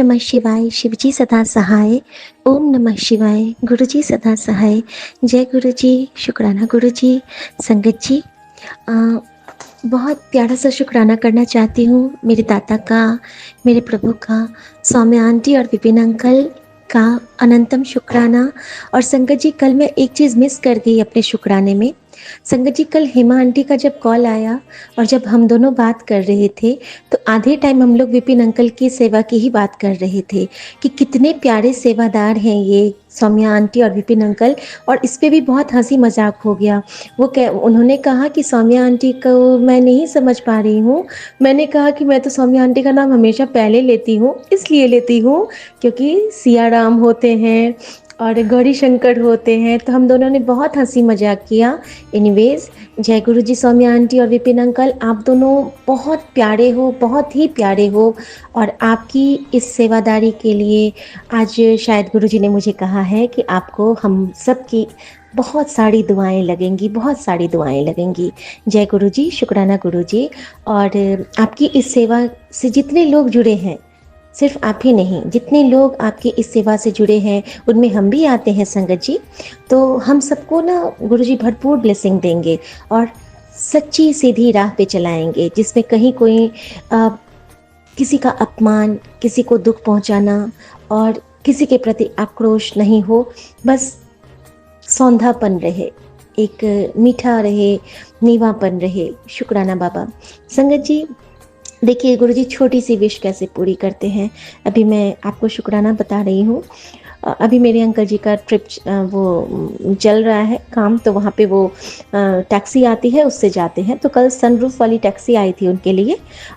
नमः शिवाय, शिवजी सदा सहाय। ओम नमः शिवाय, गुरुजी सदा सहाय। जय गुरुजी, शुक्राना गुरुजी। संगत जी, अ, बहुत प्यारा सा शुक्राना करना चाहती हूँ मेरे दाता का, मेरे प्रभु का, सौम्या आंटी और विपिन अंकल का अनंतम शुक्राना। और संगत जी, कल मैं एक चीज़ मिस कर गई अपने शुक्राने में। संगत जी, कल हेमा आंटी का जब कॉल आया और जब हम दोनों बात कर रहे थे, तो आधे टाइम हम लोग विपिन अंकल की सेवा की ही बात कर रहे थे कि कितने प्यारे सेवादार हैं ये सौम्या आंटी और विपिन अंकल। और इस पे भी बहुत हंसी मजाक हो गया। उन्होंने कहा कि सौम्या आंटी को मैं नहीं समझ पा रही हूँ। मैंने कहा कि मैं तो सौम्या आंटी का नाम हमेशा पहले लेती हूँ, इसलिए लेती हूँ क्योंकि सिया राम होते हैं और गौरी शंकर होते हैं। तो हम दोनों ने बहुत हंसी मजाक किया। एनीवेज, जय गुरु जी सौम्या आंटी और विपिन अंकल, आप दोनों बहुत प्यारे हो, बहुत ही प्यारे हो। और आपकी इस सेवादारी के लिए आज शायद गुरु जी ने मुझे कहा है कि आपको हम सबकी बहुत सारी दुआएं लगेंगी, बहुत सारी दुआएं लगेंगी। जय गुरु जी, शुक्राना गुरु जी। और आपकी इस सेवा से जितने लोग जुड़े हैं, सिर्फ आप ही नहीं, जितने लोग आपकी इस सेवा से जुड़े हैं उनमें हम भी आते हैं संगत जी। तो हम सबको ना गुरुजी भरपूर ब्लेसिंग देंगे और सच्ची सीधी राह पे चलाएंगे, जिसमें कहीं कोई किसी का अपमान, किसी को दुख पहुंचाना और किसी के प्रति आक्रोश नहीं हो। बस सौंधापन रहे, एक मीठा रहे, नीवापन रहे। शुक्राना बाबा। संगत जी, देखिए गुरुजी छोटी सी विश कैसे पूरी करते हैं। अभी मैं आपको शुक्राना बता रही हूँ। अभी मेरे अंकल जी का ट्रिप वो चल रहा है काम, तो वहाँ पे वो टैक्सी आती है, उससे जाते हैं। तो कल सनरूफ वाली टैक्सी आई थी उनके लिए।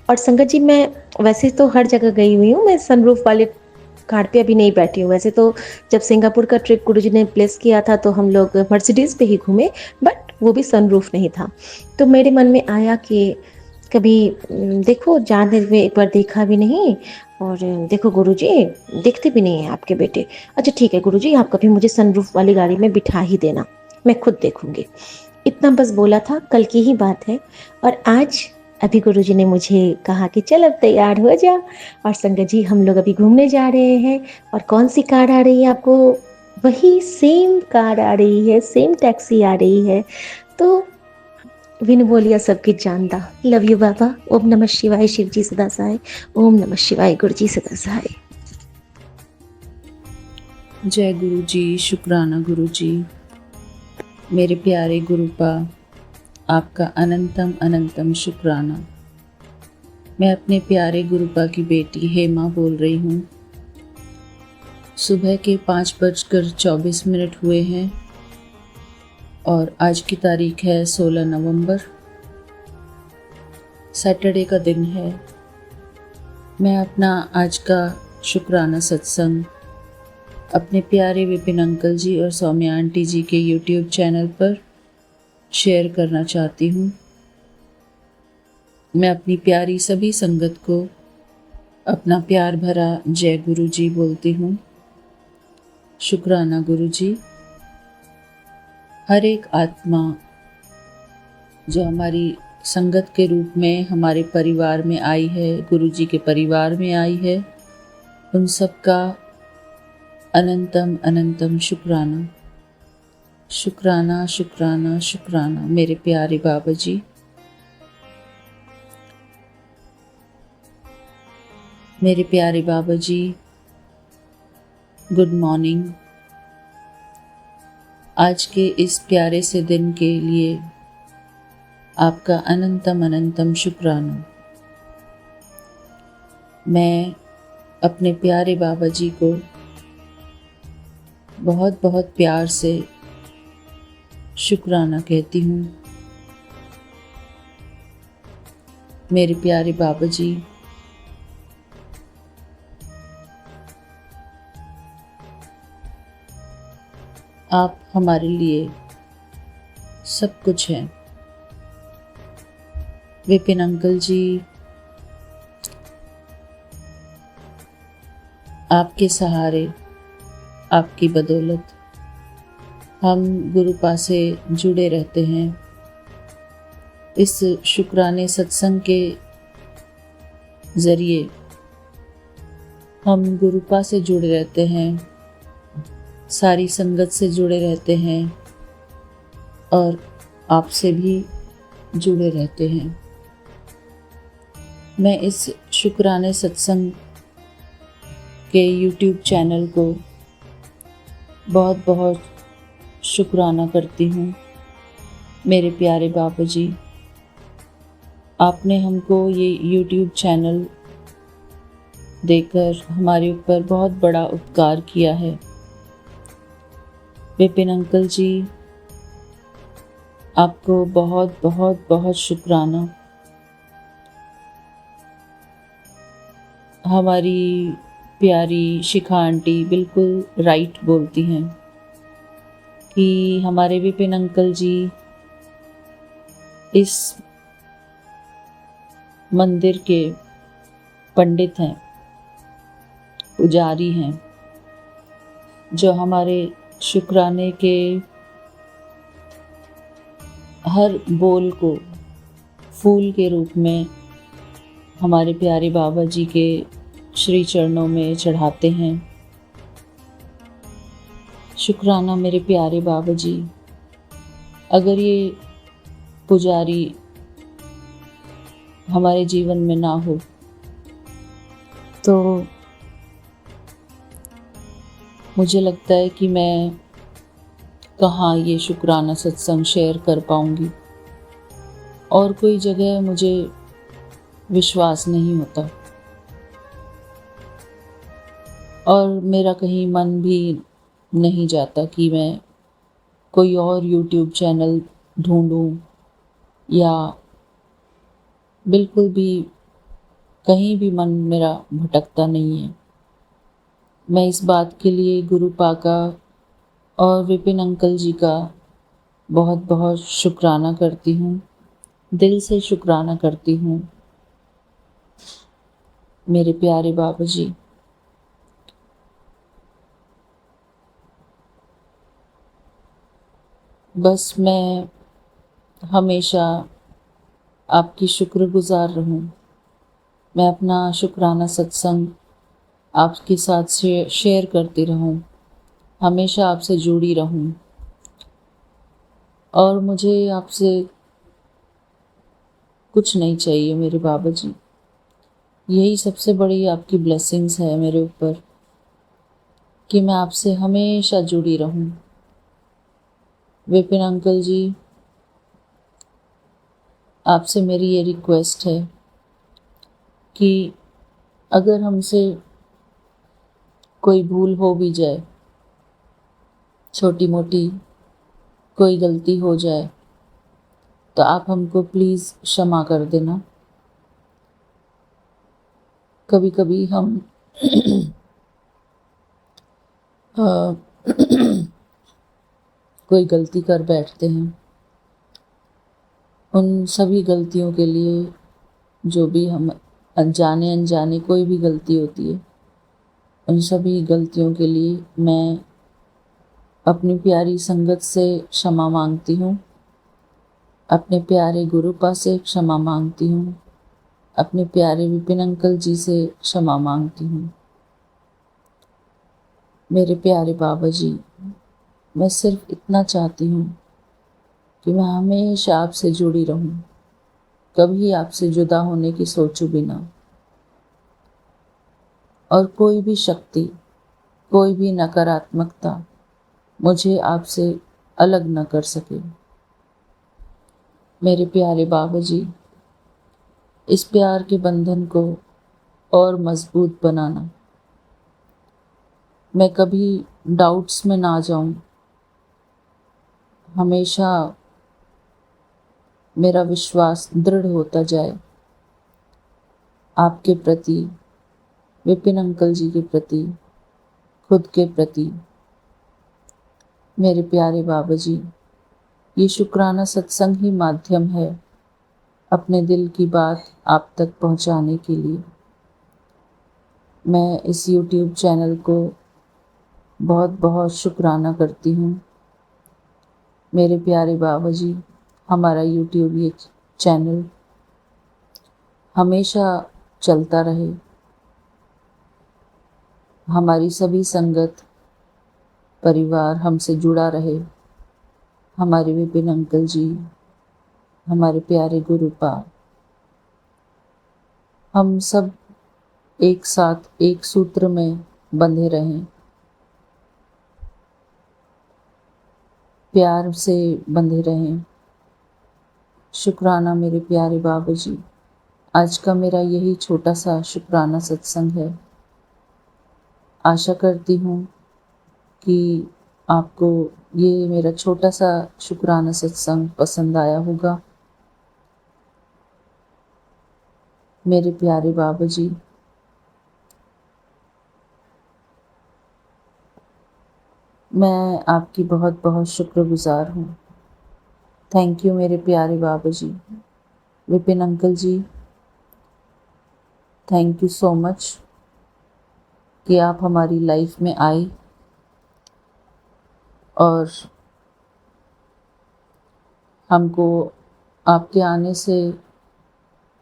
और संगत जी, मैं वैसे तो हर जगह गई हुई हूँ, मैं सनरूफ वाले कार पे अभी नहीं बैठी हूँ। वैसे तो जब सिंगापुर का ट्रिप गुरुजी ने प्लेस किया था तो हम लोग मर्सिडीज पे ही घूमे, बट वो भी सनरूफ नहीं था। तो मेरे मन में आया कि कभी देखो, जाने हुए एक बार देखा भी नहीं। और देखो गुरुजी, देखते भी नहीं है आपके बेटे। अच्छा ठीक है गुरुजी, आप कभी मुझे सनरूफ वाली गाड़ी में बिठा ही देना, मैं खुद देखूंगी। इतना बस बोला था, कल की ही बात है। और आज अभी गुरुजी ने मुझे कहा कि चल अब तैयार हो जा। और संगत जी, हम लोग अभी घूमने जा रहे हैं। और कौन सी कार आ रही है आपको? वही सेम कार आ रही है, सेम टैक्सी आ रही है। तो विन बोलिया सबकी जानदा। लव यू बाबा। ओम नमः शिवाय, शिव जी सदा सहाय। ओम नमः शिवाय, गुरु जी सदा सहाय। जय गुरु जी, शुक्राना गुरु जी। मेरे प्यारे गुरुपा, आपका अनंतम अनंतम शुक्राना। मैं अपने प्यारे गुरुपा की बेटी हेमा बोल रही हूँ। सुबह के 5:24 हुए हैं और आज की तारीख है 16 नवंबर, सैटरडे का दिन है। मैं अपना आज का शुक्राना सत्संग अपने प्यारे विपिन अंकल जी और सौम्या आंटी जी के YouTube चैनल पर शेयर करना चाहती हूँ। मैं अपनी प्यारी सभी संगत को अपना प्यार भरा जय गुरु जी बोलती हूँ। शुक्राना गुरु जी। हर एक आत्मा जो हमारी संगत के रूप में हमारे परिवार में आई है, गुरु जी के परिवार में आई है, उन सब का अनंतम अनंतम शुक्राना। शुक्राना शुक्राना शुक्राना मेरे प्यारे बाबा जी। मेरे प्यारे बाबा जी, गुड मॉर्निंग। आज के इस प्यारे से दिन के लिए आपका अनंतम अनंतम शुक्राना। मैं अपने प्यारे बाबा जी को बहुत बहुत प्यार से शुक्राना कहती हूँ। मेरे प्यारे बाबा जी, आप हमारे लिए सब कुछ हैं। विपिन अंकल जी, आपके सहारे, आपकी बदौलत हम गुरुपा से जुड़े रहते हैं। इस शुक्राने सत्संग के ज़रिए हम गुरुपा से जुड़े रहते हैं, सारी संगत से जुड़े रहते हैं और आपसे भी जुड़े रहते हैं। मैं इस शुक्राने सत्संग के YouTube चैनल को बहुत बहुत शुक्राना करती हूँ। मेरे प्यारे बाबा जी, आपने हमको ये YouTube चैनल देकर हमारे ऊपर बहुत बड़ा उपकार किया है। विपिन अंकल जी, आपको बहुत बहुत बहुत शुक्राना। हमारी प्यारी शिखा आंटी बिल्कुल राइट बोलती हैं कि हमारे विपिन अंकल जी इस मंदिर के पंडित हैं, पुजारी हैं, जो हमारे शुक्राने के हर बोल को फूल के रूप में हमारे प्यारे बाबा जी के श्री चरणों में चढ़ाते हैं। शुक्राना मेरे प्यारे बाबा जी। अगर ये पुजारी हमारे जीवन में ना हो तो मुझे लगता है कि मैं कहाँ ये शुक्राना सत्संग शेयर कर पाऊंगी, और कोई जगह मुझे विश्वास नहीं होता और मेरा कहीं मन भी नहीं जाता कि मैं कोई और YouTube चैनल ढूंढूं, या बिल्कुल भी कहीं भी मन मेरा भटकता नहीं है। मैं इस बात के लिए गुरुपा का और विपिन अंकल जी का बहुत बहुत शुक्राना करती हूँ, दिल से शुक्राना करती हूँ। मेरे प्यारे बाबा जी, बस मैं हमेशा आपकी शुक्रगुजार रहूं। मैं अपना शुक्राना सत्संग आपके साथ शेयर करती रहूं, हमेशा आपसे जुड़ी रहूं, और मुझे आपसे कुछ नहीं चाहिए मेरे बाबा जी। यही सबसे बड़ी आपकी ब्लेसिंग्स है मेरे ऊपर कि मैं आपसे हमेशा जुड़ी रहूं। विपिन अंकल जी, आपसे मेरी ये रिक्वेस्ट है कि अगर हमसे कोई भूल हो भी जाए, छोटी मोटी कोई गलती हो जाए, तो आप हमको प्लीज़ क्षमा कर देना। कभी कभी हम कोई गलती कर बैठते हैं। उन सभी गलतियों के लिए, जो भी हम अनजाने अनजाने कोई भी गलती होती है, उन सभी गलतियों के लिए मैं अपनी प्यारी संगत से क्षमा मांगती हूँ, अपने प्यारे गुरुपा से क्षमा मांगती हूँ, अपने प्यारे विपिन अंकल जी से क्षमा मांगती हूँ। मेरे प्यारे बाबा जी, मैं सिर्फ इतना चाहती हूँ कि मैं हमेशा आपसे जुड़ी रहूं, कभी आपसे जुदा होने की सोचूं भी ना, और कोई भी शक्ति, कोई भी नकारात्मकता मुझे आपसे अलग न कर सके। मेरे प्यारे बाबा जी, इस प्यार के बंधन को और मजबूत बनाना, मैं कभी डाउट्स में ना जाऊं, हमेशा मेरा विश्वास दृढ़ होता जाए आपके प्रति, विपिन अंकल जी के प्रति, खुद के प्रति। मेरे प्यारे बाबा जी, ये शुक्राना सत्संग ही माध्यम है अपने दिल की बात आप तक पहुंचाने के लिए। मैं इस YouTube चैनल को बहुत बहुत शुक्राना करती हूँ। मेरे प्यारे बाबा जी, हमारा YouTube ये चैनल हमेशा चलता रहे, हमारी सभी संगत परिवार हमसे जुड़ा रहे। हमारे विपिन अंकल जी, हमारे प्यारे गुरुपा, हम सब एक साथ एक सूत्र में बंधे रहें, प्यार से बंधे रहें। शुक्राना मेरे प्यारे बाबा जी। आज का मेरा यही छोटा सा शुक्राना सत्संग है। आशा करती हूँ कि आपको ये मेरा छोटा सा शुक्राना सत्संग पसंद आया होगा। मेरे प्यारे बाबा जी, मैं आपकी बहुत बहुत शुक्रगुजार हूँ। थैंक यू मेरे प्यारे Baba ji. Vipin uncle ji, thank you so much कि आप हमारी लाइफ में आए और हमको आपके आने से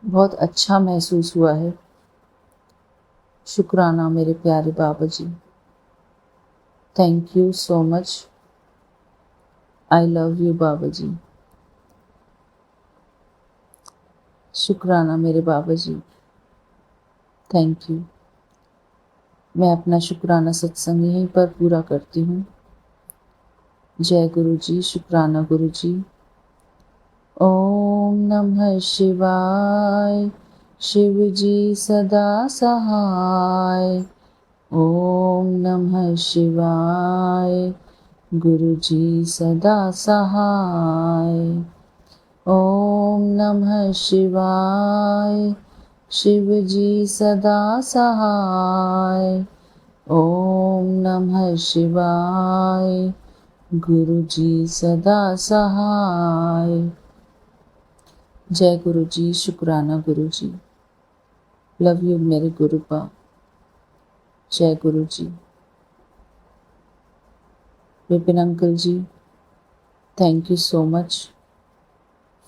बहुत अच्छा महसूस हुआ है। शुक्राना मेरे प्यारे Baba ji. Thank you so much. I love you Baba ji. शुक्राना मेरे बाबा जी। Thank you. मैं अपना शुक्राना सत्संग यहीं पर पूरा करती हूँ। जय गुरु जी। शुक्राना गुरु जी। ओम नमः शिवाय। शिव जी सदा सहाय। ओम नमः शिवाय। गुरु जी सदा सहाय। ओम नमः शिवाय। शिव जी सदा सहाय। ओम नमः शिवाय। गुरु जी सदा सहाय। जय गुरु जी। शुक्राना गुरु जी। लव यू मेरे गुरुपा। जय Guru ji. Vipin uncle ji, thank you so much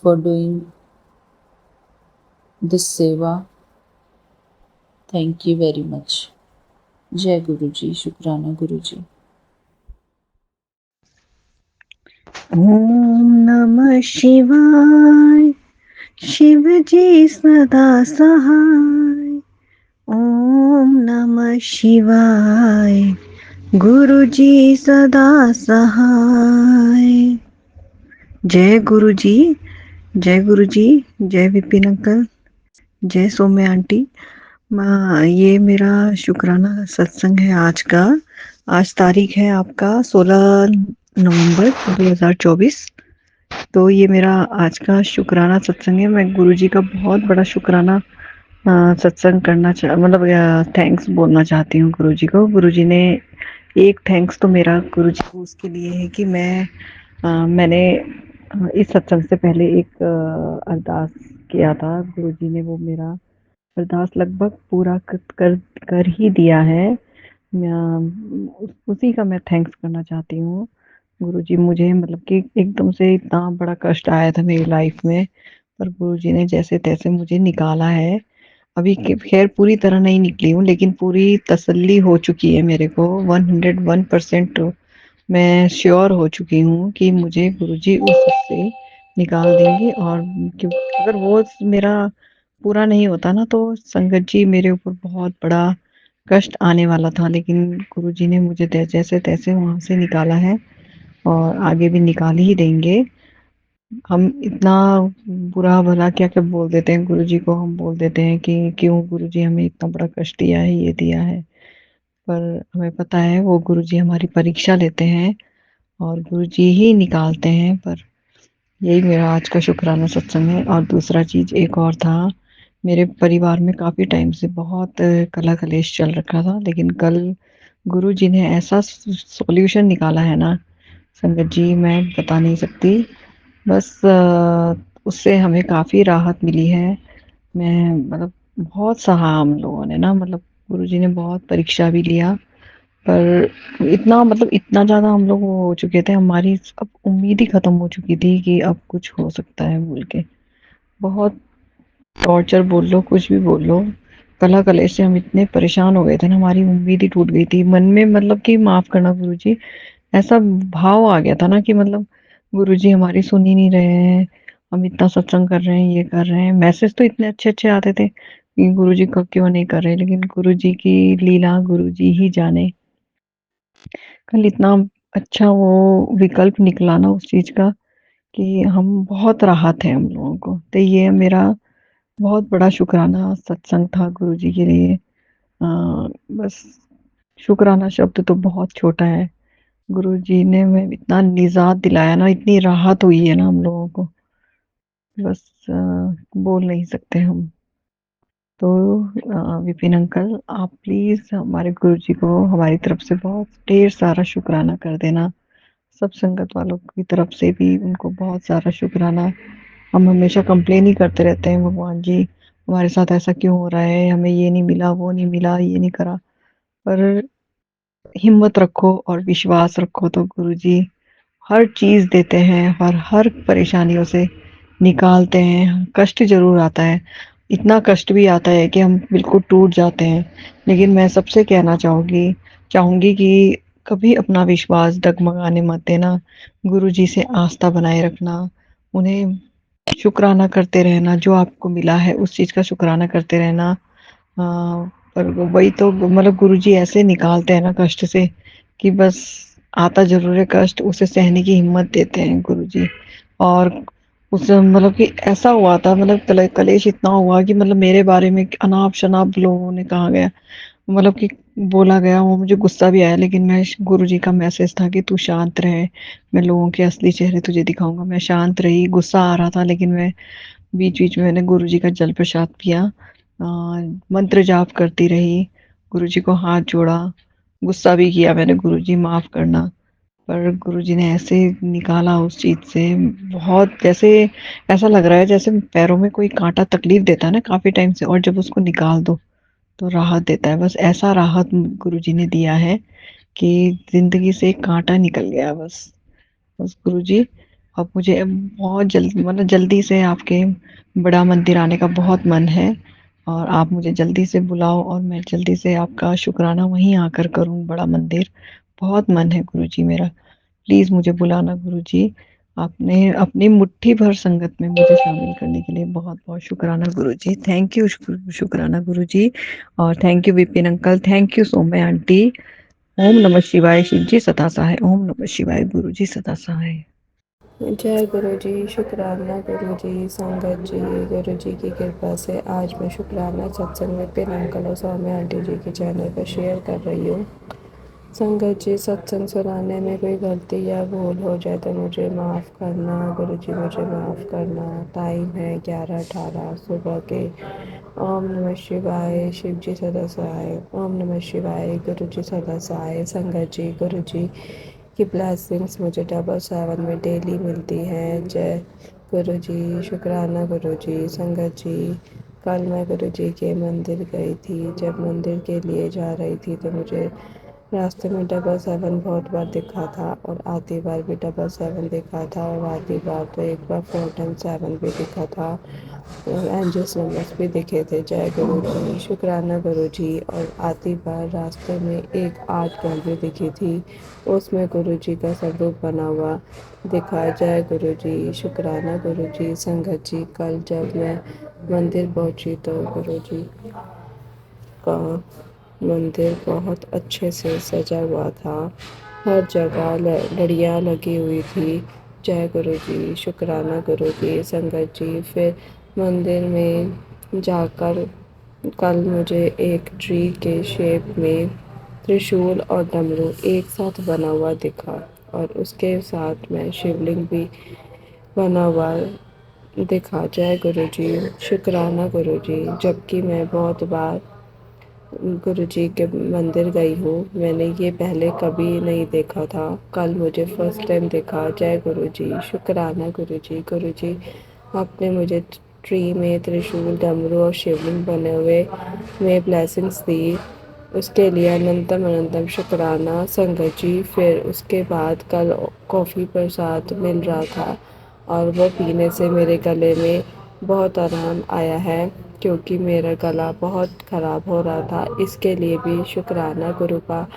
for doing this seva. Thank you very much. जय गुरु जी। शुक्राना गुरु जी। ओम नमः शिवाय। शिव जी सदा सहाय। ओम नमः शिवाय। गुरु जी सदा सहाय। जय गुरु जी। जय गुरु जी। जय विपिन अंकल। जय सौम्य आंटी। ये मेरा शुक्राना सत्संग है आज का। आज तारीख है आपका 16 नवंबर 2024। तो ये मेरा आज का शुक्राना सत्संग है। मैं गुरुजी का बहुत बड़ा शुक्राना सत्संग करना मतलब थैंक्स बोलना चाहती हूँ गुरुजी को। गुरुजी ने एक थैंक्स तो मेरा गुरुजी को उसके लिए है कि मैंने इस सत्संग से पहले एक अरदास किया था। गुरुजी ने वो मेरा अरदास लगभग पूरा कर ही दिया है। उसी का मैं थैंक्स करना चाहती हूँ। गुरुजी मुझे मतलब कि एकदम से इतना बड़ा कष्ट आया था मेरी लाइफ में, पर गुरुजी ने जैसे-तैसे मुझे निकाला है। अभी खैर पूरी तरह नहीं निकली हूँ, लेकिन पूरी तसल्ली हो चुकी है मेरे को। 101% मैं श्योर हो चुकी हूँ कि मुझे गुरुजी उस से निकाल देंगे। और अगर वो मेरा पूरा नहीं होता ना, तो संगत जी मेरे ऊपर बहुत बड़ा कष्ट आने वाला था। लेकिन गुरुजी ने मुझे जैसे-तैसे वहाँ से निकाला है और आगे भी निकाल ही देंगे। हम इतना बुरा-भला क्या-क्या बोल देते हैं गुरुजी को। हम बोल देते हैं कि क्यों गुरुजी हमें इतना बड़ा कष्ट दिया है, ये दिया है। पर हमें पता है वो गुरुजी हमारी परीक्षा लेते हैं और गुरुजी ही निकालते हैं। पर यही मेरा आज का शुक्राना सत्संग है। और दूसरा चीज़ एक और था, मेरे परिवार में काफ़ी टाइम से बहुत कलह-कलेश चल रखा था। लेकिन कल गुरुजी ने ऐसा सॉल्यूशन निकाला है ना संगत जी, मैं बता नहीं सकती। बस उससे हमें काफ़ी राहत मिली है। मैं मतलब बहुत सहा हम लोगों ने ना, मतलब गुरुजी ने बहुत परीक्षा भी लिया। पर इतना मतलब इतना ज़्यादा हम लोग वो हो चुके थे, हमारी अब उम्मीद ही ख़त्म हो चुकी थी कि अब कुछ हो सकता है बोल के। बहुत टॉर्चर बोल लो, कुछ भी बोल लो, कला कलेश से हम इतने परेशान हो गए थे ना, हमारी उम्मीद ही टूट गई थी। मन में मतलब कि माफ़ करना गुरुजी, ऐसा भाव आ गया था ना कि मतलब गुरुजी हमारी सुन ही नहीं रहे हैं, हम इतना सत्संग कर रहे हैं, ये कर रहे हैं। मैसेज तो इतने अच्छे-अच्छे आते थे कि गुरुजी क क्यों नहीं कर रहे, लेकिन गुरुजी की लीला गुरुजी ही जाने। कल इतना अच्छा वो विकल्प निकला ना उस चीज़ का कि हम बहुत राहत है हम लोगों को। तो ये मेरा बहुत बड़ा शुक्राना सत्संग था गुरुजी के लिए। बस शुक्राना शब्द तो बहुत छोटा है। गुरुजी ने हमें इतना निज़ात दिलाया ना, इतनी राहत हुई है ना हम लोगों को, बस बोल नहीं सकते हम। तो विपिन अंकल, आप प्लीज़ हमारे गुरुजी को हमारी तरफ से बहुत ढेर सारा शुक्राना कर देना। सब संगत वालों की तरफ से भी उनको बहुत सारा शुक्राना। हम हमेशा कंप्लेन ही करते रहते हैं, भगवान जी हमारे साथ ऐसा क्यों हो रहा है, हमें ये नहीं मिला, वो नहीं मिला, ये नहीं करा। पर हिम्मत रखो और विश्वास रखो तो गुरुजी हर चीज़ देते हैं और हर परेशानियों से निकालते हैं। कष्ट ज़रूर आता है, इतना कष्ट भी आता है कि हम बिल्कुल टूट जाते हैं। लेकिन मैं सबसे कहना चाहूँगी कि कभी अपना विश्वास डगमगाने मत देना। गुरुजी से आस्था बनाए रखना, उन्हें शुक्राना करते रहना, जो आपको मिला है उस चीज़ का शुक्राना करते रहना। पर वही तो मतलब गुरुजी ऐसे निकालते हैं ना कष्ट से कि बस आता ज़रूर है कष्ट, उसे सहने की हिम्मत देते हैं गुरुजी। और उस मतलब कि ऐसा हुआ था, मतलब कलेश इतना हुआ कि मतलब मेरे बारे में अनाप-शनाप लोगों ने कहा गया, मतलब कि बोला गया, वो मुझे गुस्सा भी आया। लेकिन मैं गुरुजी का मैसेज था कि तू शांत रहे, मैं लोगों के असली चेहरे तुझे दिखाऊँगा। मैं शांत रही, गुस्सा आ रहा था लेकिन मैं बीच-बीच में मैंने गुरुजी का जल प्रसाद पिया, मंत्र जाप करती रही, गुरुजी को हाथ जोड़ा, गुस्सा भी किया मैंने, गुरुजी माफ़ करना। पर गुरुजी ने ऐसे निकाला उस चीज़ से, बहुत जैसे ऐसा लग रहा है जैसे पैरों में कोई काँटा तकलीफ़ देता है ना काफ़ी टाइम से, और जब उसको निकाल दो तो राहत देता है। बस ऐसा राहत गुरुजी ने दिया है कि ज़िंदगी से एक काँटा निकल गया बस। बस गुरुजी, अब मुझे बहुत जल्दी से आपके बड़ा मंदिर आने का बहुत मन है, और आप मुझे जल्दी से बुलाओ और मैं जल्दी से आपका शुक्राना वहीं आकर करूँ, बड़ा मंदिर। बहुत मन है गुरुजी मेरा। प्लीज़ मुझे बुलाना गुरुजी। आपने अपनी मुट्ठी भर संगत में मुझे शामिल करने के लिए बहुत-बहुत शुक्राना गुरुजी। थैंक यू, शुक्राना गुरुजी, और thank you Vipin uncle, thank you Saumya aunty. ओम नमः शिवाय, शिव जी सदा सहाय। ओम नमः शिवाय, गुरुजी सदा सहाय। जय गुरु जी, शुक्राना गुरु जी, संगत जी। गुरु जी की कृपा से आज मैं शुक्राना सत्संग में पिन अंकल और सौम्य आंटी जी के चैनल पर शेयर कर रही हूँ। संगत जी, सत्संग सुनाने में कोई गलती या भूल हो जाए तो मुझे माफ़ करना। गुरु जी मुझे माफ़ करना। टाइम है 11:18 सुबह के। ओम नमः शिवाय, शिव जी सदा सहाय। ओम नमः शिवाय, गुरु जी सदा सहाय। संगत जी, गुरु जी की ब्लेसिंग्स मुझे 777 में डेली मिलती हैं। जय गुरु जी, शुक्राना गुरु जी। संगत जी, कल मैं गुरु जी के मंदिर गई थी। जब मंदिर के लिए जा रही थी तो मुझे रास्ते में 777 बहुत बार दिखा था, और आती बार भी 777 दिखा था, और आती बार तो एक बार 4-7 भी दिखा था, और एंजल्स नंबर्स भी दिखे थे। जय गुरु जी, शुक्राना गुरु जी। और आती बार रास्ते में एक आर्ट गैलरी दिखी थी, उसमें गुरु जी का स्वरूप बना हुआ दिखा। जय गुरु जी, शुक्राना गुरु जी। संगत जी, कल जब मैं मंदिर पहुंची तो गुरु जी का मंदिर बहुत अच्छे से सजा हुआ था। हर जगह लड़ियाँ लगी हुई थी। जय गुरु जी, शुक्राना गुरु जी। संगत जी, फिर मंदिर में जाकर कल मुझे एक ट्री के शेप में त्रिशूल और डमरू एक साथ बना हुआ दिखा, और उसके साथ में शिवलिंग भी बना हुआ दिखा। जय गुरु जी, शुक्राना गुरु जी। जबकि मैं बहुत बार गुरु जी के मंदिर गई हूँ, मैंने ये पहले कभी नहीं देखा था, कल मुझे फर्स्ट टाइम देखा। जय गुरु जी, शुक्राना गुरु जी। गुरु जी, आपने मुझे ट्री में त्रिशूल, डमरू और शिवलिंग बने हुए में ब्लेसिंग्स दी, उसके लिए अनंतम अनंतम शुक्राना। संगत जी, फिर उसके बाद कल कॉफ़ी प्रसाद मिल रहा था, और वो पीने से मेरे गले में बहुत आराम आया है। क्योंकि मेरा गला बहुत ख़राब हो रहा था। इसके लिए भी शुक्राना गुरु का,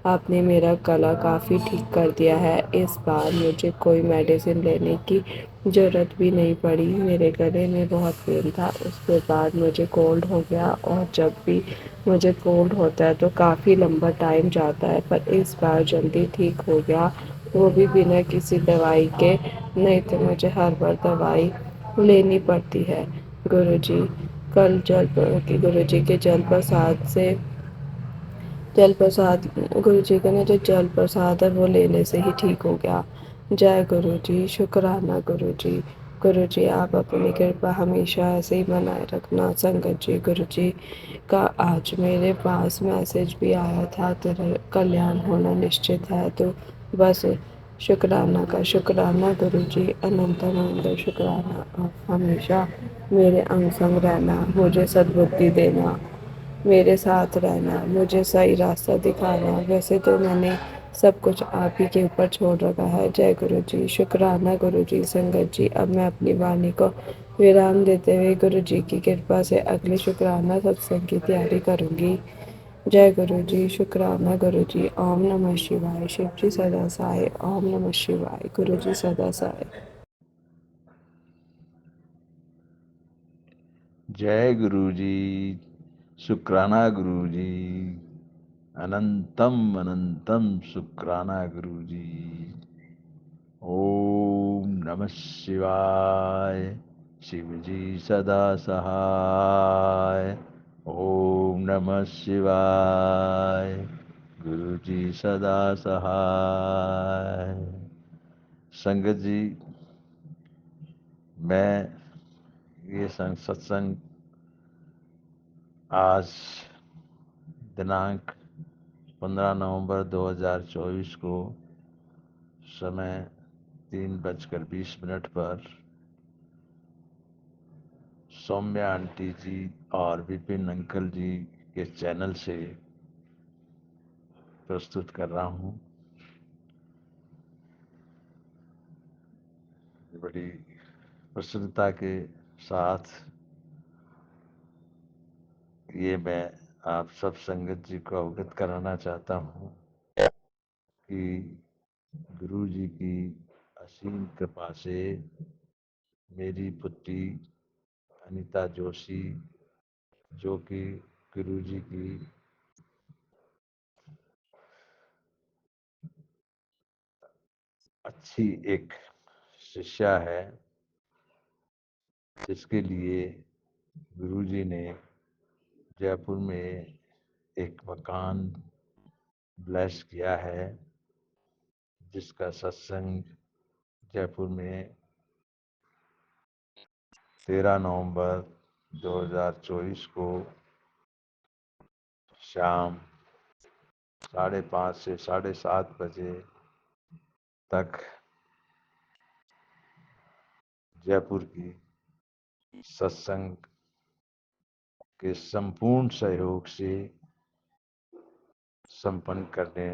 आपने मेरा गला काफ़ी ठीक कर दिया है। इस बार मुझे कोई मेडिसिन लेने की ज़रूरत भी नहीं पड़ी। मेरे गले में बहुत पेन था, उसके बाद मुझे कोल्ड हो गया, और जब भी मुझे कोल्ड होता है तो काफ़ी लंबा टाइम जाता है, पर इस बार जल्दी ठीक हो गया, वो भी बिना किसी दवाई के। नहीं तो मुझे हर बार दवाई लेनी पड़ती है। गुरुजी, कल गुरुजी के जल प्रसाद से, जल प्रसाद, गुरु जी का ना जो जल प्रसाद है वो लेने से ही ठीक हो गया। जय गुरु जी, शुक्राना गुरु जी। गुरु जी, आप अपनी कृपा हमेशा ऐसे ही बनाए रखना। संगत जी, गुरु जी का आज मेरे पास मैसेज भी आया था, तेरा कल्याण होना निश्चित है। तो बस शुक्राना का शुक्राना गुरु जी, अनंत अनंत शुक्राना। आप हमेशा मेरे अंग संग रहना, मुझे सद्बुद्धि देना, मेरे साथ रहना, मुझे सही रास्ता दिखाना। वैसे तो मैंने सब कुछ आप ही के ऊपर छोड़ रखा है। जय गुरु जी, शुक्राना गुरु जी। संगत जी, अब मैं अपनी वाणी को विराम देते हुए गुरु जी की कृपा से अगले शुक्राना सत्संग की तैयारी करूँगी। जय गुरु जी, शुक्राना गुरु जी। ओम नमः शिवाय। शिव जी सदा सहाय। ओम नमः शिवाय। गुरु जी सदा सहाय। जय गुरु जी, शुक्राना गुरु जी, अनंतम अनंतम शुक्राना गुरु जी। ओम नमः शिवाय, शिव जी सदा सहाय। ओम नमः शिवाय, गुरु जी सदा सहाय। संगत जी, मैं ये सत्संग आज दिनांक 15 नवंबर 2024 को समय 3:20 पर सौम्या आंटी जी और विपिन अंकल जी के चैनल से प्रस्तुत कर रहा हूँ। बड़ी प्रसन्नता के साथ ये मैं आप सब संगत जी को अवगत कराना चाहता हूँ कि गुरु जी की असीम कृपा से मेरी पुत्री अनीता जोशी, जो कि गुरु जी की अच्छी एक शिष्या है, जिसके लिए गुरुजी ने जयपुर में एक मकान ब्लेस किया है, जिसका सत्संग जयपुर में 13 नवंबर 2024 को शाम 5:30 से 7:30 बजे तक जयपुर की सत्संग के संपूर्ण सहयोग से संपन्न करने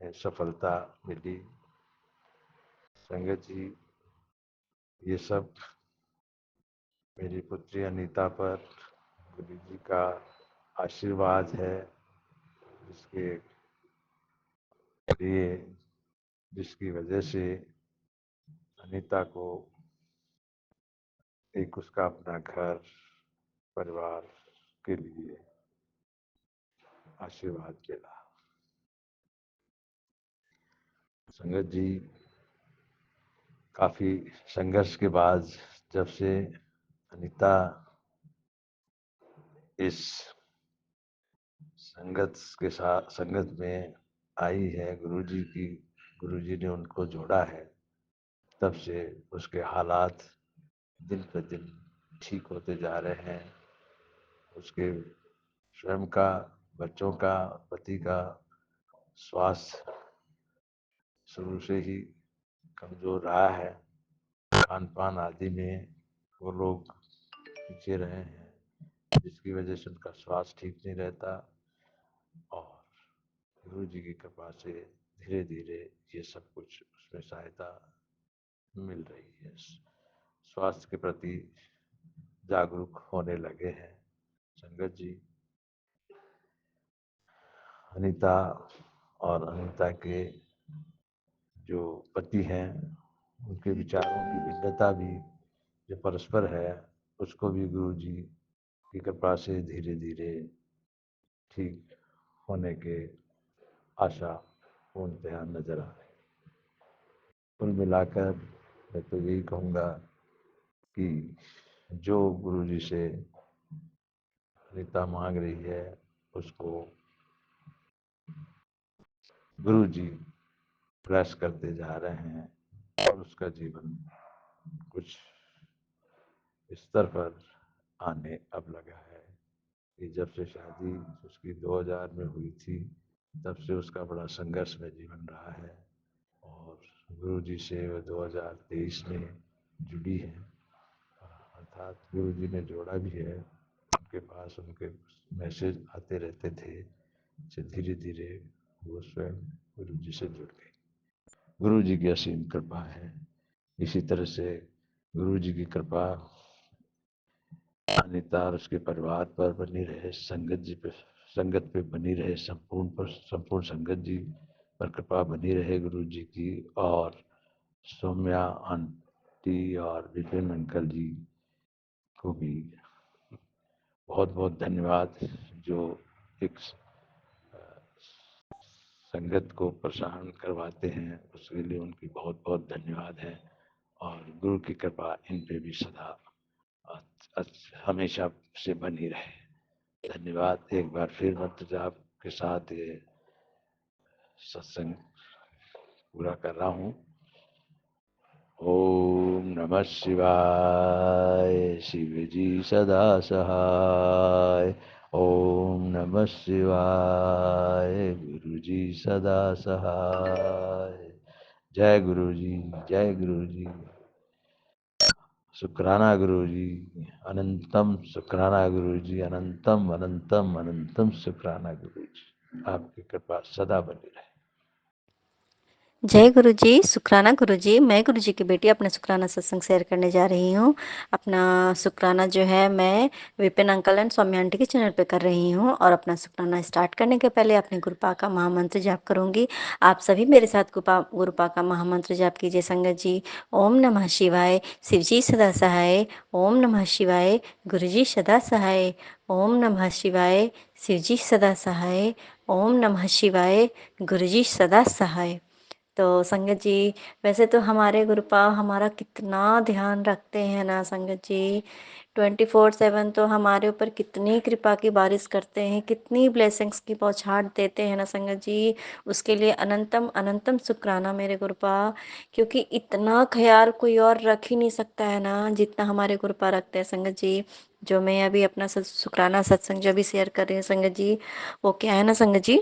में सफलता मिली। संगत जी, ये सब मेरी पुत्री अनीता पर गुरु जी का आशीर्वाद है, जिसके लिए, जिसकी वजह से अनीता को एक उसका अपना घर परिवार के लिए आशीर्वाद मिला। संगत जी, काफी संघर्ष के बाद जब से अनीता इस संगत में आई है, गुरुजी ने उनको जोड़ा है, तब से उसके हालात दिन पर दिन ठीक होते जा रहे हैं। उसके स्वयं का, बच्चों का, पति का स्वास्थ्य शुरू से ही कमजोर रहा है। खान पान आदि में वो लोग पीछे रहे हैं, जिसकी वजह से उनका स्वास्थ्य ठीक नहीं रहता, और गुरु जी की कृपा से धीरे धीरे ये सब कुछ उसमें सहायता मिल रही है। स्वास्थ्य के प्रति जागरूक होने लगे हैं। संगत जी, अनीता और अनीता के जो पति हैं, उनके विचारों की भिन्नता भी जो परस्पर है, उसको भी गुरु जी की कृपा से धीरे धीरे ठीक होने के आशा पूर्णतया नजर आ रही। कुल मिलाकर मैं तो यही कहूँगा कि जो गुरु जी से अनीता मांग रही है, उसको गुरु जी ब्लेस करते जा रहे हैं और उसका जीवन कुछ स्तर पर आने अब लगा है कि जब से शादी उसकी 2000 में हुई थी, तब से उसका बड़ा संघर्ष में जीवन रहा है और गुरु जी से वह 2023 में जुड़ी है। अर्थात गुरु जी ने जोड़ा भी है, उनके पास उनके मैसेज आते रहते थे, से धीरे धीरे वो स्वयं गुरु जी से जुड़ गई। गुरु जी की असीम कृपा है। इसी तरह से गुरु जी की कृपा अनीता और उसके परिवार पर बनी रहे, संगत पे बनी रहे, संपूर्ण संगत जी पर कृपा बनी रहे गुरु जी की, और सौम्या आंटी और विपिन अंकल जी को भी बहुत बहुत धन्यवाद, जो एक संगत को प्रसारण करवाते हैं, उसके लिए उनकी बहुत बहुत धन्यवाद है। और गुरु की कृपा इन पे भी सदा हमेशा से बनी रहे। धन्यवाद। एक बार फिर मंत्र जाप के साथ ये सत्संग पूरा कर रहा हूँ। ओम नमः शिवाय, शिव जी सदा सहाय। ओम नमः शिवाय, गुरु जी सदा सहाय। जय गुरु जी, जय गुरु जी। शुक्राना गुरु जी, अनंतम शुक्राना गुरु जी, अनंतम अनंतम अनंतम शुक्राना गुरु जी। आपकी कृपा सदा बनी रहे। जय गुरु जी, शुक्राना गुरु जी। मैं गुरु जी की बेटी अपना शुक्राना सत्संग शेयर करने जा रही हूँ। अपना शुक्राना जो है मैं Vipin uncle and Saumya aunty के चैनल पे कर रही हूँ, और अपना शुक्राना स्टार्ट करने के पहले अपने गुरुपा का महामंत्र जाप करूँगी। आप सभी मेरे साथ गुरुपा का महामंत्र जाप कीजिए संगत जी। ओम नमः शिवाय, शिव जी सदा सहाय। ओम नमः शिवाय, गुरु जी सदा सहाय। ओम नमः शिवाय, शिव जी सदा सहाय। ओम नमः शिवाय, गुरु जी सदा सहाय। तो संगत जी, वैसे तो हमारे गुरुपा हमारा कितना ध्यान रखते हैं ना संगत जी। 24/7 तो हमारे ऊपर कितनी कृपा की बारिश करते हैं, कितनी ब्लेसिंग्स की बौछार देते हैं ना संगत जी। उसके लिए अनंतम अनंतम शुक्राना मेरे गुरुपा, क्योंकि इतना ख्याल कोई और रख ही नहीं सकता है ना जितना हमारे गुरुपा रखते हैं संगत जी। जो मैं अभी अपना शुक्राना सत्संग जो भी शेयर कर रही हूँ संगत जी, वो क्या है ना संगत जी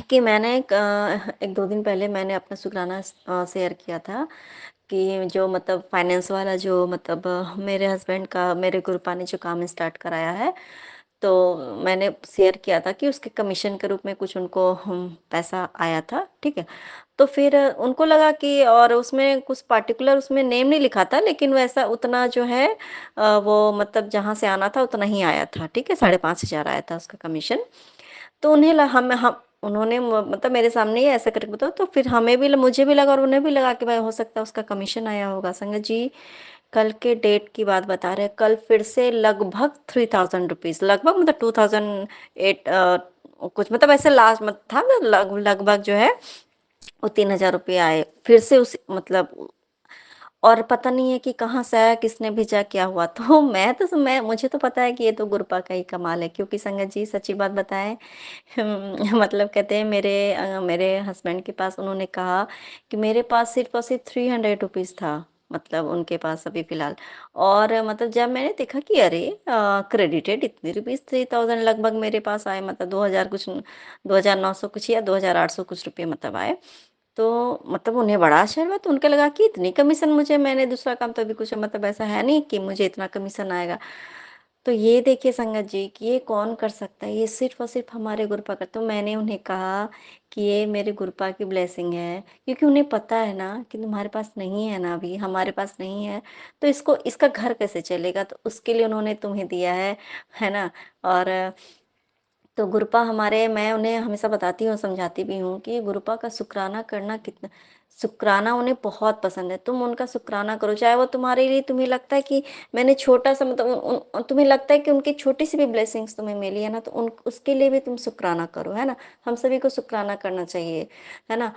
कि मैंने एक दो दिन पहले मैंने अपना शुक्राना शेयर किया था कि जो मतलब फाइनेंस वाला जो मतलब मेरे हस्बैंड का मेरे गुरुपा ने जो काम स्टार्ट कराया है, तो मैंने शेयर किया था कि उसके कमीशन के रूप में कुछ उनको पैसा आया था, ठीक है। तो फिर उनको लगा कि, और उसमें कुछ पार्टिकुलर उसमें नेम नहीं लिखा था, लेकिन वैसा उतना जो है वो मतलब जहाँ से आना था उतना ही आया था, ठीक है। 5,500 आया था उसका कमीशन। तो उन्हें हम उन्होंने मतलब मेरे सामने ही ऐसा करके बताया, तो फिर हमें भी मुझे भी लगा और उन्हें भी लगा कि भाई हो सकता है उसका कमीशन आया होगा। संगत जी, कल के डेट की बात बता रहे हैं, कल फिर से लगभग 3000 रुपीज, लगभग मतलब 2008 कुछ मतलब ऐसे लास्ट मत था ना, लगभग जो है वो 3000 रुपये आए फिर से उस मतलब। और पता नहीं है कि कहाँ से आया, किसने भेजा, क्या हुआ। तो मैं मुझे तो पता है कि ये तो गुरुपा का ही कमाल है, क्योंकि संगत जी सच्ची बात बताएं मतलब कहते हैं मेरे हस्बैंड के पास उन्होंने कहा कि मेरे पास सिर्फ और सिर्फ 300 रुपीज़ था, मतलब उनके पास अभी फिलहाल। और मतलब जब मैंने देखा कि अरे क्रेडिटेड इतने रुपीज़ 3000 लगभग मेरे पास आए, मतलब 2000 कुछ, 2900 कुछ या 2800 कुछ रुपये मतलब आए। तो मतलब उन्हें बड़ा आश्चर्य हुआ, तो उनका लगा कि इतनी कमीशन मुझे, मैंने दूसरा काम तो अभी कुछ मतलब ऐसा है नहीं कि मुझे इतना कमीशन आएगा। तो ये देखिए संगत जी कि ये कौन कर सकता है, ये सिर्फ़ और सिर्फ़ हमारे गुरुपा कर। तो मैंने उन्हें कहा कि ये मेरे गुरुपा की ब्लेसिंग है, क्योंकि उन्हें पता है ना कि तुम्हारे पास नहीं है ना अभी, हमारे पास नहीं है, तो इसका घर कैसे चलेगा? तो उसके लिए उन्होंने तुम्हें दिया है ना? और तो गुरुपा हमारे मैं उन्हें हमेशा बताती हूँ, समझाती भी हूँ कि गुरुपा का शुक्राना करना कितना शुक्राना उन्हें बहुत पसंद है। तुम उनका शुक्राना करो, चाहे वो तुम्हारे लिए तुम्हें लगता है कि मैंने छोटा-सा मतलब तुम्हें लगता है कि उनकी छोटी-सी भी ब्लेसिंग्स तुम्हें मिली है ना, तो उन उसके लिए भी तुम शुक्राना करो, है ना? हम सभी को शुक्राना करना चाहिए, है ना?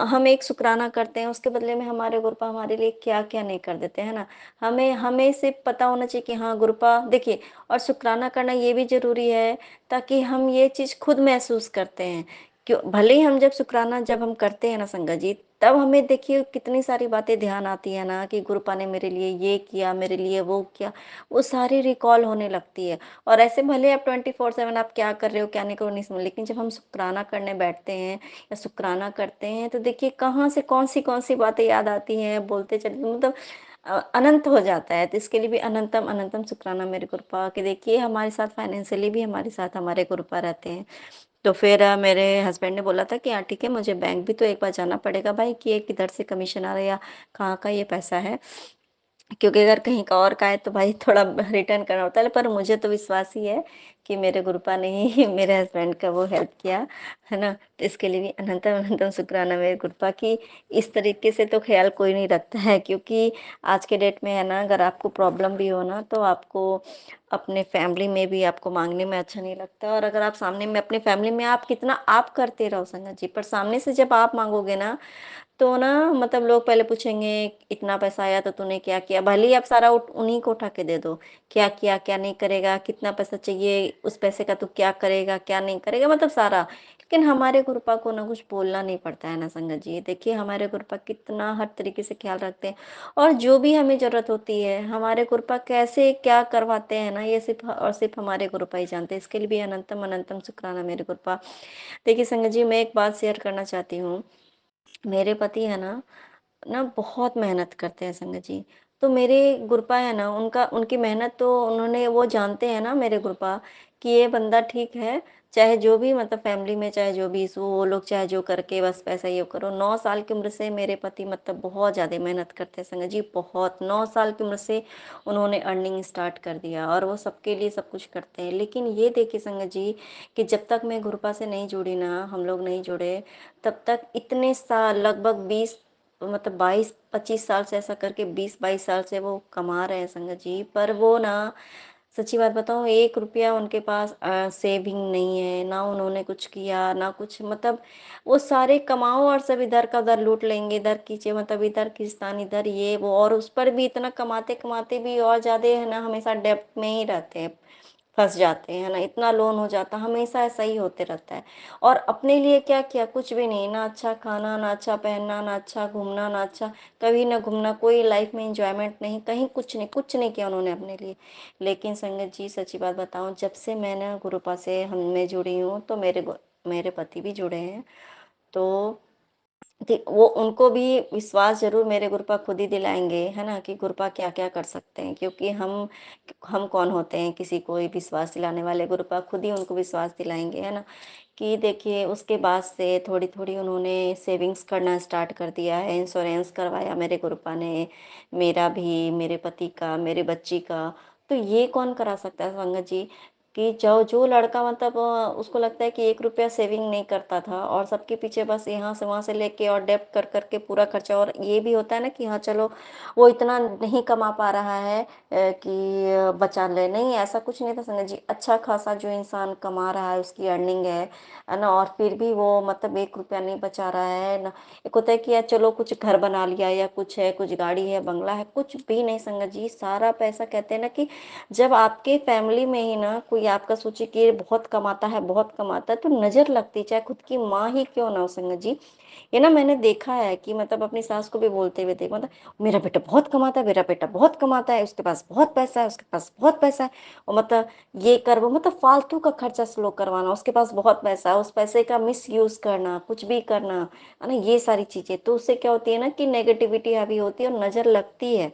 हम एक शुक्राना करते हैं, उसके बदले में हमारे गुरुपा हमारे लिए क्या-क्या नहीं कर देते, है ना? हमें हमें सिर्फ़ पता होना चाहिए कि हाँ, गुरुपा देखिए और शुक्राना करना ये भी ज़रूरी है ताकि हम ये चीज़ खुद महसूस करते हैं। क्यों भले ही हम जब हम करते हैं ना संगत जी, तब हमें देखिए कितनी सारी बातें ध्यान आती है ना कि गुरुपा ने मेरे लिए ये किया, मेरे लिए वो किया, वो सारी रिकॉल होने लगती है। और ऐसे भले आप 24/7 आप क्या कर रहे हो, क्या नहीं करो नहीं समझ लेकिन जब हम शुक्राना करने बैठते हैं या शुक्राना करते हैं, तो देखिए कहाँ से कौन-सी बातें याद आती हैं, बोलते चले मतलब अनंत हो जाता है, तो इसके लिए भी अनंतम अनंतम शुक्राना मेरे गुरुपा कि देखिए हमारे साथ फाइनेंशियली भी हमारे साथ हमारे गुरुपा रहते हैं। तो फिर मेरे हस्बैंड ने बोला था कि हाँ ठीक है, मुझे बैंक भी तो एक बार जाना पड़ेगा भाई कि ये किधर से कमीशन आ रहा है या कहाँ का ये पैसा है। क्योंकि अगर कहीं का और का है तो भाई थोड़ा रिटर्न करना होता है, पर मुझे तो विश्वास ही है कि मेरे गुरुपा ने ही मेरे हस्बैंड का वो हेल्प किया, है ना? तो इसके लिए भी अनंतम अनंतम शुक्राना मेरे गुरुपा कि इस तरीके से तो ख़्याल कोई नहीं रखता है क्योंकि आज के डेट में है ना अगर आपको प्रॉब्लम भी हो ना तो आपको अपने फैमिली में भी आपको माँगने में अच्छा नहीं लगता और अगर आप सामने में अपनी फैमिली में आप कितना आप करते रहो संगत जी, पर सामने से जब आप माँगोगे ना तो ना मतलब लोग पहले पूछेंगे इतना पैसा आया तो तूने क्या किया? भले ही आप सारा उन्हीं को उठा के दे दो। क्या किया, क्या नहीं करेगा, कितना पैसा चाहिए, उस पैसे का तू क्या करेगा, क्या नहीं करेगा मतलब सारा। लेकिन हमारे गुरुपा को ना कुछ बोलना नहीं पड़ता है ना संगत जी। देखिए हमारे गुरुपा कितना हर तरीके से ख्याल रखते हैं और जो भी हमें ज़रूरत होती है, हमारे गुरुपा कैसे क्या करवाते हैं ना ये सिर्फ़ और सिर्फ़ हमारे गुरुपा ही जानते हैं। इसके लिए भी अनंतम अनंतम शुक्राना मेरे गुरुपा। देखिए संगत जी मैं एक बात शेयर करना चाहती हूँ। मेरे पति है ना बहुत मेहनत करते हैं संगत जी। तो मेरे गुरुपा है ना उनकी मेहनत तो उन्होंने वो जानते हैं ना मेरे गुरुपा कि ये बंदा ठीक है, चाहे जो भी मतलब फैमिली में चाहे जो भी इश्यू वो लोग चाहे जो करके बस पैसा ये करो। 9 साल की उम्र से मेरे पति मतलब बहुत ज़्यादा मेहनत करते हैं संगत जी, बहुत 9 साल की उम्र से उन्होंने अर्निंग स्टार्ट कर दिया और वो सबके लिए सब कुछ करते हैं। लेकिन ये देखिए संगत जी कि जब तक मैं गुरुपा से नहीं जुड़ी ना, हम लोग नहीं जुड़े, तब तक इतने साल लगभग 20 मतलब 22-25 साल से ऐसा करके 20-22 साल से वो कमा रहे हैं संगत जी। पर वो ना सच्ची बात बताऊँ ₹1 उनके पास सेविंग नहीं है, ना उन्होंने कुछ किया, ना कुछ मतलब वो सारे कमाओ और सब इधर का उधर लूट लेंगे, इधर कीजिए मतलब इधर खींचतान, इधर ये वो और उस पर भी इतना कमाते-कमाते भी और ज़्यादा है ना हमेशा डेब्ट में ही रहते हैं। फँस जाते हैं, है ना? इतना लोन हो जाता है, हमेशा ऐसा ही होते रहता है। और अपने लिए क्या किया? कुछ भी नहीं, ना अच्छा खाना, ना अच्छा पहनना, ना अच्छा घूमना, ना अच्छा कभी ना घूमना, कोई लाइफ़ में एन्जॉयमेंट नहीं, कहीं कुछ नहीं किया उन्होंने अपने लिए। लेकिन संगत जी सच्ची बात बताऊँ, जब से मैं ना गुरुपा से मैं जुड़ी हूँ, तो मेरे पति भी जुड़े हैं। तो वो उनको भी विश्वास ज़रूर मेरे गुरुपा खुद ही दिलाएँगे, है ना? कि गुरुपा क्या-क्या कर सकते हैं क्योंकि हम कौन होते हैं किसी को भी विश्वास दिलाने वाले, गुरुपा खुद ही उनको विश्वास दिलाएँगे, है ना? कि देखिए उसके बाद से थोड़ी-थोड़ी उन्होंने सेविंग्स करना स्टार्ट कर दिया है, इंश्योरेंस करवाया मेरे गुरुपा ने, मेरा भी, मेरे पति का, मेरे बच्ची का। तो ये कौन करा सकता है संगत जी? कि जो लड़का मतलब उसको लगता है कि ₹1 सेविंग नहीं करता था और सबके पीछे बस यहाँ से वहाँ से लेके और डेब्ट कर के पूरा खर्चा और ये भी होता है ना कि हाँ चलो वो इतना नहीं कमा पा रहा है कि बचा ले, नहीं ऐसा कुछ नहीं था संगत जी। अच्छा खासा जो इंसान कमा रहा है उसकी अर्निंग है ना? और फिर भी वो मतलब ₹1 नहीं बचा रहा है ना। एक होता है कि यार चलो कुछ घर बना लिया या कुछ है, कुछ गाड़ी है, बंगला है, कुछ भी नहीं संगत जी। सारा पैसा कहते हैं ना कि जब आपके फैमिली में ही ना कोई आपका सोचे कि ये बहुत कमाता है, तो नज़र लगती है, चाहे खुद की माँ ही क्यों ना हो संगत जी। ये ना मैंने देखा है कि मतलब अपनी सास को भी बोलते हुए देखा मतलब मेरा बेटा बहुत कमाता है, मेरा बेटा बहुत कमाता है, उसके पास बहुत पैसा है, उसके पास बहुत पैसा है और मतलब ये कर वो मतलब फालतू का खर्चा स्लो करवाना, उसके पास बहुत पैसा है, उस पैसे का मिसयूज़ करना, कुछ भी करना, है ना? ये सारी चीज़ें, तो उससे क्या होती है ना कि नेगेटिविटी हावी होती है और नज़र लगती है।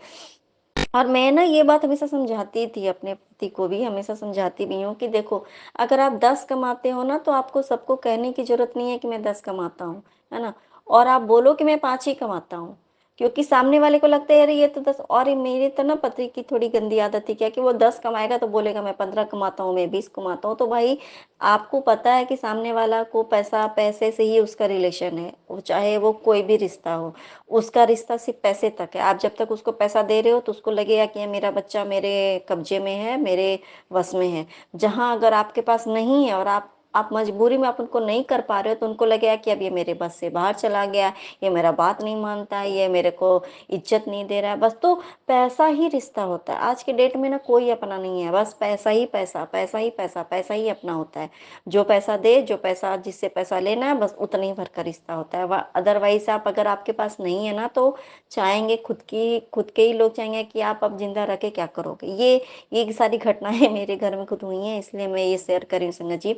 और मैं ना ये बात हमेशा समझाती थी अपने पति को भी, हमेशा समझाती भी हूँ कि देखो, अगर आप 10 कमाते हो ना, तो आपको सबको कहने की ज़रूरत नहीं है कि मैं 10 कमाता हूँ, है ना? और आप बोलो कि मैं 5 ही कमाता हूँ, क्योंकि सामने वाले को लगता है अरे ये तो 10। और ये मेरे तो ना पति की थोड़ी गंदी आदत थी क्या कि वो 10 कमाएगा तो बोलेगा मैं 15 कमाता हूँ, मैं 20 कमाता हूँ। तो भाई आपको पता है कि सामने वाला को पैसा पैसे से ही उसका रिलेशन है, वो चाहे वो कोई भी रिश्ता हो। उसका रिश्ता सिर्फ़ पैसे तक है। आप जब तक उसको पैसा दे रहे हो तो उसको लगेगा कि ये मेरा बच्चा मेरे कब्ज़े में है, मेरे वश में है। जहाँ अगर आपके पास नहीं है और आप मजबूरी में आप उनको नहीं कर पा रहे हो तो उनको लगेगा कि अब ये मेरे बस से बाहर चला गया, ये मेरा बात नहीं मानता है, ये मेरे को इज़्ज़त नहीं दे रहा है। बस तो पैसा ही रिश्ता होता है। आज के डेट में ना कोई अपना नहीं है, बस पैसा ही पैसा, पैसा ही पैसा, पैसा ही अपना होता है। जो पैसा दे, जो पैसा जिससे पैसा लेना है बस उतने ही भर का रिश्ता होता है। व अदरवाइज़ आप अगर आपके पास नहीं है ना तो चाहेंगे खुद के ही लोग चाहेंगे कि आप अब ज़िंदा रह के क्या करोगे? ये सारी घटनाएँ मेरे घर में खुद हुई हैं इसलिए मैं ये शेयर कर रही हूँ संगत जी।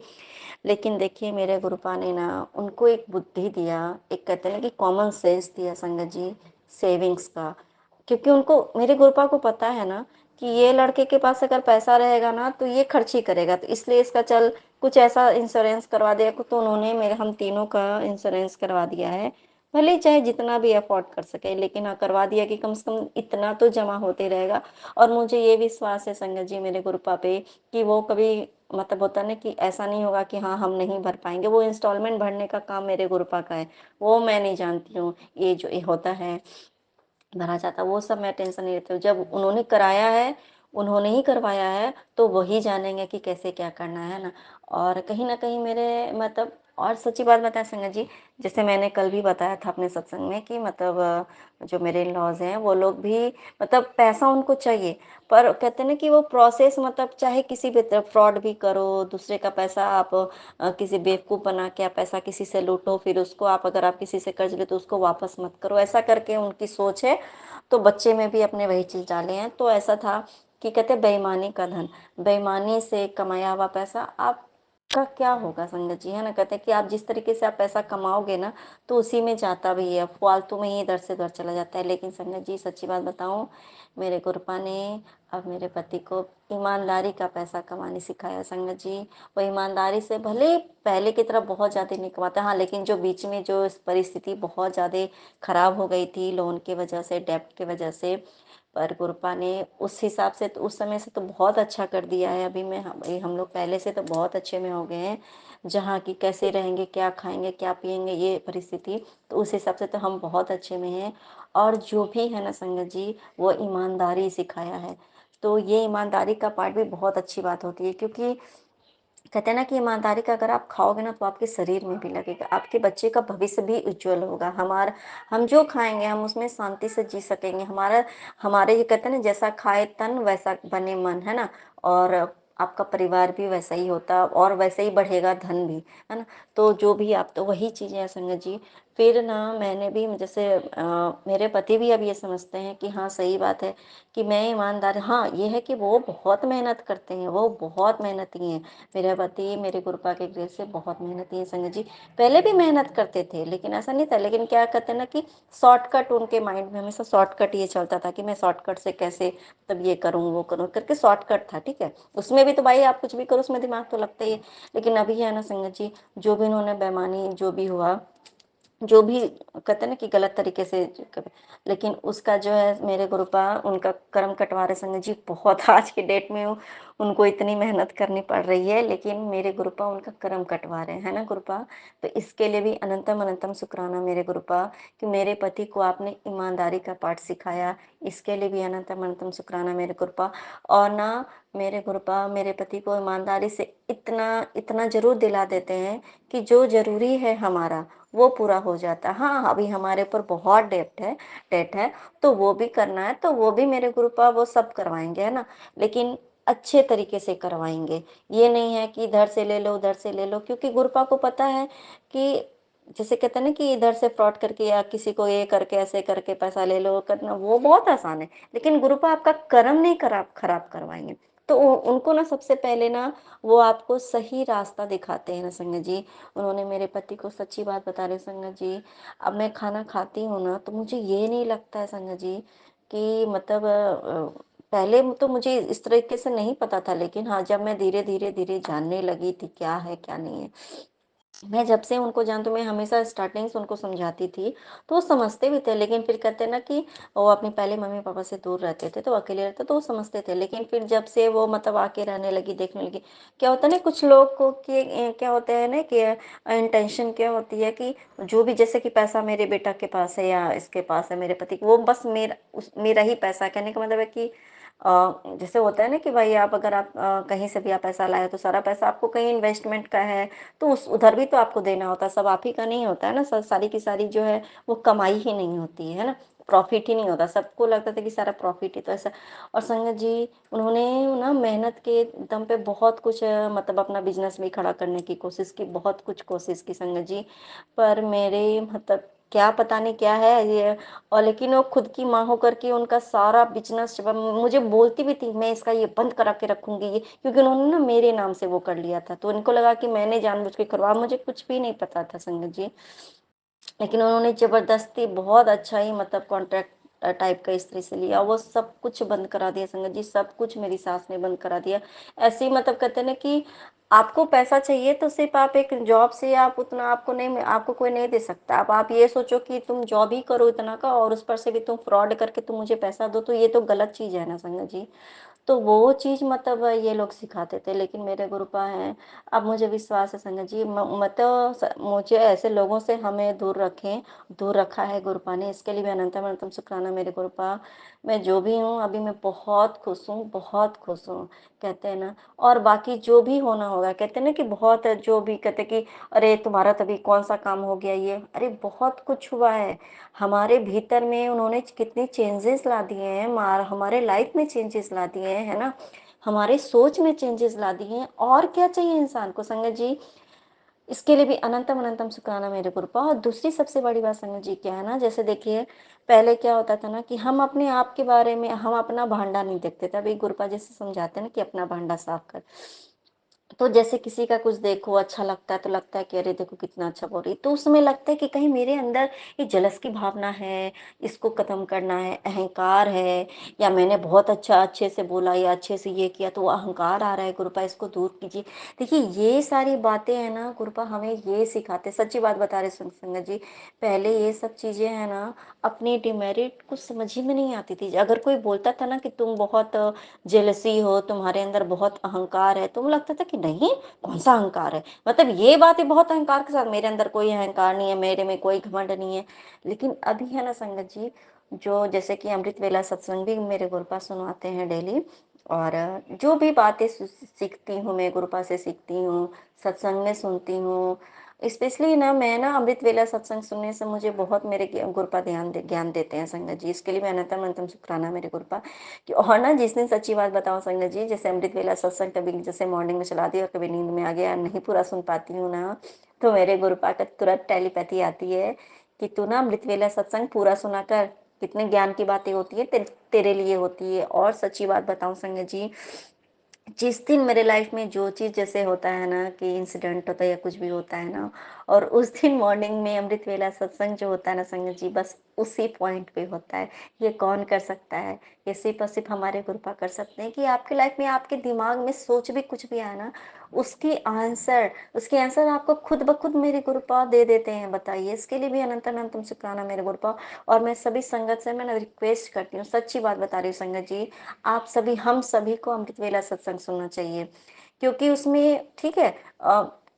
लेकिन देखिए मेरे गुरुपा ने ना उनको एक बुद्धि दिया, एक कहते हैं ना कि कॉमन सेंस दिया संगत जी, सेविंग्स का। क्योंकि उनको मेरे गुरुपा को पता है ना कि ये लड़के के पास अगर पैसा रहेगा ना तो ये खर्च ही करेगा, तो इसलिए इसका चल कुछ ऐसा इंश्योरेंस करवा दिया। तो उन्होंने मेरे हम तीनों का इंश्योरेंस करवा दिया है। भले ही चाहे जितना भी अफोर्ड कर सके, लेकिन हाँ करवा दिया कि कम से कम इतना तो जमा होते रहेगा। और मुझे ये विश्वास है संगत जी मेरे गुरुपा पे कि वो कभी मतलब होता है ना कि ऐसा नहीं होगा कि हाँ हम नहीं भर पाएँगे। वो इंस्टॉलमेंट भरने का काम मेरे गुरुपा का है। वो मैं नहीं जानती हूँ, ये जो ये होता है भरा जाता, वो सब मैं टेंशन नहीं लेती हूँ। जब उन्होंने कराया है, उन्होंने ही करवाया है, तो वही जानेंगे कि कैसे क्या करना है ना? और कहीं न कहीं मेरे मतलब और सच्ची बात बताएँ संगत जी, जैसे मैंने कल भी बताया था अपने सत्संग में कि मतलब जो मेरे इन-लॉज़ हैं, वो लोग भी मतलब पैसा उनको चाहिए, पर कहते हैं ना कि वो प्रोसेस मतलब चाहे किसी भी तरह फ्रॉड भी करो, दूसरे का पैसा आप किसी बेवकूफ़ बना के आप पैसा किसी से लूटो, फिर उसको आप अगर आप किसी से कर्ज़ लें तो उसको वापस मत करो, ऐसा करके उनकी सोच है। तो बच्चे में भी अपने वही चीज़ डाले हैं। तो ऐसा था कि कहते हैं बेईमानी का धन, बेईमानी से कमाया हुआ पैसा आपका क्या होगा संगत जी, है ना? कहते हैं कि आप जिस तरीके से आप पैसा कमाओगे ना, तो उसी में जाता भी है, फालतू में ही इधर से उधर चला जाता है। लेकिन संगत जी सच्ची बात बताऊँ, मेरे गुरुपा ने अब मेरे पति को ईमानदारी का पैसा कमाने सिखाया संगत जी। वो ईमानदारी से भले पहले की तरह बहुत ज़्यादा नहीं कमाता, हाँ, लेकिन जो बीच में जो इस परिस्थिति बहुत ज़्यादा खराब हो गई थी लोन की वजह से, डेब्ट की वजह से, पर कृपा ने उस हिसाब से तो उस समय से तो बहुत अच्छा कर दिया है। अभी मैं हम लोग पहले से तो बहुत अच्छे में हो गए हैं, जहाँ कि कैसे रहेंगे, क्या खाएँगे, क्या पिएँगे, ये परिस्थिति, तो उस हिसाब से तो हम बहुत अच्छे में हैं। और जो भी है ना संगत जी, वो ईमानदारी सिखाया है। तो ये ईमानदारी का पार्ट भी बहुत अच्छी बात होती है क्योंकि कहते हैं ना कि ईमानदारी का अगर आप खाओगे ना तो आपके शरीर में भी लगेगा, आपके बच्चे का भविष्य भी उज्ज्वल होगा। हम जो खाएँगे हम उसमें शांति से जी सकेंगे। हमारे ये कहते हैं ना जैसा खाए तन वैसा बने मन, है ना? और आपका परिवार भी वैसा ही होता और वैसे ही बढ़ेगा धन भी, है ना? तो जो भी आप तो वही चीज़ें हैं संगत जी। फिर ना मैंने भी जैसे मेरे पति भी अब ये समझते हैं कि हाँ, सही बात है कि मैं ईमानदार हाँ, ये है कि वो बहुत मेहनत करते हैं, वो बहुत मेहनती हैं। मेरे पति मेरे गुरुपा के ग्रेस से बहुत मेहनती हैं संगत जी। पहले भी मेहनत करते थे, लेकिन ऐसा नहीं था, लेकिन क्या कहते हैं ना कि शॉर्टकट उनके माइंड में हमेशा शॉर्टकट ये चलता था कि मैं शॉर्टकट से कैसे मतलब ये करूँ, वो करूँ करके शॉर्टकट था, ठीक है? उसमें भी तो भाई आप कुछ भी करो उसमें दिमाग तो लगता ही है। लेकिन अभी है ना संगत जी, जो भी इन्होंने बेईमानी जो भी हुआ, जो भी कहते हैं ना कि गलत तरीके से लेकिन उसका जो है मेरे गुरुपा उनका कर्म कटवा रहे संगत जी बहुत आज की डेट में उनको इतनी मेहनत करनी पड़ रही है, लेकिन मेरे गुरुपा उनका कर्म कटवा रहे हैं, है ना गुरुपा? तो इसके लिए भी अनंतम अनंतम शुक्राना मेरे गुरुपा कि मेरे पति को आपने ईमानदारी का पाठ सिखाया, इसके लिए भी अनंतम अनंतम शुक्राना मेरे गुरुपा। और ना मेरे गुरुपा मेरे पति को ईमानदारी से इतना इतना ज़रूर दिला देते हैं कि जो ज़रूरी है हमारा वो पूरा हो जाता है। हाँ, अभी हमारे ऊपर बहुत डेट है, तो वो भी करना है, तो वो भी मेरे गुरुपा वो सब करवाएँगे, है ना? लेकिन अच्छे तरीके से करवाएँगे। ये नहीं है कि इधर से ले लो, उधर से ले लो क्योंकि गुरुपा को पता है कि जैसे कहते हैं ना कि इधर से फ्रॉड करके या किसी को ये करके, ऐसे करके पैसा ले लो, करना वो बहुत आसान है। लेकिन गुरुपा आपका कर्म नहीं खराब करवाएँगे। तो उ उनको ना सबसे पहले ना वो आपको सही रास्ता दिखाते हैं ना संगत जी। उन्होंने मेरे पति को सच्ची बात बता रही हूँ संगत जी, अब मैं खाना खाती हूँ ना तो मुझे ये नहीं लगता है संगत जी कि मतलब पहले तो मुझे इस तरीके से नहीं पता था, लेकिन हाँ, जब मैं धीरे-धीरे जानने लगी थी क्या है, क्या नहीं है। मैं जब से उनको जानती हूँ, मैं हमेशा स्टार्टिंग से उनको समझाती थी, तो वो समझते भी थे, लेकिन फिर कहते हैं ना कि वो अपनी पहले मम्मी-पापा से दूर रहते थे, तो अकेले रहते, तो वो समझते थे। लेकिन फिर जब से वो मतलब आके रहने लगी, देखने लगी, क्या होता है ना कुछ लोग को कि क्या होता है ना कि इंटेंशन क्या होती है कि जो भी जैसे कि पैसा मेरे बेटा के पास है या इसके पास है, मेरे पति वो बस मेरा ही पैसा है। कहने का मतलब है कि जैसे होता है ना कि भाई आप अगर आप कहीं से भी आप पैसा लाए तो सारा पैसा आपको कहीं इन्वेस्टमेंट का है, तो उस उधर भी तो आपको देना होता है, सब आप ही का नहीं होता है ना, सारी की सारी जो है वो कमाई ही नहीं होती है ना, प्रॉफिट ही नहीं होता। सबको लगता था कि सारा प्रॉफिट ही तो ऐसा। और संगत जी उन्होंने ना मेहनत के दम पे बहुत कुछ मतलब अपना बिजनेस भी खड़ा करने की कोशिश की, बहुत कुछ कोशिश की संगत जी। पर मेरे मतलब क्या पता नहीं क्या है ये। और लेकिन वो खुद की माँ होकर के उनका सारा बिजनेस मुझे बोलती भी थी, मैं इसका ये बंद करा के रखूंगी ये, क्योंकि उन्होंने ना मेरे नाम से वो कर लिया था, तो उनको लगा कि मैंने जानबूझ के करवा, मुझे कुछ भी नहीं पता था संगत जी। लेकिन उन्होंने ज़बरदस्ती बहुत अच्छा ही मतलब कॉन्ट्रैक्ट टाइप का स्त्री से लिया, वो सब कुछ बंद करा दिया संगत जी, सब कुछ मेरी सास ने बंद करा दिया। ऐसे ही मतलब कहते हैं ना कि आपको पैसा चाहिए तो सिर्फ़ आप एक जॉब से आप उतना आपको नहीं, आपको कोई नहीं दे सकता। अब आप ये सोचो कि तुम जॉब ही करो इतना का और उस पर से भी तुम फ्रॉड करके तुम मुझे पैसा दो, तो ये तो गलत चीज़ है ना संगत जी। तो वो चीज़ मतलब ये लोग सिखाते थे, लेकिन मेरे गुरुपा हैं, अब मुझे विश्वास है संगत जी मतलब मुझे ऐसे लोगों से हमें दूर रखें, दूर रखा है गुरुपा ने, इसके लिए भी अनंतम अनंतम शुक्राना मेरे गुरुपा। मैं जो भी हूँ अभी मैं बहुत खुश हूँ, बहुत खुश हूँ, कहते हैं ना। और बाकी जो भी होना होगा, कहते हैं ना कि बहुत जो भी कहते हैं कि अरे तुम्हारा तभी कौन सा काम हो गया ये, अरे बहुत कुछ हुआ है हमारे भीतर में, उन्होंने कितने चेंजेस ला दिए हैं, हमारे लाइफ में चेंजेस ला दिए हैं, है ना, हमारे सोच में चेंजेस ला दिए हैं। और क्या चाहिए इंसान को संगत जी, इसके लिए भी अनंतम अनंतम शुक्राना मेरे गुरुपा। और दूसरी सबसे बड़ी बात संगत जी क्या है ना, जैसे देखिए पहले क्या होता था ना कि हम अपने आप के बारे में हम अपना भांडा नहीं देखते थे, अभी गुरुपा जैसे समझाते हैं ना कि अपना भांडा साफ कर। तो जैसे किसी का कुछ देखो अच्छा लगता है तो लगता है कि अरे देखो कितना अच्छा बोल रही है, तो उसमें लगता है कि कहीं मेरे अंदर ये जलस की भावना है, इसको खत्म करना है, अहंकार है, या मैंने बहुत अच्छा अच्छे से बोला या अच्छे से ये किया तो वो अहंकार आ रहा है, गुरुपा इसको दूर कीजिए। देखिए ये सारी बातें हैं ना गुरुपा, हमें ये सिखाते, सच्ची बात बता रहे संगत जी, पहले ये सब चीजें है ना अपनी डिमेरिट कुछ समझ ही में नहीं आती थी। अगर कोई बोलता था ना कि तुम बहुत जेलसी हो, तुम्हारे अंदर बहुत अहंकार है, तो मुझे लगता था कि नहीं, कौन-सा अहंकार है? मतलब ये बातें बहुत अहंकार के साथ, मेरे अंदर कोई अहंकार नहीं है, मेरे में कोई घमंड नहीं है। लेकिन अभी है ना संगत जी, जो जैसे कि अमृत वेला सत्संग भी मेरे गुरुपा सुनाते हैं डेली, और जो भी बातें सीखती हूँ मैं गुरुपा से सीखती हूँ, सत्संग में सुनती हूँ। स्पेशली ना मैं ना अमृत वेला सत्संग सुनने से मुझे बहुत मेरे गुरुपा ज्ञान देते हैं संगत जी, इसके लिए मैं अनंतम अनंतम शुक्राना मेरे गुरुपा। कि और ना जिस दिन सच्ची बात बताऊँ संगत जी, जैसे अमृत वेला सत्संग कभी जैसे मॉर्निंग में चला दिया और कभी नींद में आ गया, नहीं पूरा सुन पाती हूँ ना, तो मेरे गुरुपा का तुरंत टेलीपैथी आती है कि तू ना अमृत वेला सत्संग पूरा सुना कर, कितने ज्ञान की बातें होती है तेरे लिए होती है। और सच्ची बात बताऊँ संगत जी, जिस दिन मेरे लाइफ में जो चीज़ जैसे होता है ना कि इंसिडेंट होता है या कुछ भी होता है ना, और उस दिन मॉर्निंग में अमृत वेला सत्संग जो होता है ना संगत जी, बस उसी पॉइंट पे होता है। ये कौन कर सकता है? ये सिर्फ और सिर्फ हमारे गुरुपा कर सकते हैं कि आपकी लाइफ में आपके दिमाग में सोच भी कुछ भी आए ना, उसकी आंसर आपको खुद ब खुद मेरे गुरुपा दे देते हैं। बताइए, इसके लिए भी अनंत अनंतम शुक्राना मेरे गुरुपा। और मैं सभी संगत से मैं रिक्वेस्ट करती हूँ, सच्ची बात बता रही हूँ संगत जी, आप सभी हम सभी को अमृत वेला सत्संग सुनना चाहिए, क्योंकि उसमें ठीक है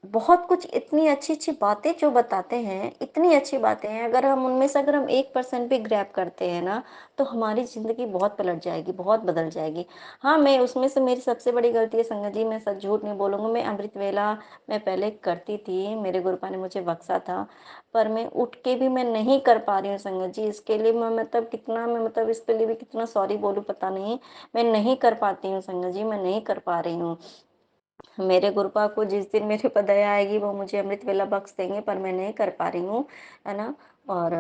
बहुत कुछ इतनी अच्छी-अच्छी बातें जो बताते हैं, इतनी अच्छी बातें हैं, अगर हम उनमें से अगर हम 1% भी ग्रैब करते हैं ना, तो हमारी ज़िंदगी बहुत पलट जाएगी, बहुत बदल जाएगी। हाँ, मैं उसमें से मेरी सबसे बड़ी गलती है संगत जी, मैं सच झूठ नहीं बोलूँगी, मैं अमृत वेला मैं पहले करती थी, मेरे गुरुपा ने मुझे बख्शा था, पर मैं उठ के भी मैं नहीं कर पा रही हूँ संगत जी, इसके लिए मैं मतलब कितना मैं मतलब इसके लिए भी कितना सॉरी बोलूँ पता नहीं। मैं नहीं कर पाती हूँ संगत जी, मैं नहीं कर पा रही हूँ। मेरे गुरुपा को जिस दिन मेरे ऊपर दया आएगी वो मुझे अमृत वेला बख्श देंगे, पर मैं नहीं कर पा रही हूँ, है ना? और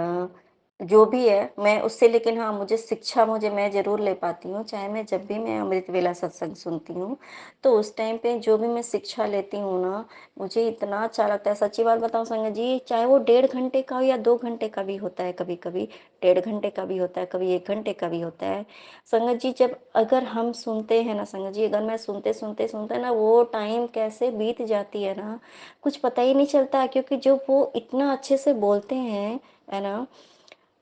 जो भी है, मैं उससे लेकिन हाँ, मुझे शिक्षा मैं ज़रूर ले पाती हूँ, चाहे मैं जब भी मैं अमृत वेला सत्संग सुनती हूँ, तो उस टाइम पे जो भी मैं शिक्षा लेती हूँ ना, मुझे इतना अच्छा लगता है, सच्ची बात बताऊँ संगत जी, चाहे वो 1.5 घंटे का हो या 2 घंटे का भी होता है कभी-कभी, 1.5 घंटे का भी होता है, कभी 1 घंटे का भी होता है। संगत जी, जब अगर हम सुनते हैं ना संगत जी, अगर मैं सुनते ना वो टाइम कैसे बीत जाती है ना, कुछ पता ही नहीं चलता क्योंकि जो वो इतना अच्छे से बोलते हैं, है ना?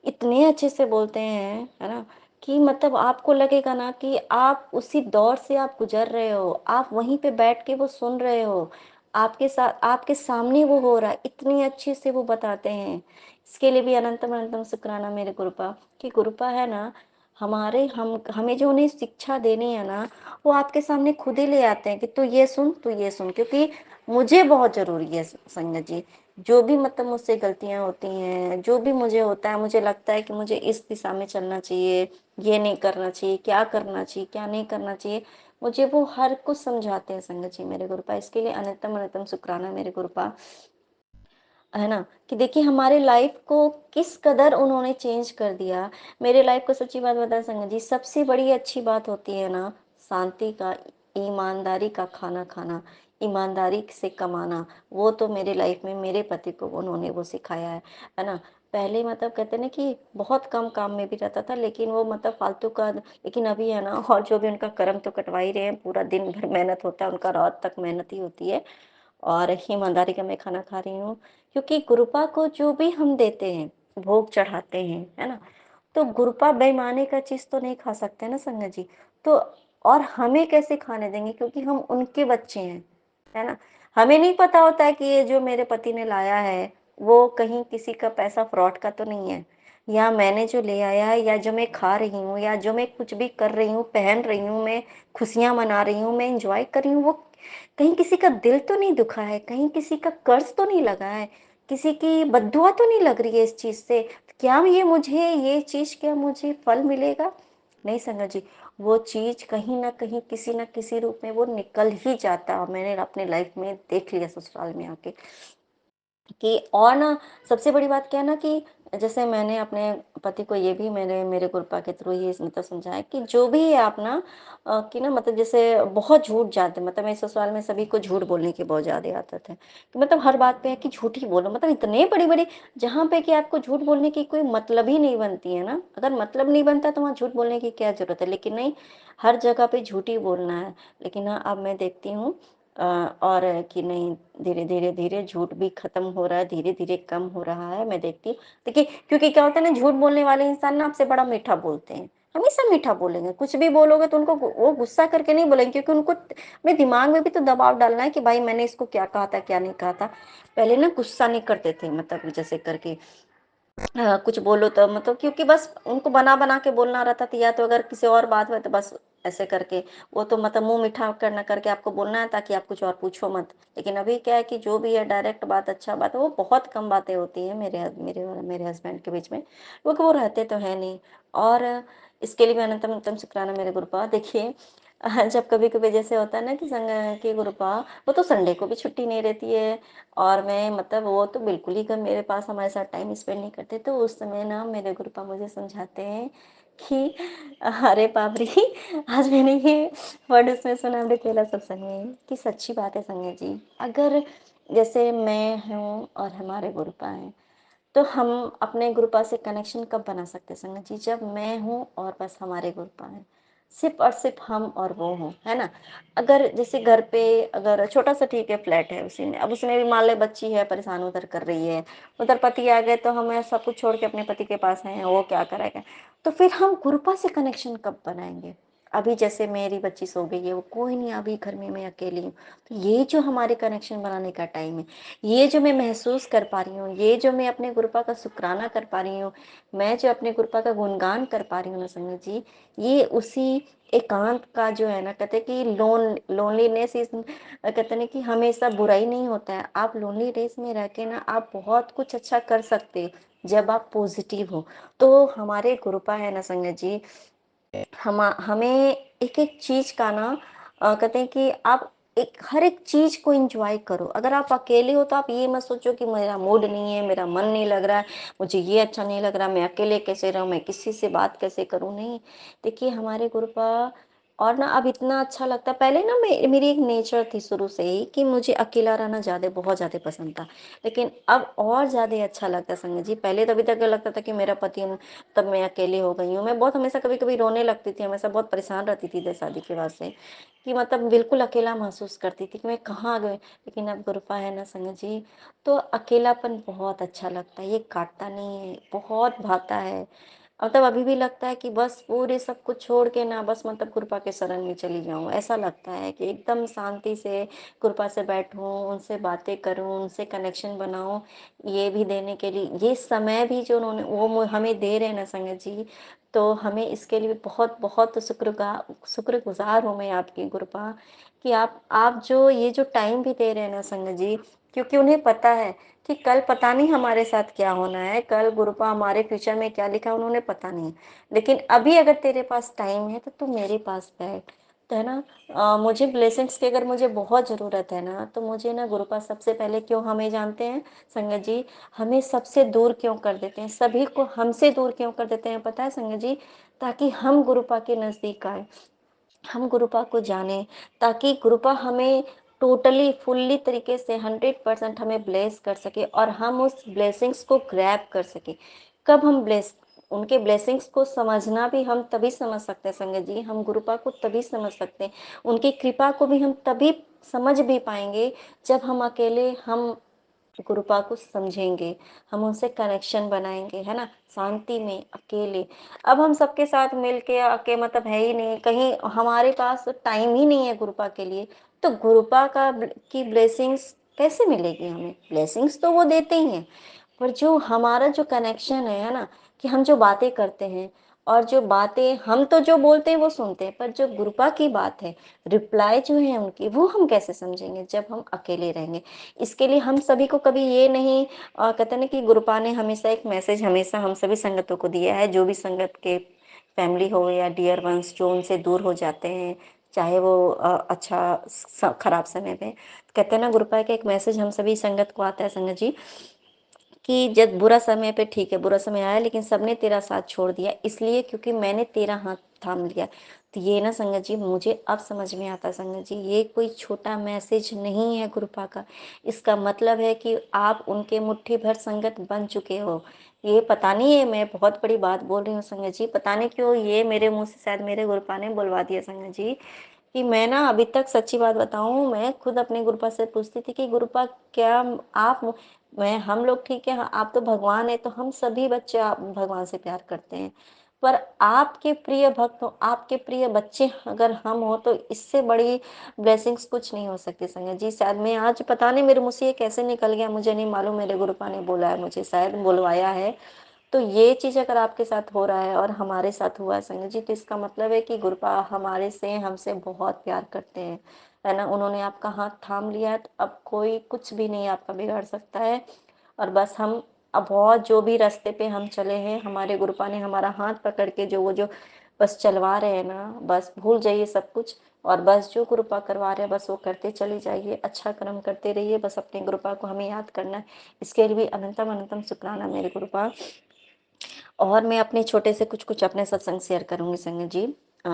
इतने अच्छे से बोलते हैं, है ना? कि मतलब आपको लगेगा ना कि आप उसी दौर से आप गुज़र रहे हो, आप वहीं पे बैठ के वो सुन रहे हो, आपके सामने वो हो रहा है, इतनी अच्छे से वो बताते हैं। इसके लिए भी अनंतम अनंतम शुक्राना मेरे गुरुपा, कि गुरुपा है ना, हमें जो उन्हें शिक्षा देनी है ना, वो आपके सामने खुद ही ले आते हैं कि तू ये सुन, क्योंकि मुझे बहुत ज़रूरी है संगत जी। जो भी मतलब मुझसे गलतियाँ होती हैं, जो भी मुझे होता है, मुझे लगता है कि मुझे इस दिशा में चलना चाहिए, ये नहीं करना चाहिए, क्या करना चाहिए, क्या नहीं करना चाहिए, मुझे वो हर कुछ समझाते हैं संगत जी मेरे गुरुपा। इसके लिए अनंतम अनंतम शुक्राना मेरे गुरुपा, है ना? कि देखिए हमारे लाइफ को किस कदर उन्होंने चेंज कर दिया। मेरे लाइफ को सच्ची बात बताएँ संगत जी, सबसे बड़ी अच्छी बात होती है ना, शांति का, ईमानदारी का खाना खाना, ईमानदारी से कमाना। वो तो मेरे लाइफ में मेरे पति को उन्होंने वो सिखाया है ना? पहले मतलब कहते हैं ना कि बहुत कम काम में भी रहता था, लेकिन वो मतलब फालतू का, लेकिन अभी है ना, और जो भी उनका कर्म तो कटवा ही रहे हैं, पूरा दिन भर मेहनत होता है, उनका रात तक मेहनत ही होती है। और ईमानदारी का मैं खाना खा रही हूँ, क्योंकि गुरुपा को जो भी हम देते हैं, भोग चढ़ाते हैं, है ना? तो गुरुपा बेईमानी का चीज़ तो नहीं खा सकते ना संगत जी। तो और हमें कैसे खाने देंगे, क्योंकि हम उनके बच्चे हैं, है ना? हमें नहीं पता होता है कि ये जो मेरे पति ने लाया है, वो कहीं किसी का पैसा फ्रॉड का तो नहीं है, या मैंने जो ले आया है, या जो मैं खा रही हूँ, या जो मैं कुछ भी कर रही हूँ, पहन रही हूँ, मैं खुशियाँ मना रही हूँ, मैं एन्जॉय कर रही हूँ, वो कहीं किसी का दिल तो नहीं दुखा है, कहीं किसी का कर्ज तो नहीं लगा है, किसी की बद्दुआ तो नहीं लग रही है इस चीज़ से। ये चीज़ क्या मुझे फल मिलेगा? नहीं संगत जी, वो चीज़ कहीं न कहीं किसी न किसी रूप में वो निकल ही जाता है। मैंने अपने लाइफ में देख लिया ससुराल में आके। कि और ना सबसे बड़ी बात क्या है ना, कि जैसे मैंने अपने पति को ये भी मेरे मेरे गुरुपा के थ्रू ये मतलब समझाया कि जो भी है आप ना, कि ना मतलब जैसे बहुत झूठ जाते, मतलब मेरे ससुराल में सभी को झूठ बोलने की बहुत ज़्यादा आदत है, कि मतलब हर बात पे है कि झूठ ही बोलो, मतलब इतने बड़ी-बड़ी, जहाँ पे कि आपको झूठ बोलने की कोई मतलब ही नहीं बनती है ना, अगर मतलब नहीं बनता तो वहाँ झूठ बोलने की क्या ज़रूरत है, लेकिन नहीं, हर जगह पे झूठ ही बोलना है। लेकिन हाँ, अब मैं देखती हूँ और कि नहीं, धीरे-धीरे झूठ भी खत्म हो रहा है, धीरे-धीरे कम हो रहा है, मैं देखती हूँ। देखिए, क्योंकि क्या होता है ना, झूठ बोलने वाले इंसान ना आपसे बड़ा मीठा बोलते हैं, हमेशा मीठा बोलेंगे, कुछ भी बोलोगे तो उनको वो गुस्सा करके नहीं बोलेंगे, क्योंकि उनको अपने दिमाग में भी तो दबाव डालना है कि भाई मैंने इसको क्या कहा था, क्या नहीं कहा था। पहले ना गुस्सा नहीं करते थे, मतलब जैसे करके कुछ बोलो तो मतलब, क्योंकि बस उनको बना-बना के बोलना रहता था, या तो अगर किसी और बात में तो बस ऐसे करके, वो तो मतलब मुँह मीठा करना करके आपको बोलना है ताकि आप कुछ और पूछो मत। लेकिन अभी क्या है कि जो भी है डायरेक्ट बात, अच्छा बात है, वो बहुत कम बातें होती हैं मेरे और मेरे हस्बैंड के बीच में, क्योंकि वो रहते तो हैं नहीं। और इसके लिए भी अनंतम अनंतम शुक्राना मेरे गुरुपा। देखिए, जब कभी-कभी जैसे होता है ना कि संग कि गुरुपा, वो तो संडे को भी छुट्टी नहीं रहती है, और मैं मतलब वो तो बिल्कुल ही मेरे पास हमारे साथ टाइम स्पेंड नहीं करते, तो उस समय ना मेरे गुरुपा मुझे समझाते हैं कि अरे बाप रे! आज मैंने ये वर्ड उसमें सुना अमृत वेला सत्संग में, कि सच्ची बात है संगत जी, अगर जैसे मैं हूँ और हमारे गुरुपा हैं, तो हम अपने गुरुपा से कनेक्शन कब बना सकते हैं संगत जी? जब मैं हूँ और बस हमारे गुरुपा हैं। सिर्फ़ और सिर्फ़ हम और वो हों, है ना? अगर जैसे घर पे अगर छोटा-सा ठीक है फ्लैट है उसी में, अब उसमें भी मान ले बच्ची है परेशान उधर कर रही है, उधर पति आ गए तो हमें सब कुछ छोड़ के अपने पति के पास हैं, वो क्या करेगा? तो फिर हम गुरुपा से कनेक्शन कब बनाएँगे? अभी जैसे मेरी बच्ची सो गई है, वो कोई नहीं, अभी घर में मैं अकेली हूँ। तो ये जो हमारे कनेक्शन बनाने का टाइम है, ये जो मैं महसूस कर पा रही हूँ, ये जो मैं अपने गुरुपा का शुकराना कर पा रही हूँ, मैं जो अपने गुरुपा का गुणगान कर पा रही हूँ ना संगत जी, ये उसी एकांत का जो है ना, कहते हैं कि लोनलीनेस इज़, कहते हैं ना कि हमेशा बुराई नहीं होता है। आप लोनलीनेस में रह के ना आप बहुत कुछ अच्छा कर सकते हो, जब आप पॉज़िटिव हो। तो हमारे गुरुपा है ना संगत जी, हमें एक-एक चीज़ का ना, कहते हैं कि आप एक हर एक चीज़ को एन्जॉय करो। अगर आप अकेले हो तो आप ये मत सोचो कि मेरा मूड नहीं है, मेरा मन नहीं लग रहा है, मुझे ये अच्छा नहीं लग रहा, मैं अकेले कैसे रहूँ, मैं किसी से बात कैसे करूँ? नहीं, देखिए हमारे गुरुपा और ना अब इतना अच्छा लगता है। पहले ना मेरी एक नेचर थी शुरू से ही कि मुझे अकेला रहना बहुत ज़्यादा पसंद था। लेकिन अब और ज़्यादा अच्छा लगता है संगत जी। पहले तो अभी तक लगता था कि मेरा पति तब मैं अकेली हो गई हूँ। मैं बहुत हमेशा कभी-कभी रोने लगती थी, हमेशा बहुत परेशान रहती थी इधर शादी के बाद से। कि मतलब बिल्कुल अकेला महसूस करती थी कि मैं कहाँ गई। लेकिन अब गुरुपा है ना संगत जी, तो अकेलापन बहुत अच्छा लगता है, ये काटता नहीं है, बहुत भाता है। मतलब अभी भी लगता है कि बस पूरे सब कुछ छोड़ के ना बस मतलब कृपा के शरण में चली जाऊँ। ऐसा लगता है कि एकदम शांति से कृपा से बैठूँ, उनसे बातें करूँ, उनसे कनेक्शन बनाऊँ। ये भी देने के लिए ये समय भी जो उन्होंने वो हमें दे रहे हैं ना संगत जी, तो हमें इसके लिए बहुत-बहुत शुक्रगुज़ार हूँ मैं आपकी कृपा कि आप जो ये जो टाइम भी दे रहे हैं ना संगत जी, क्योंकि उन्हें पता है कि कल पता नहीं हमारे साथ क्या होना है, कल गुरुपा हमारे फ्यूचर में क्या लिखा है उन्होंने पता नहीं। लेकिन अभी अगर तेरे पास टाइम है तो तू मेरे पास बैठ, तो है ना। मुझे ब्लेसिंग्स की अगर मुझे बहुत ज़रूरत है ना, तो मुझे ना गुरुपा सबसे पहले क्यों हमें जानते हैं संगत जी, हमें सबसे दूर क्यों कर देते हैं, सभी को हमसे दूर क्यों कर देते हैं पता है संगत जी? ताकि हम गुरुपा के नज़दीक आएँ। हम गुरुपा को जानें, ताकि गुरुपा हमें टोटली फुल्ली तरीके से 100% हमें ब्लेस कर सके और हम उस ब्लेसिंग्स को ग्रैब कर सकें। कब हम ब्लेस उनके ब्लेसिंग्स को समझना भी हम तभी समझ सकते हैं संगत जी, हम गुरुपा को तभी समझ सकते हैं। उनकी कृपा को भी हम तभी समझ भी पाएँगे जब हम अकेले हम गुरुपा को समझेंगे, हम उनसे कनेक्शन बनाएँगे, है ना? शांति में, अकेले। अब हम सबके साथ मिल के मतलब है ही नहीं, कहीं हमारे पास टाइम ही नहीं है गुरुपा के लिए, तो गुरुपा का की ब्लेसिंग्स कैसे मिलेगी हमें? ब्लेसिंग्स तो वो देते ही हैं, पर जो हमारा जो कनेक्शन है ना? कि हम जो बातें करते हैं और जो बातें हम तो जो बोलते हैं वो सुनते हैं, पर जो गुरुपा की बात है, रिप्लाई जो है उनकी, वो हम कैसे समझेंगे जब हम अकेले रहेंगे? इसके लिए हम सभी को कभी ये नहीं कहते हैं ना कि गुरुपा ने हमेशा एक मैसेज हमेशा हम सभी संगतों को दिया है, जो भी संगत के फैमिली हो या डियर वंस जो उनसे दूर हो जाते हैं, चाहे वो अच्छा खराब समय में, कहते हैं ना गुरुपा का एक मैसेज हम सभी संगत को आता है संगत जी, कि जब बुरा समय पे ठीक है, बुरा समय आया लेकिन सबने तेरा साथ छोड़ दिया इसलिए क्योंकि मैंने तेरा हाथ थाम लिया। तो ये ना संगत जी मुझे अब समझ में आता है संगत जी, ये कोई छोटा मैसेज नहीं है कृपा का। इसका मतलब है कि आप उनके मुट्ठी भर संगत बन चुके हो। ये पता नहीं है मैं बहुत बड़ी बात बोल रही हूँ संगत जी, पता नहीं क्यों ये मेरे मुँह से शायद मेरे गुरुपा ने बुलवा दिया संगत जी। कि मैं ना अभी तक सच्ची बात बताऊँ, मैं खुद अपने गुरुपा से पूछती थी कि गुरुपा क्या आप मैं हम लोग ठीक है, आप तो भगवान हैं, तो हम सभी बच्चे आप भगवान से प्यार करते हैं। पर आपके प्रिय भक्त हो, आपके प्रिय बच्चे अगर हम हो, तो इससे बड़ी ब्लेसिंग्स कुछ नहीं हो सकती संगत जी। शायद मैं आज पता नहीं मेरे मुँह से ये कैसे निकल गया, मुझे नहीं मालूम, मेरे गुरुपा ने बोला है मुझे, शायद बुलवाया है। तो ये चीज़ अगर आपके साथ हो रहा है और हमारे साथ हुआ है संगत जी, तो इसका मतलब है कि गुरुपा हमारे से हमसे बहुत प्यार करते हैं, है ना? उन्होंने आपका हाथ थाम लिया है, तो अब कोई कुछ भी नहीं आपका बिगाड़ सकता है। और बस हम अब बहुत जो भी रास्ते पे हम चले हैं, हमारे गुरुपा ने हमारा हाथ पकड़ के जो बस चलवा रहे हैं ना, बस भूल जाइए सब कुछ और बस जो गुरुपा करवा रहे हैं, बस वो करते चले जाइए, अच्छा कर्म करते रहिए, बस अपने गुरुपा को हमें याद करना है। इसके लिए भी अनंतम अनंतम शुक्राना मेरे गुरुपा। और मैं अपने छोटे से कुछ-कुछ अपने सत्संग शेयर करूँगी संगत जी। अ,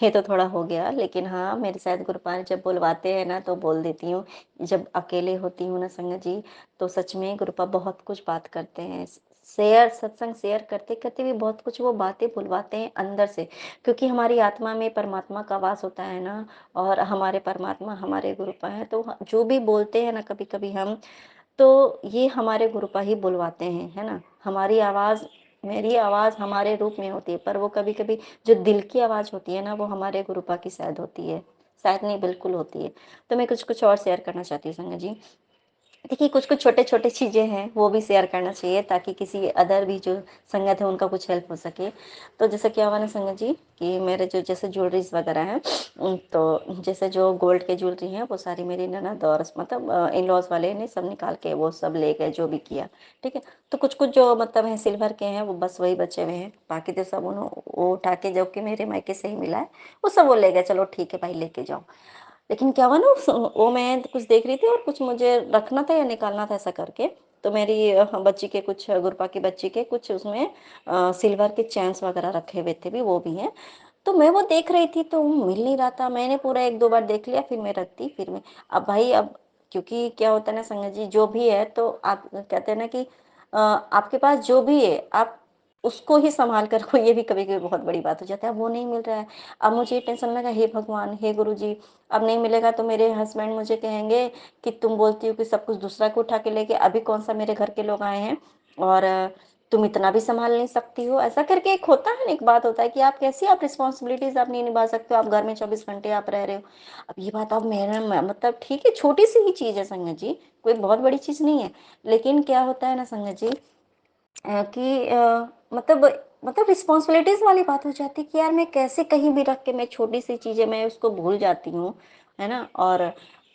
ये तो थोड़ा हो गया लेकिन हाँ, मेरे शायद गुरुपा जब बुलवाते हैं ना तो बोल देती हूँ। जब अकेले होती हूँ ना संगत जी, तो सच में गुरुपा बहुत कुछ बात करते हैं। सत्संग शेयर करते-करते भी बहुत कुछ वो बातें बुलवाते हैं अंदर से, क्योंकि हमारी आत्मा में परमात्मा का वास होता है ना और हमारे परमात्मा हमारे गुरुपा हैं, तो जो भी बोलते हैं ना कभी-कभी हम तो ये हमारे गुरुपा ही बुलवाते हैं, है ना? हमारी आवाज़ मेरी आवाज़ हमारे रूप में होती है, पर वो कभी-कभी जो दिल की आवाज़ होती है ना, वो हमारे गुरुपा की शायद होती है। शायद नहीं, बिल्कुल होती है। तो मैं कुछ-कुछ और शेयर करना चाहती हूँ संगत जी। देखिए, कुछ-कुछ छोटे-छोटे चीज़ें हैं, वो भी शेयर करना चाहिए ताकि किसी अदर भी जो संगत है, उनका कुछ हेल्प हो सके। तो जैसे क्या हुआ ना संगत जी कि मेरे जो जैसे ज्वेलरीज़ वगैरह हैं तो जैसे जो गोल्ड के ज्वेलरी हैं, वो सारी मेरी ननद और मतलब इन-लॉज़ वाले ने सब निकाल के वो सब ले गए, जो भी किया, ठीक है? तो कुछ-कुछ जो मतलब हैं सिल्वर के हैं, वो बस वही बचे हुए हैं। बाकी तो सब वो उठा के जो कि मेरे मायके से ही मिला है, वो सब वो ले गए, चलो ठीक है भाई, लेके जाओ। लेकिन क्या हुआ ना वो मैं कुछ देख रही थी और कुछ मुझे रखना था या निकालना था ऐसा करके, तो मेरी बच्ची के कुछ गुरपा की बच्ची के कुछ उसमें सिल्वर के चेन्स वगैरह रखे हुए थे भी, वो भी हैं। तो मैं वो देख रही थी तो मिल नहीं रहा था, मैंने पूरा 1-2 बार देख लिया फिर मैं रख दी, फिर मैं अब भाई अब क्योंकि क्या होता है ना संगत जी, जो भी है तो आप कहते हैं ना कि आपके पास जो भी है आप उसको ही सँभाल कर रखो, ये भी कभी-कभी बहुत बड़ी बात हो जाती है। अब वो नहीं मिल रहा है, अब मुझे ये टेंशन लगा, हे भगवान, हे गुरुजी, अब नहीं मिलेगा तो मेरे हस्बैंड मुझे कहेंगे कि तुम बोलती हो कि सब कुछ दूसरा को उठा के ले गए, अभी कौन-सा मेरे घर के लोग आए हैं और तुम इतना भी सँभाल नहीं सकती हो। ऐसा करके एक होता है ना, एक बात होता है कि आप कैसी आप रिस्पॉन्सिबिलिटीज़ आप नहीं निभा सकते हो, आप घर में 24 घंटे आप रह रहे हो। अब ये बात अब मेरा मतलब ठीक है, छोटी-सी ही चीज़ है संगत जी, कोई बहुत बड़ी चीज़ नहीं है। लेकिन क्या होता है ना संगत जी कि मतलब रिस्पॉन्सिबिलिटीज़ वाली बात हो जाती है कि यार मैं कैसे कहीं भी रख के मैं छोटी-सी चीज़ें मैं उसको भूल जाती हूँ, है ना? और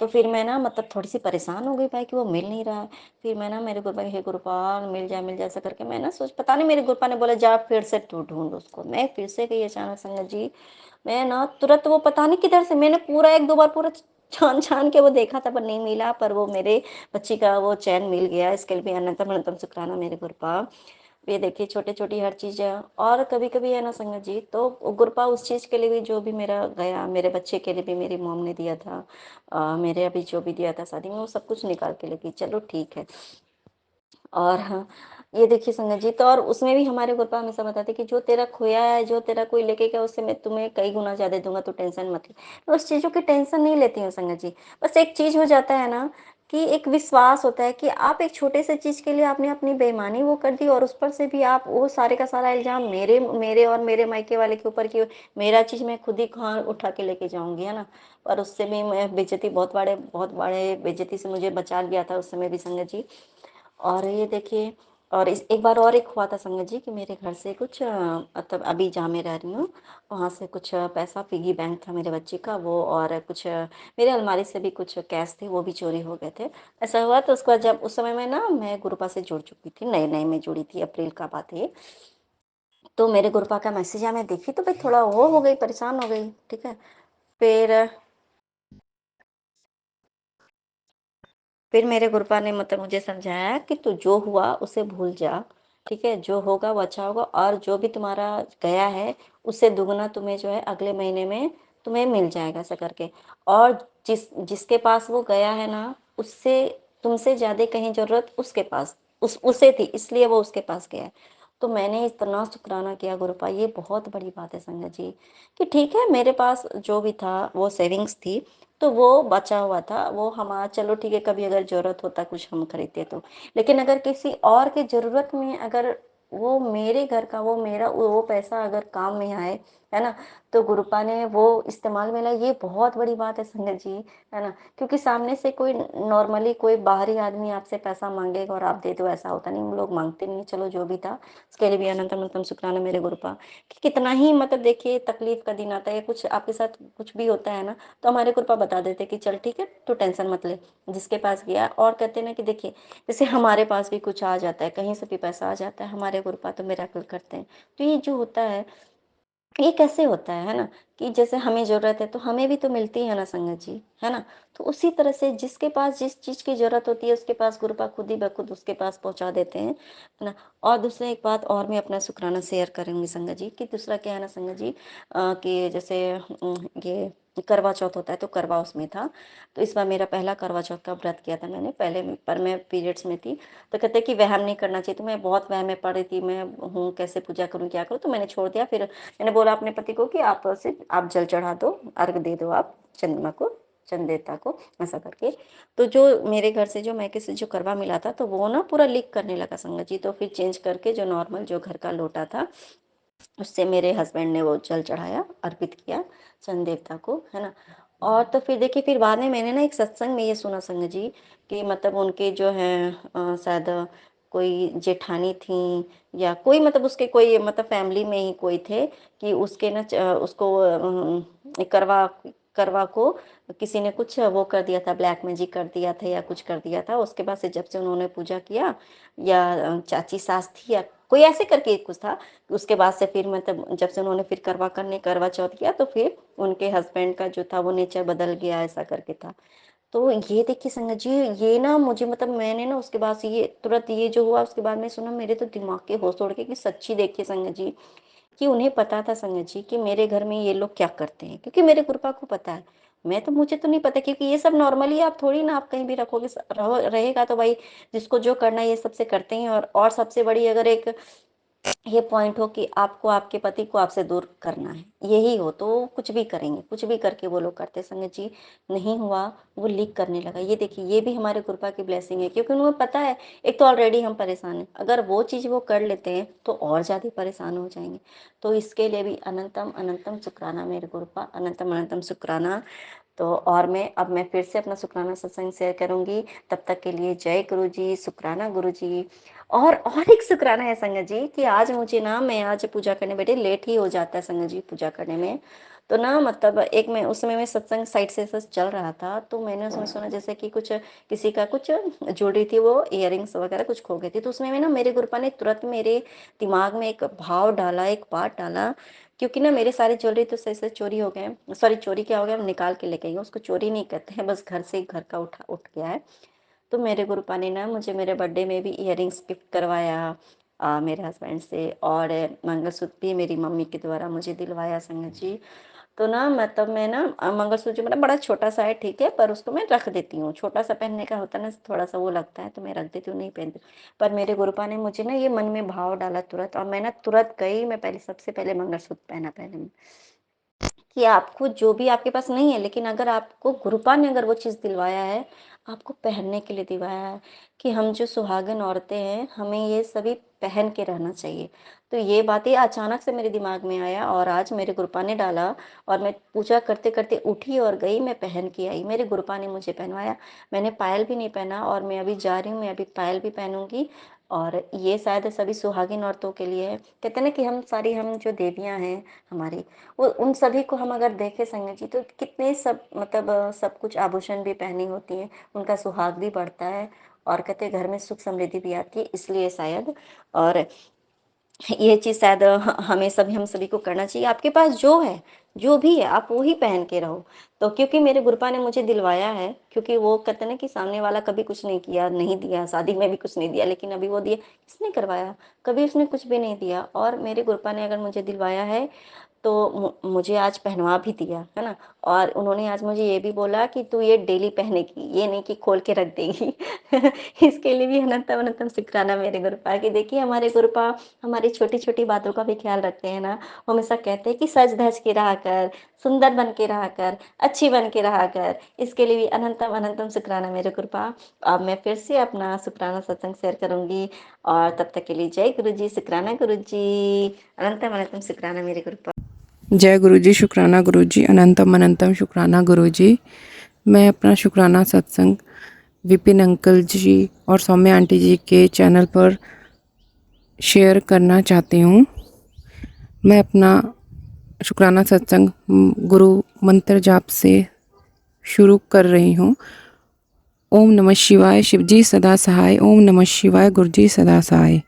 तो फिर मैं ना मतलब थोड़ी-सी परेशान हो गई भाई कि वो मिल नहीं रहा है। फिर मैं ना मेरे गुरुपा हे गुरुपाल मिल जाए ऐसा करके मैं ना सोच पता नहीं मेरे गुरुपा ने बोला जा फिर से तू ढूँढ उसको। मैं फिर से गई अचानक संगत जी, मैं ना तुरंत वो पता नहीं किधर से मैंने पूरा 1-2 बार पूरा छान-छान के वो देखा था पर नहीं मिला, पर वो मेरे बच्ची का वो चैन मिल गया। इसके लिए भी अनंतम अनंतम शुक्राना मेरे गुरुपा। ये देखिए छोटी-छोटी हर चीज़ है और कभी-कभी है ना संगत जी तो गुरपा उस चीज़ के लिए भी जो भी मेरा गया, मेरे बच्चे के लिए भी मेरी मॉम ने दिया था। मेरे अभी जो भी दिया था शादी में वो सब कुछ निकाल के लेगी, चलो ठीक है। और हाँ, ये देखिए संगत जी तो और उसमें भी हमारे गुरुपा हमेशा बताते कि जो तेरा खोया है, जो तेरा कोई लेके गया उससे मैं तुम्हें कई गुना ज़्यादा दूँगा, तू टेंशन मत ले। मैं उस चीज़ों की टेंशन नहीं लेती हूँ संगत जी। बस एक चीज़ हो जाता है ना कि एक विश्वास होता है कि आप एक छोटे से चीज़ के लिए आपने अपनी बेईमानी वो कर दी और उस पर से भी आप वो सारे का सारा इल्ज़ाम मेरे मेरे और मेरे मायके वाले के ऊपर कि मेरा चीज़ मैं खुद ही कहाँ उठा के लेके जाऊँगी, है ना? और उससे भी मैं बेइज़्ज़ती बहुत बड़े बेइज़्ज़ती से मुझे बचा लिया था उस समय भी संगत जी। और ये देखिए और इस एक बार और एक हुआ था संगत जी कि मेरे घर से कुछ मतलब अभी जहाँ मैं रह रही हूँ, वहाँ से कुछ पैसा पिगी बैंक था मेरे बच्चे का वो और कुछ मेरे अलमारी से भी कुछ कैश थे, वो भी चोरी हो गए थे। ऐसा हुआ तो उसके बाद जब उस समय में ना मैं गुरुपा से जुड़ चुकी थी, नए-नए में जुड़ी थी, अप्रैल का बात है ये। तो मेरे गुरुपा का मैसेज आया मैं देखी तो भाई थोड़ा वो हो गई, परेशान हो गई, ठीक है। फिर फिर मेरे गुरुपा ने मतलब मुझे समझाया कि तू जो हुआ उसे भूल जा, ठीक है? जो होगा वो अच्छा होगा और जो भी तुम्हारा गया है, उससे दुगना तुम्हें जो है अगले महीने में तुम्हें मिल जाएगा ऐसा करके। और जिसके पास वो गया है ना, उससे तुमसे ज़्यादा कहीं ज़रूरत उसके पास उसे थी इसलिए वो उसके पास गया है। तो मैंने इतना शुक्राना किया गुरुपा, ये बहुत बड़ी बात है संगत जी, कि ठीक है मेरे पास जो भी था वो सेविंग्स थी तो वो बचा हुआ था, वो हमारा चलो ठीक है कभी अगर ज़रूरत होता कुछ हम खरीदते तो। लेकिन अगर किसी और की ज़रूरत में अगर वो मेरे घर का वो मेरा वो पैसा अगर काम में आए, है ना? तो गुरुपा ने वो इस्तेमाल में लाए, ये बहुत बड़ी बात है संगत जी, है ना? क्योंकि सामने से कोई नॉर्मली कोई बाहरी आदमी आपसे पैसा माँगेगा और आप दे दो ऐसा होता नहीं, हम लोग माँगते नहीं, चलो जो भी था, उसके लिए भी अनंतम-अनंतम शुक्राना मेरे गुरुपा। कि कितना ही मतलब देखिए तकलीफ़ का दिन आता है या कुछ आपके साथ कुछ भी होता है ना, तो हमारे गुरुपा बता देते कि चल ठीक है, तू टेंशन मत ले, जिसके पास गया और कहते हैं ना कि देखिए, जैसे हमारे पास भी कुछ आ जाता है, कहीं से भी पैसा आ जाता है, हमारे गुरुपा तो मिरेकल करते हैं। तो ये जो होता है ये कैसे होता है ना? कि जैसे हमें ज़रूरत है तो हमें भी तो मिलती है ना संगत जी, है ना? तो उसी तरह से जिसके पास जिस चीज़ की ज़रूरत होती है उसके पास गुरुपा खुद ही ब-खुद उसके पास पहुँचा देते हैं, है ना? और दूसरा एक बात और मैं अपना शुक्राना शेयर करूँगी संगत जी कि दूसरा क्या है ना संगत जी कि जैसे ये करवा चौथ होता है तो करवा उसमें था। तो इस बार मेरा पहला करवा चौथ का व्रत किया था मैंने, पहले पर मैं पीरियड्स में थी। तो कहते हैं कि वहम नहीं करना चाहिए, तो मैं बहुत वहम में पड़ रही थी, मैं हूँ कैसे पूजा करूँ, क्या करूँ? तो मैंने छोड़ दिया फिर मैंने बोला अपने पति को कि आप सिर्फ आप जल चढ़ा दो, अर्घ दे दो आप चंद्रमा को, चंद्र देवता को, ऐसा करके। तो जो मेरे घर से जो मायके से जो करवा मिला था, तो वो ना पूरा लीक करने लगा संगत जी, तो फिर चेंज करके जो नॉर्मल जो घर का लोटा था, उससे मेरे हस्बैंड ने वो जल चढ़ाया, अर्पित किया चंद्र देवता को, है ना? और तो फिर देखिए फिर बाद में मैंने ना एक सत्संग में ये सुना संगत जी कि मतलब उनके जो हैं शायद कोई जेठानी थीं या कोई मतलब उसके कोई मतलब फैमिली में ही कोई थे कि उसके ना उसको करवा करवा को किसी ने कुछ वो कर दिया था, ब्लैक मैजिक कर दिया था या कुछ कर दिया था। उसके बाद से जब से उन्होंने पूजा किया या चाची सास थी या कोई ऐसे करके कुछ था। उसके बाद से फिर मतलब जब से उन्होंने फिर करवा चौथ किया तो फिर उनके हस्बैंड का जो था वो नेचर बदल गया, ऐसा करके था। तो ये देखिए संगत जी, ये ना मुझे मतलब मैंने ना उसके बाद से ये तुरंत ये जो हुआ उसके बाद में सुना, मेरे तो दिमाग के होश उड़ गए कि सच्ची देखिए संगत जी, कि उन्हें पता था संगत जी कि मेरे घर में ये लोग क्या करते हैं, क्योंकि मेरे गुरुपा को पता है। मुझे तो नहीं पता, क्योंकि ये सब नॉर्मली आप थोड़ी ना आप कहीं भी रखोगे, रहेगा तो भाई जिसको जो करना है ये सबसे करते हैं। और सबसे बड़ी अगर एक ये पॉइंट हो कि आपको आपके पति को आपसे दूर करना है, यही हो तो कुछ भी करेंगे, कुछ भी करके वो लोग करते। संगत जी नहीं हुआ, वो लीक करने लगा। ये देखिए ये भी हमारे कृपा की ब्लेसिंग है, क्योंकि उन्हें पता है एक तो ऑलरेडी हम परेशान हैं, अगर वो चीज़ वो कर लेते हैं तो और ज़्यादा परेशान हो जाएंगे। तो इसके लिए भी अनंतम अनंतम शुक्राना मेरे गुरुपा, अनंतम अनंतम शुक्राना। तो और मैं फिर से अपना शुक्राना सत्संग शेयर करूंगी। तब तक के लिए जय गुरु जी, शुक्राना गुरु जी। और एक शुक्राना है संगत जी कि आज मुझे ना, मैं आज पूजा करने बैठे, लेट ही हो जाता है संगत जी पूजा करने में। तो ना मतलब एक मैं उस समय में सत्संग साइड से चल रहा था, तो मैंने उसमें सुना जैसे कि कुछ किसी का कुछ ज्वेलरी थी, वो इयररिंग्स वगैरह कुछ खो गई थी। तो उसमें ना मेरे गुरुपा ने तुरंत मेरे दिमाग में एक भाव डाला, एक बात डाला, क्योंकि ना मेरे सारे ज्वेलरी तो सही से चोरी हो गए। सॉरी, चोरी क्या हो गया, हम निकाल के लेके गए, उसको चोरी नहीं कहते हैं, बस घर का उठ गया है। तो मेरे गुरुपा ने ना मुझे मेरे बर्थडे में भी इयररिंग्स गिफ्ट करवाया मेरे हस्बैंड से, और मंगलसूत्र भी मेरी मम्मी के द्वारा मुझे दिलवाया संगत जी। तो ना मतलब मैं ना मंगलसूत्र जो मेरा बड़ा छोटा सा है, ठीक है, पर उसको मैं रख देती हूँ, छोटा सा पहनने का होता है ना, थोड़ा सा वो लगता है तो मैं रख देती हूँ, नहीं पहनती। पर मेरे गुरुपा ने मुझे ना ये मन में भाव डाला तुरंत, और मैं ना तुरंत गई, मैं पहले सबसे पहले मंगलसूत्र पहना पहले, कि आपको जो भी आपके पास नहीं है, लेकिन अगर आपको गुरुपा ने अगर वो चीज़ दिलवाया है, आपको पहनने के लिए दिलवाया है, कि हम जो सुहागन औरतें हैं हमें ये सभी पहन के रहना चाहिए। तो ये बातें अचानक से मेरे दिमाग में आया और आज मेरे गुरुपा ने डाला, और मैं पूजा करते करते उठी और गई, मैं पहन के आई, मेरे गुरुपा ने मुझे पहनवाया। मैंने पायल भी नहीं पहना, और मैं अभी जा रही हूँ, मैं अभी पायल भी पहनूंगी। और ये शायद सभी सुहागिन औरतों के लिए है। कहते हैं ना कि हम जो देवियां हैं हमारी, वो उन सभी को हम अगर देखें संगत जी, तो कितने सब मतलब सब कुछ आभूषण भी पहनी होती हैं, उनका सुहाग भी बढ़ता है, और कहते हैं घर में सुख समृद्धि भी आती है, इसलिए शायद। और ये चीज़ शायद हम सभी को करना चाहिए। आपके पास जो है, जो भी है, आप वो ही पहन के रहो। तो क्योंकि मेरे गुरुपा ने मुझे दिलवाया है, क्योंकि वो कहते हैं ना कि सामने वाला कभी कुछ नहीं किया, नहीं दिया, शादी में भी कुछ नहीं दिया, लेकिन अभी वो दिया, किसने करवाया, कभी उसने कुछ भी नहीं दिया, और मेरे गुरुपा ने अगर मुझे दिलवाया है तो मुझे आज पहनवा भी दिया है ना। और उन्होंने आज मुझे ये भी बोला कि तू ये डेली पहनेगी, ये नहीं कि खोल के रख देगी। इसके लिए भी अनंतम अनंतम शुक्राना मेरे गुरुपा की। देखिए हमारे गुरुपा हमारी छोटी छोटी बातों का भी ख्याल रखते हैं ना। वो हमेशा कहते हैं कि सज धज के रहा कर, सुंदर बन के रहा कर, अच्छी बन के रहा कर। इसके लिए भी अनंतम अनंतम शुक्राना मेरे गुरुपा। अब मैं फिर से अपना शुक्राना सत्संग शेयर करूंगी, और तब तक के लिए जय गुरु जी, शुक्राना गुरु जी, अनंतम अनंतम शुक्राना मेरे गुरुपा। जय गुरु जी, शुक्राना गुरु जी, अनंतम अनंतम शुक्राना गुरु जी। मैं अपना शुक्राना सत्संग विपिन अंकल जी और सौम्या आंटी जी के चैनल पर शेयर करना चाहती हूँ। मैं अपना शुक्राना सत्संग गुरु मंत्र जाप से शुरू कर रही हूँ। ओम नमः शिवाय, शिवजी सदा सहाय। ओम नमः शिवाय, गुरुजी सदा सहाय।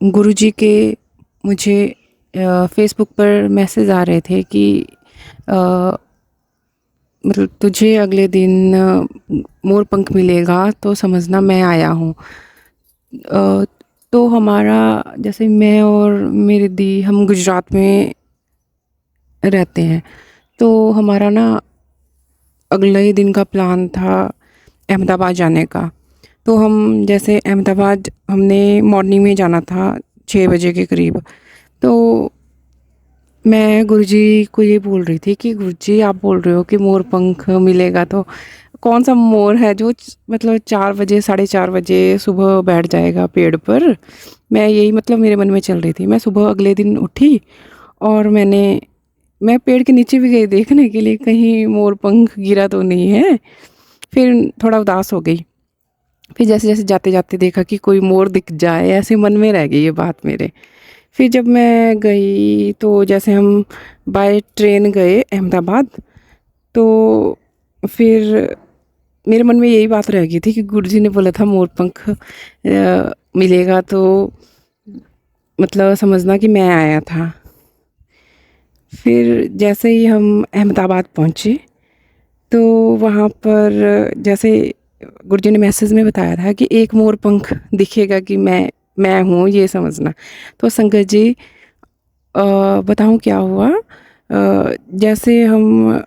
गुरुजी के मुझे फेसबुक पर मैसेज आ रहे थे कि मतलब तुझे अगले दिन मोर पंख मिलेगा, तो समझना मैं आया हूँ। तो हमारा, जैसे मैं और मेरी दी, हम गुजरात में रहते हैं, तो हमारा ना अगले ही दिन का प्लान था अहमदाबाद जाने का। तो हम जैसे अहमदाबाद हमने मॉर्निंग में जाना था 6 बजे के करीब। तो मैं गुरुजी को ये बोल रही थी कि गुरुजी आप बोल रहे हो कि मोर पंख मिलेगा, तो कौन सा मोर है जो मतलब 4 बजे 4:30 बजे सुबह बैठ जाएगा पेड़ पर। मैं यही मतलब मेरे मन में चल रही थी। मैं सुबह अगले दिन उठी और मैं पेड़ के नीचे भी गई देखने के लिए कहीं मोर पंख गिरा तो नहीं है। फिर थोड़ा उदास हो गई। फिर जैसे जैसे जाते जाते देखा कि कोई मोर दिख जाए, ऐसे मन में रह गई ये बात मेरे। फिर जब मैं गई तो जैसे हम बाय ट्रेन गए अहमदाबाद, तो फिर मेरे मन में यही बात रह गई थी कि गुरुजी ने बोला था मोर पंख मिलेगा तो मतलब समझना कि मैं आया था। फिर जैसे ही हम अहमदाबाद पहुँचे तो वहाँ पर जैसे गुरुजी ने मैसेज में बताया था कि एक मोर पंख दिखेगा कि मैं हूँ, ये समझना। तो संगत जी बताऊँ क्या हुआ, जैसे हम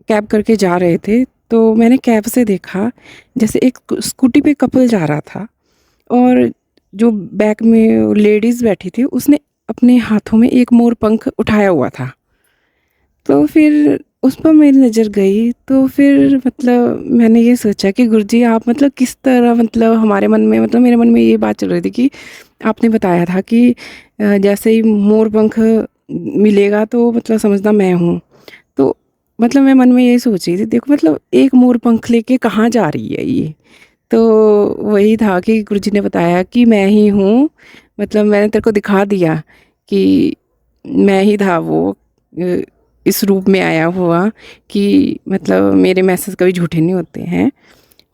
कैब करके जा रहे थे तो मैंने कैब से देखा जैसे एक स्कूटी पे कपल जा रहा था और जो बैक में लेडीज़ बैठी थी उसने अपने हाथों में एक मोर पंख उठाया हुआ था। तो फिर उस पर मेरी नज़र गई तो फिर मतलब मैंने ये सोचा कि गुरुजी आप मतलब किस तरह मतलब हमारे मन में मतलब मेरे मन में ये बात चल रही थी कि आपने बताया था कि जैसे ही मोर पंख मिलेगा तो मतलब समझना मैं हूँ। तो मतलब मैं मन में यही सोच रही थी देखो मतलब एक मोर पंख लेके कहाँ जा रही है ये। तो वही था कि गुरुजी ने बताया कि मैं ही हूँ, मतलब मैंने तेरे को दिखा दिया कि मैं ही था वो इस रूप में आया हुआ कि मतलब मेरे मैसेज कभी झूठे नहीं होते हैं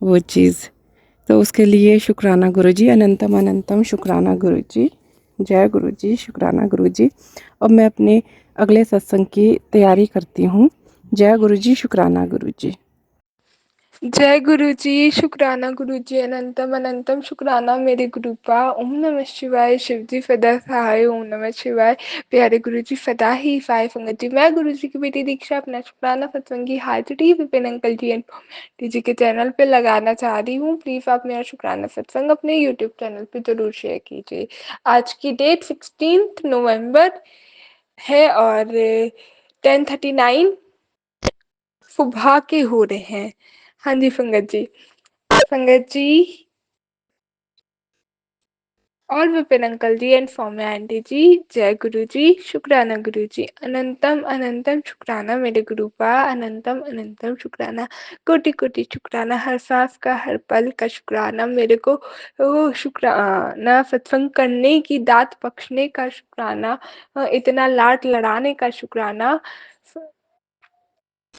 वो चीज़। तो उसके लिए शुक्राना गुरुजी, अनंतम अनंतम शुक्राना गुरुजी। जय गुरुजी, शुक्राना गुरुजी। अब मैं अपने अगले सत्संग की तैयारी करती हूँ। जय गुरुजी, शुक्राना गुरुजी। जय गुरु जी, शुक्राना गुरु जी, अनंतम अनंतम शुक्राना मेरे गुरुपा। ओम नमः शिवाय, शिव जी सदा सहाय। ओम नमः शिवाय, प्यारे गुरु जी सदा ही सहाय। संगत जी, मैं गुरु जी की बेटी दीक्षा अपना शुक्राना सत्संगी हाजिरी विपिन अंकल जी एंड जी के चैनल पे लगाना चाह रही हूँ। प्लीज़ आप मेरा शुक्राना सत्संग अपने यूट्यूब चैनल पे जरूर शेयर कीजिए। आज की डेट 16 नवंबर है और 10:39 सुबह के हो रहे हैं। हाँ जी संगत जी, संगत जी और Vipin uncle ji and Saumya aunty ji, जय गुरु जी, शुक्राना गुरु जी, अनंतम अनंतम शुक्राना मेरे गुरुपा, अनंतम अनंतम शुक्राना, कोटि कोटि शुक्राना, हर सांस का हर पल का शुक्राना मेरे को, वो शुक्राना सत्संग करने की दात बख्शने का शुक्राना, इतना लाड लड़ाने का शुक्राना,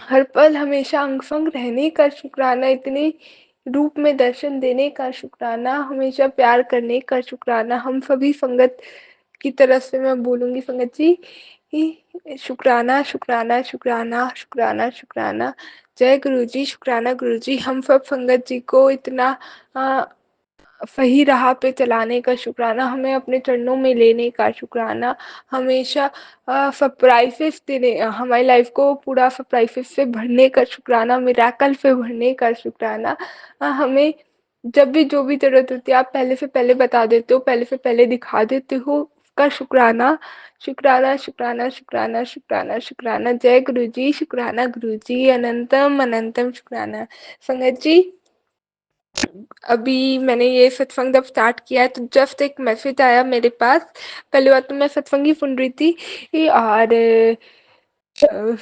हर पल हमेशा अंग संग रहने का शुक्राना, इतने रूप में दर्शन देने का शुक्राना, हमेशा प्यार करने का शुक्राना। हम सभी संगत की तरफ से मैं बोलूँगी संगत जी, शुक्राना शुक्राना शुक्राना शुक्राना शुक्राना। जय गुरु जी, शुक्राना गुरु जी। हम सब संगत जी को इतना सही राह पे चलाने का शुक्राना, हमें अपने चरणों में लेने का शुक्राना, हमेशा सरप्राइजेस देने, हमारी लाइफ को पूरा सरप्राइजेस से भरने का शुक्राना, मिरेकल से भरने का शुक्राना। हमें जब भी जो भी ज़रूरत होती है आप पहले से पहले बता देते हो, पहले से पहले दिखा देते हो, उसका शुक्राना शुक्राना शुक्राना शुक्राना शुक्राना शुक्राना। जय गुरु जी, शुक्राना गुरु जी, अनंतम अनंतम शुक्राना। संगत जी, अभी मैंने ये सत्संग जब स्टार्ट किया है तो जस्ट एक मैसेज आया मेरे पास। पहली बात तो मैं सत्संग ही सुन रही थी और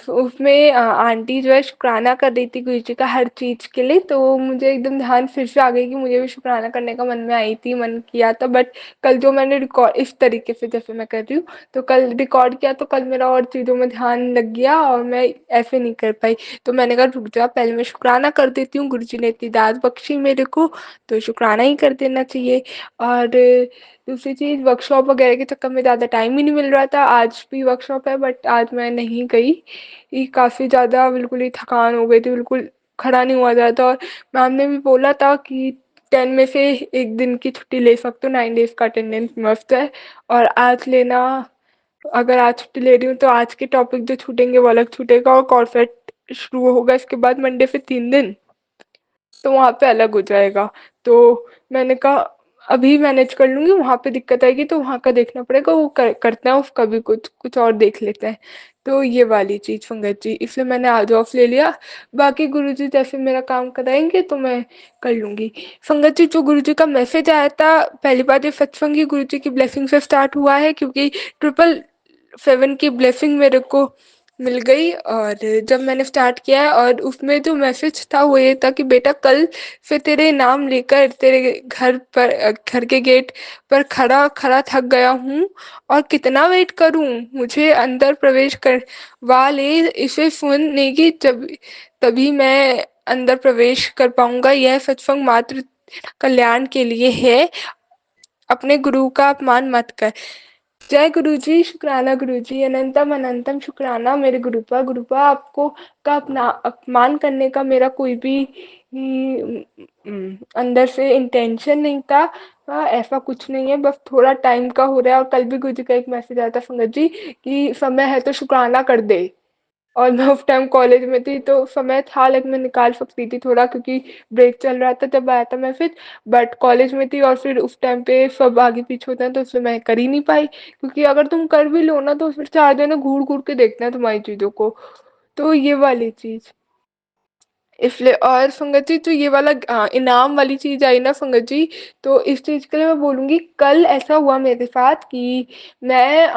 उसमें आंटी जो है शुक्राना कर रही थी गुरु जी का हर चीज़ के लिए, तो मुझे एकदम ध्यान फिर से आ गई कि मुझे भी शुक्राना करने का मन में आई थी, मन किया था। बट कल जो मैंने रिकॉर्ड इस तरीके से जैसे मैं कर रही हूँ तो कल रिकॉर्ड किया तो कल मेरा और चीज़ों में ध्यान लग गया और मैं ऐसे नहीं कर पाई। तो मैंने कहा रुक जा, पहले मैं शुक्राना कर देती हूँ, गुरु जी ने इतनी दात बख्शी मेरे को तो शुक्राना ही कर देना चाहिए। और दूसरी चीज़, वर्कशॉप वगैरह के चक्कर में ज़्यादा टाइम ही नहीं मिल रहा था। आज भी वर्कशॉप है बट आज मैं नहीं गई, काफ़ी ज़्यादा बिल्कुल ही थकान हो गई थी, बिल्कुल खड़ा नहीं हुआ जा रहा था। और मैम ने भी बोला था कि 10 में से 1 दिन की छुट्टी ले सकते हो, 9 डेज़ का अटेंडेंस मस्ट है और आज लेना, अगर आज छुट्टी ले रही हूँ तो आज के टॉपिक जो छूटेंगे वो अलग छूटेगा और कॉर्पोरेट शुरू होगा इसके बाद मंडे से 3 दिन, तो वहाँ पे अलग हो जाएगा। तो मैंने कहा अभी मैनेज कर लूँगी, वहाँ पे दिक्कत आएगी तो वहाँ का देखना पड़ेगा, वो करते हैं उसका भी कुछ और देख लेते हैं। तो ये वाली चीज़ संगत जी, इसलिए मैंने आज ऑफ ले लिया। बाकी गुरुजी जैसे मेरा काम कराएंगे तो मैं कर लूँगी। संगत जी, जो गुरुजी का मैसेज आया था, पहली बात ये सत्संग ही गुरुजी की ब्लेसिंग से स्टार्ट हुआ है क्योंकि 777 की ब्लेसिंग मेरे को मिल गई। और जब मैंने स्टार्ट किया और उसमें जो मैसेज था वो ये था कि बेटा कल से तेरे नाम लेकर तेरे घर पर घर के गेट पर खड़ा खड़ा थक गया हूँ और कितना वेट करूँ, मुझे अंदर प्रवेश करवा ले, इसे सुनने की जब तभी मैं अंदर प्रवेश कर पाऊँगा। यह सत्संग मात्र कल्याण के लिए है, अपने गुरु का अपमान मत कर। जय गुरुजी, शुक्राना गुरुजी, अनंतम अनंतम शुक्राना मेरे गुरुपा आपको का अपना अपमान करने का मेरा कोई भी अंदर से इंटेंशन नहीं था। ऐसा कुछ नहीं है, बस थोड़ा टाइम का हो रहा है। और कल भी गुरुजी का एक मैसेज आया था संगत जी कि समय है तो शुक्राना कर दे। और मैं उस टाइम कॉलेज में थी तो समय था, लेकिन मैं निकाल सकती थी थोड़ा, क्योंकि ब्रेक चल रहा था जब आया था मैसेज। बट कॉलेज में थी और फिर उस टाइम पे सब आगे पीछे होते हैं, तो इसलिए मैं कर ही नहीं पाई। क्योंकि अगर तुम कर भी लो ना तो फिर 4 जने घूर घूर के देखते हैं तुम्हारी चीजों को। तो ये वाली चीज इसलिए। और संगत जी, तो ये वाला इनाम वाली चीज आई ना संगत जी, तो इस चीज के लिए मैं बोलूंगी, कल ऐसा हुआ मेरे साथ कि मैं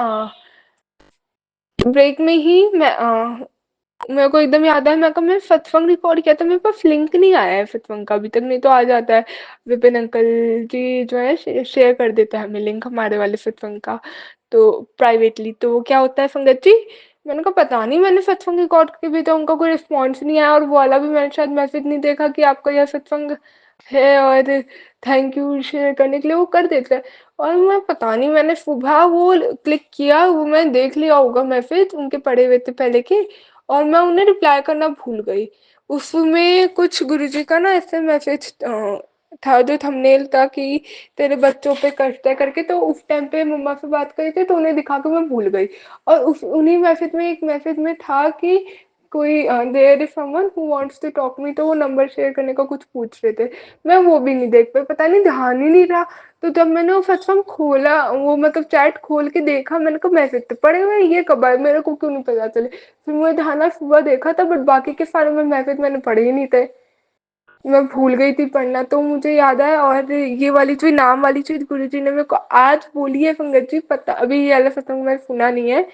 ब्रेक में ही मेरे को एकदम याद आया, मैं कहा मैं सत्संग रिकॉर्ड किया था, मेरे पास लिंक नहीं आया है सत्संग का अभी तक, नहीं तो आ जाता है। विपिन अंकल जी जो है शेयर कर देते हैं हमें लिंक हमारे वाले सत्संग का, तो प्राइवेटली। तो वो क्या होता है संगत जी, मैंने कहा पता नहीं, मैंने सत्संग रिकॉर्ड के भी तो उनका कोई रिस्पॉन्स नहीं आया, और वो वाला भी मैंने शायद मैसेज नहीं देखा कि आपका यह सत्संग है और थैंक यू शेयर करने के लिए, वो कर देते हैं। और मैं पता नहीं, मैंने सुबह वो क्लिक किया, वो मैं देख लिया होगा मैसेज उनके पड़े हुए थे पहले के, और मैं उन्हें रिप्लाई करना भूल गई। उसमें कुछ गुरुजी का ना ऐसे मैसेज था जो थंबनेल था कि तेरे बच्चों पे कष्ट है करके, तो उस टाइम पे मम्मा से बात करी थी तो उन्हें दिखा के मैं भूल गई। और उस उन्हीं मैसेज में एक मैसेज में था कि कोई there is someone who wants to talk me, तो वो नंबर शेयर करने का कुछ पूछ रहे थे। मैं वो भी नहीं देख पाई, पता नहीं ध्यान ही नहीं रहा। तो जब मैंने वो सत्संग खोला, वो मतलब चैट खोल के देखा, मैंने कहा मैसेज तो पड़े हुए हैं, ये कब आए, मेरे को क्यों नहीं पता चले। फिर मुझे ध्यान आया, सुबह देखा था, बट बाकी के सारे में मैसेज मैंने पढ़े ही नहीं थे, मैं भूल गई थी पढ़ना। तो मुझे याद आया, और ये वाली जो नाम वाली चीज गुरुजी ने मेरे को आज बोली है संगत जी, पता अभी ये वाला सत्संग मैंने सुना नहीं है,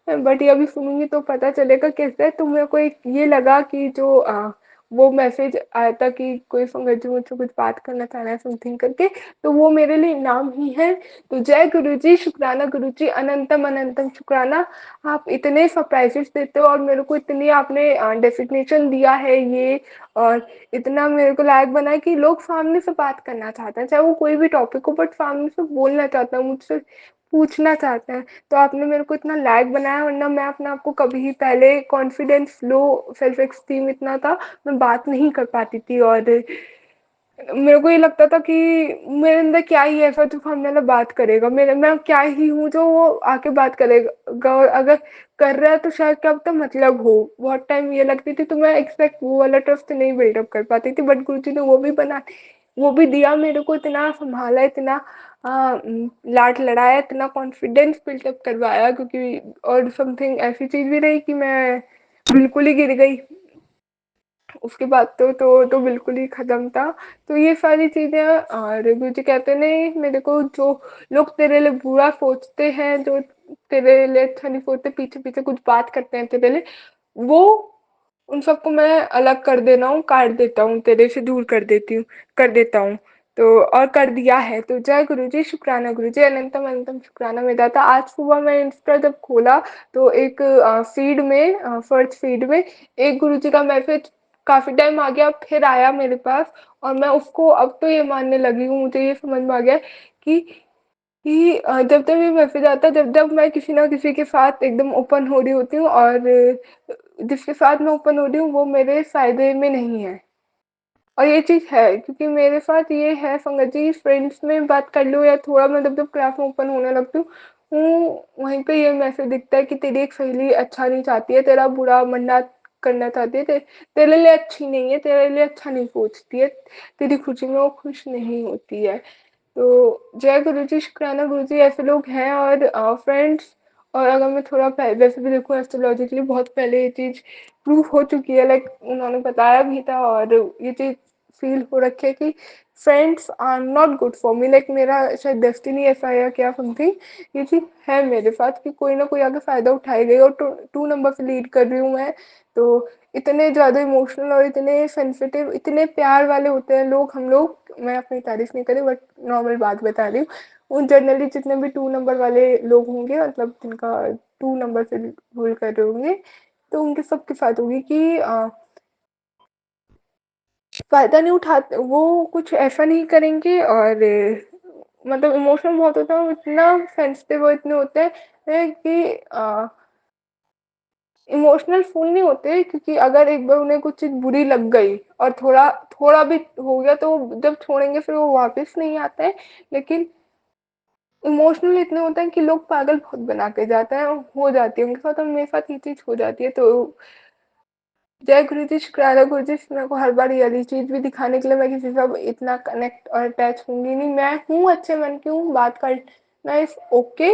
बट ये अभी सुनूंगी तो पता चलेगा कैसे। तो मेरे को एक ये लगा कि जो वो मैसेज आया था कि कोई संगत जी मुझसे कुछ बात करना चाह रहा है समथिंग करके, तो वो मेरे लिए इनाम ही है। तो जय गुरुजी, शुक्राना गुरुजी, अनंतम अनंतम शुक्राना। आप इतने सरप्राइजेस देते हो और मेरे को इतनी आपने डेफिनेशन दिया है ये, और इतना मेरे को लायक बनाया कि लोग सामने से बात करना चाहते हैं, चाहे वो कोई भी टॉपिक हो, बट सामने से बोलना चाहता है, मुझसे पूछना चाहते हैं। तो आपने मेरे को इतना लायक बनाया, वरना मैं अपने आप को कभी पहले कॉन्फिडेंस लो, सेल्फ एक्सटीम इतना था, मैं बात नहीं कर पाती थी। और मेरे को ये लगता था कि मेरे अंदर क्या ही ऐसा जो सामने वाला बात करेगा, मेरे मैं क्या ही हूँ जो वो आके बात करेगा, और अगर कर रहा है तो शायद क्या पता मतलब हो। बहुत टाइम ये लगती थी, तो मैं एक्सपेक्ट वो वाला ट्रस्ट नहीं बिल्डअप कर पाती थी, बट गुरुजी ने वो भी बना, वो भी दिया मेरे को, इतना संभाला, इतना लाड लड़ाया, इतना कॉन्फिडेंस बिल्डअप करवाया। क्योंकि और समथिंग ऐसी चीज भी रही कि मैं बिल्कुल ही गिर गई, उसके बाद तो बिल्कुल ही खत्म था। तो ये सारी चीजें, और गुरुजी कहते नहीं मेरे को, जो लोग तेरे लिए बुरा सोचते हैं, जो तेरे लिए अच्छा नहीं सोचते, पीछे पीछे कुछ बात करते हैं तेरे लिए, वो उन सबको मैं अलग कर देना हूँ, काट देता हूँ, तेरे से दूर कर देती हूँ, कर देता हूँ। तो और कर दिया है। तो जय गुरुजी, शुक्राना गुरुजी, अनंतम अनंतम शुक्राना मेरा था। आज सुबह मैं इंस्टा जब खोला तो एक फीड में, फर्स्ट फीड में एक गुरुजी का मैसेज काफी टाइम आ गया, फिर आया मेरे पास, और मैं उसको अब तो ये मानने लगी हूँ, मुझे ये समझ में आ गया कि जब तक ये मैसेज आता है, जब जब मैं किसी ना किसी के साथ एकदम ओपन हो रही होती हूँ, और जिसके साथ मैं ओपन हो रही हूँ वो मेरे फायदे में नहीं है। और ये चीज़ है, क्योंकि मेरे साथ ये है संगत जी, फ्रेंड्स में बात कर लो या थोड़ा मतलब जब क्लास में ओपन होने लगती हूँ, वहीं पे ये मैसेज दिखता है कि तेरी एक सहेली अच्छा नहीं चाहती है, तेरा बुरा मन्ना करना चाहती है, तेरे लिए अच्छी नहीं है, तेरे लिए अच्छा नहीं सोचती है, तेरी खुशी में वो खुश नहीं होती है। तो जय गुरुजी, शुक्राना गुरुजी, ऐसे लोग हैं। और फ्रेंड्स, और अगर मैं थोड़ा वैसे भी देखूँ एस्ट्रोलॉजिकली, बहुत पहले ये चीज़ प्रूफ हो चुकी है, लाइक उन्होंने बताया भी था, और ये चीज़ फील हो रखी है कि friends are not good for me, like मेरा शायद डेस्टिनी ऐसा है या क्या समथिंग, ये चीज़ है मेरे साथ कि कोई ना कोई आगे फ़ायदा उठाई गई, और टू नंबर से लीड कर रही हूँ मैं। तो इतने ज़्यादा इमोशनल और इतने सेंसिटिव, इतने प्यार वाले होते हैं लोग, हम लोग, मैं अपनी तारीफ नहीं करी बट नॉर्मल बात बता रही हूँ। उन जनरली जितने भी 2 नंबर वाले लोग होंगे, मतलब जिनका 2 नंबर से रूल कर रहे होंगे, तो उनके सबके साथ होगी कि फ़ायदा नहीं उठाते, वो कुछ ऐसा नहीं करेंगे और मतलब इमोशनल बहुत होता है, वो इतना सेंसिटिव वो इतने होते हैं कि इमोशनल फूल नहीं होते, क्योंकि अगर एक बार उन्हें कुछ चीज़ बुरी लग गई और थोड़ा थोड़ा भी हो गया तो वो जब छोड़ेंगे फिर वो वापस नहीं आते हैं। लेकिन इमोशनल इतने होते हैं कि लोग पागल बहुत बना के जाते हैं, हो जाती है उनके साथ और मेरे साथ ये चीज़ हो जाती है। तो जय गुरु जी, शुक्राना गुरु जी, मेरे को हर बार ये वाली चीज़ भी दिखाने के लिए मैं किसी से इतना कनेक्ट और अटैच होंगी नहीं। मैं हूँ अच्छे मन की हूँ, बात करना इज़ ओके,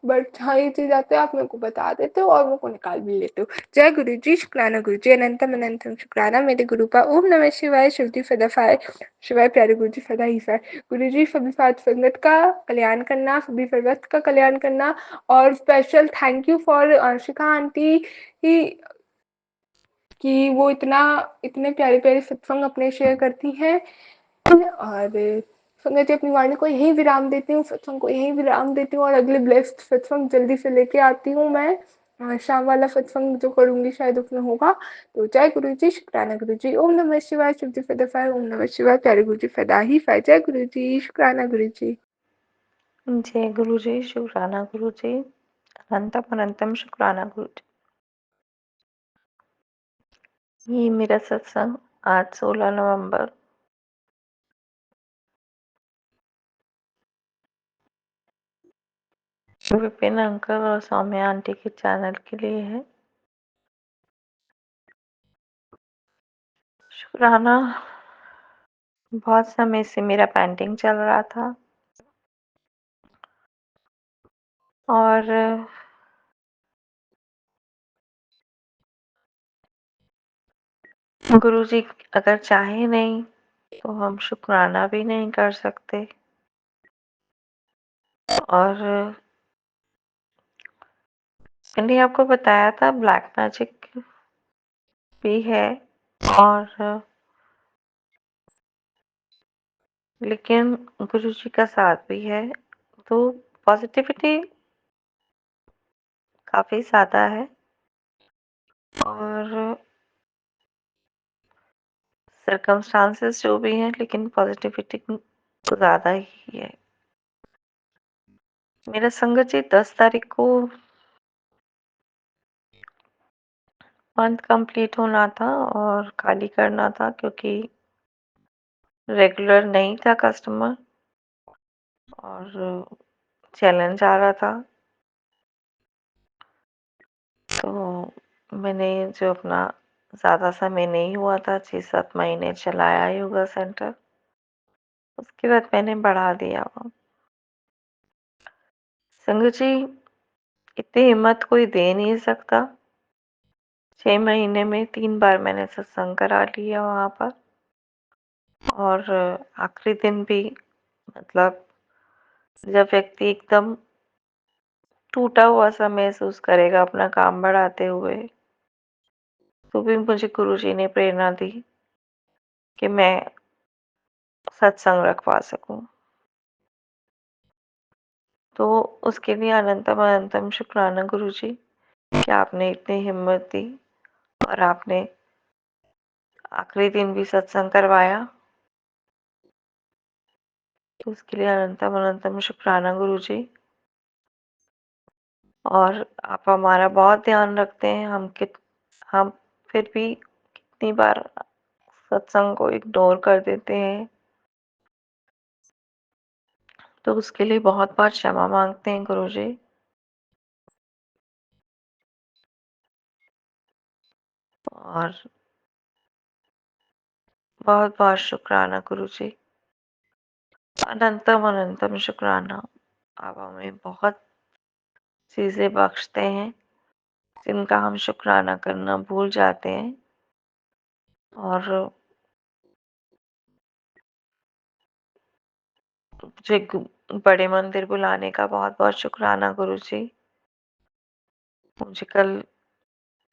बट जहाँ ये चीज़ आती है आप मेरे को बता देते हो और मेरे को निकाल भी लेते हो। जय गुरु जी, शुक्राना गुरु जी, अनंतम अनंतम शुक्राना मेरे गुरु का। ओम नमः शिवाय, शिव जी सदा फाय, शिवाय प्यारे गुरु जी सदा ही फाय। गुरु जी सभी साथ संगत का कल्याण करना, सभी संगत का कल्याण करना। और special thank you for Arshika aunty कि वो इतने प्यारे-प्यारे सत्संग अपने शेयर करती हैं। और संगत जी, अपनी वाणी को यहीं विराम देती हूँ, सत्संग को यहीं विराम देती हूँ और अगले ब्लेस्ड सत्संग जल्दी से लेके आती हूँ मैं। शाम वाला सत्संग जो करूँगी शायद उसमें होगा। तो जय गुरु जी, शुक्राना गुरु जी, ओम नमः शिवाय, शिव जी सदा फाय, ओम नमः शिवाय, प्यारे गुरु जी सदा ही फाय। जय गुरु जी, शुक्राना गुरु जी। जय गुरु जी, शुक्राना गुरु जी, अनंतम अनंतम शुक्राना गुरु जी। ये मेरा सत्संग आज 16 नवंबर विपिन अंकल और सौम्या आंटी के चैनल के लिए है। शुक्राना, बहुत समय से मेरा पेंटिंग चल रहा था और गुरुजी अगर चाहे नहीं तो हम शुक्राना भी नहीं कर सकते। और मैंने आपको बताया था ब्लैक मैजिक भी है और लेकिन गुरुजी का साथ भी है, तो पॉजिटिविटी काफ़ी ज़्यादा है और सर्कमस्टांसेस जो भी हैं, लेकिन पॉजिटिविटी तो ज़्यादा ही है। मेरा संगत जी 10 तारीख को मंथ कंप्लीट होना था और खाली करना था क्योंकि रेगुलर नहीं था कस्टमर और चैलेंज आ रहा था। तो मैंने जो अपना ज़्यादा समय नहीं हुआ था, 6-7 महीने चलाया योगा सेंटर, उसके बाद मैंने बढ़ा दिया वो। संगत जी इतनी हिम्मत कोई दे नहीं सकता। 6 महीने में 3 बार मैंने सत्संग करा लिया वहाँ पर और आखिरी दिन भी मतलब जब व्यक्ति एकदम टूटा हुआ सा महसूस करेगा अपना काम बढ़ाते हुए, तो भी मुझे गुरुजी ने प्रेरणा दी कि मैं सत्संग रखवा सकूं। तो उसके लिए अनंतम अनंतम शुक्राना गुरुजी कि आपने इतनी हिम्मत दी और आपने आखिरी दिन भी सत्संग करवाया। तो उसके लिए अनंतम अनंतम शुक्राना गुरुजी। और आप हमारा बहुत ध्यान रखते हैं। हम फिर भी कितनी बार सत्संग को इग्नोर कर देते हैं, तो उसके लिए बहुत बहुत क्षमा मांगते हैं गुरुजी। और बहुत बहुत शुक्राना गुरुजी, अनंतम अनंतम शुक्राना। आप हमें बहुत चीज़ें बख्शते हैं जिनका हम शुक्राना करना भूल जाते हैं। और मुझे बड़े मंदिर बुलाने का बहुत बहुत शुक्राना गुरुजी। मुझे कल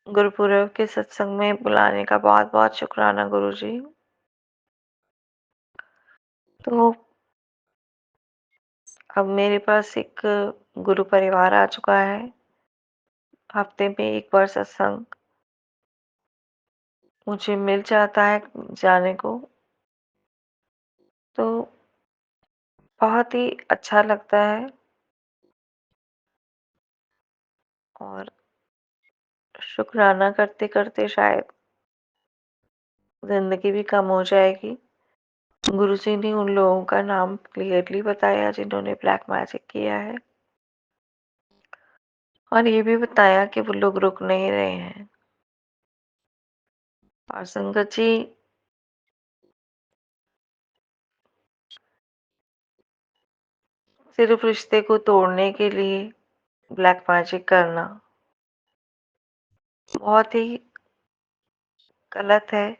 गुरुपुरब के सत्संग में बुलाने का बहुत बहुत शुक्राना गुरुजी। तो अब मेरे पास एक गुरु परिवार आ चुका है। हफ्ते में एक बार सत्संग मुझे मिल जाता है जाने को, तो बहुत ही अच्छा लगता है और शुक्राना करते-करते शायद ज़िंदगी भी कम हो जाएगी। गुरुजी ने उन लोगों का नाम क्लियरली बताया जिन्होंने ब्लैक मैजिक किया है और ये भी बताया कि वो लोग रुक नहीं रहे हैं। और संगत जी, सिर्फ रिश्ते को तोड़ने के लिए ब्लैक मैजिक करना बहुत ही गलत है।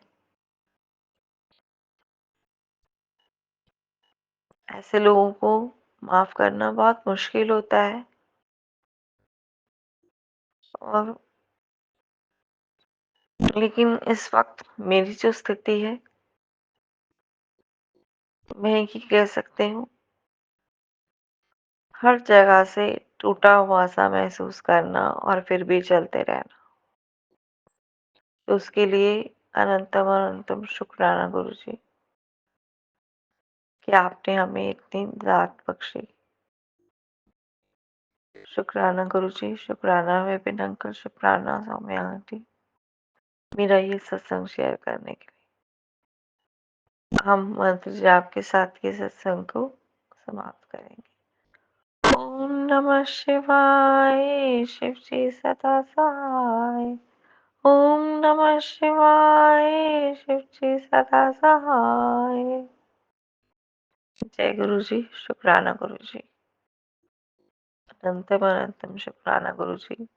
ऐसे लोगों को माफ करना बहुत मुश्किल होता है और लेकिन इस वक्त मेरी जो स्थिति है, मैं ये कह सकती हूँ, हर जगह से टूटा हुआ सा महसूस करना और फिर भी चलते रहना। तो उसके लिए अनंतम अनंतम शुक्राना गुरुजी कि आपने हमें इतनी दात बख्शी। शुक्राना गुरुजी, शुक्राना विपिन अंकल, शुक्राना सौम्या आंटी, मेरा ये सत्संग शेयर करने के लिए। हम मंत्र जाप के साथ ये सत्संग को समाप्त करेंगे। ओम नमः शिवाय, शिव जी सदा सहाय। ओम नमः शिवाय, शिव जी सदा सहाय। जय गुरु जी, शुक्राना गुरु जी, अनंतम अनंतम शुक्राना गुरु जी,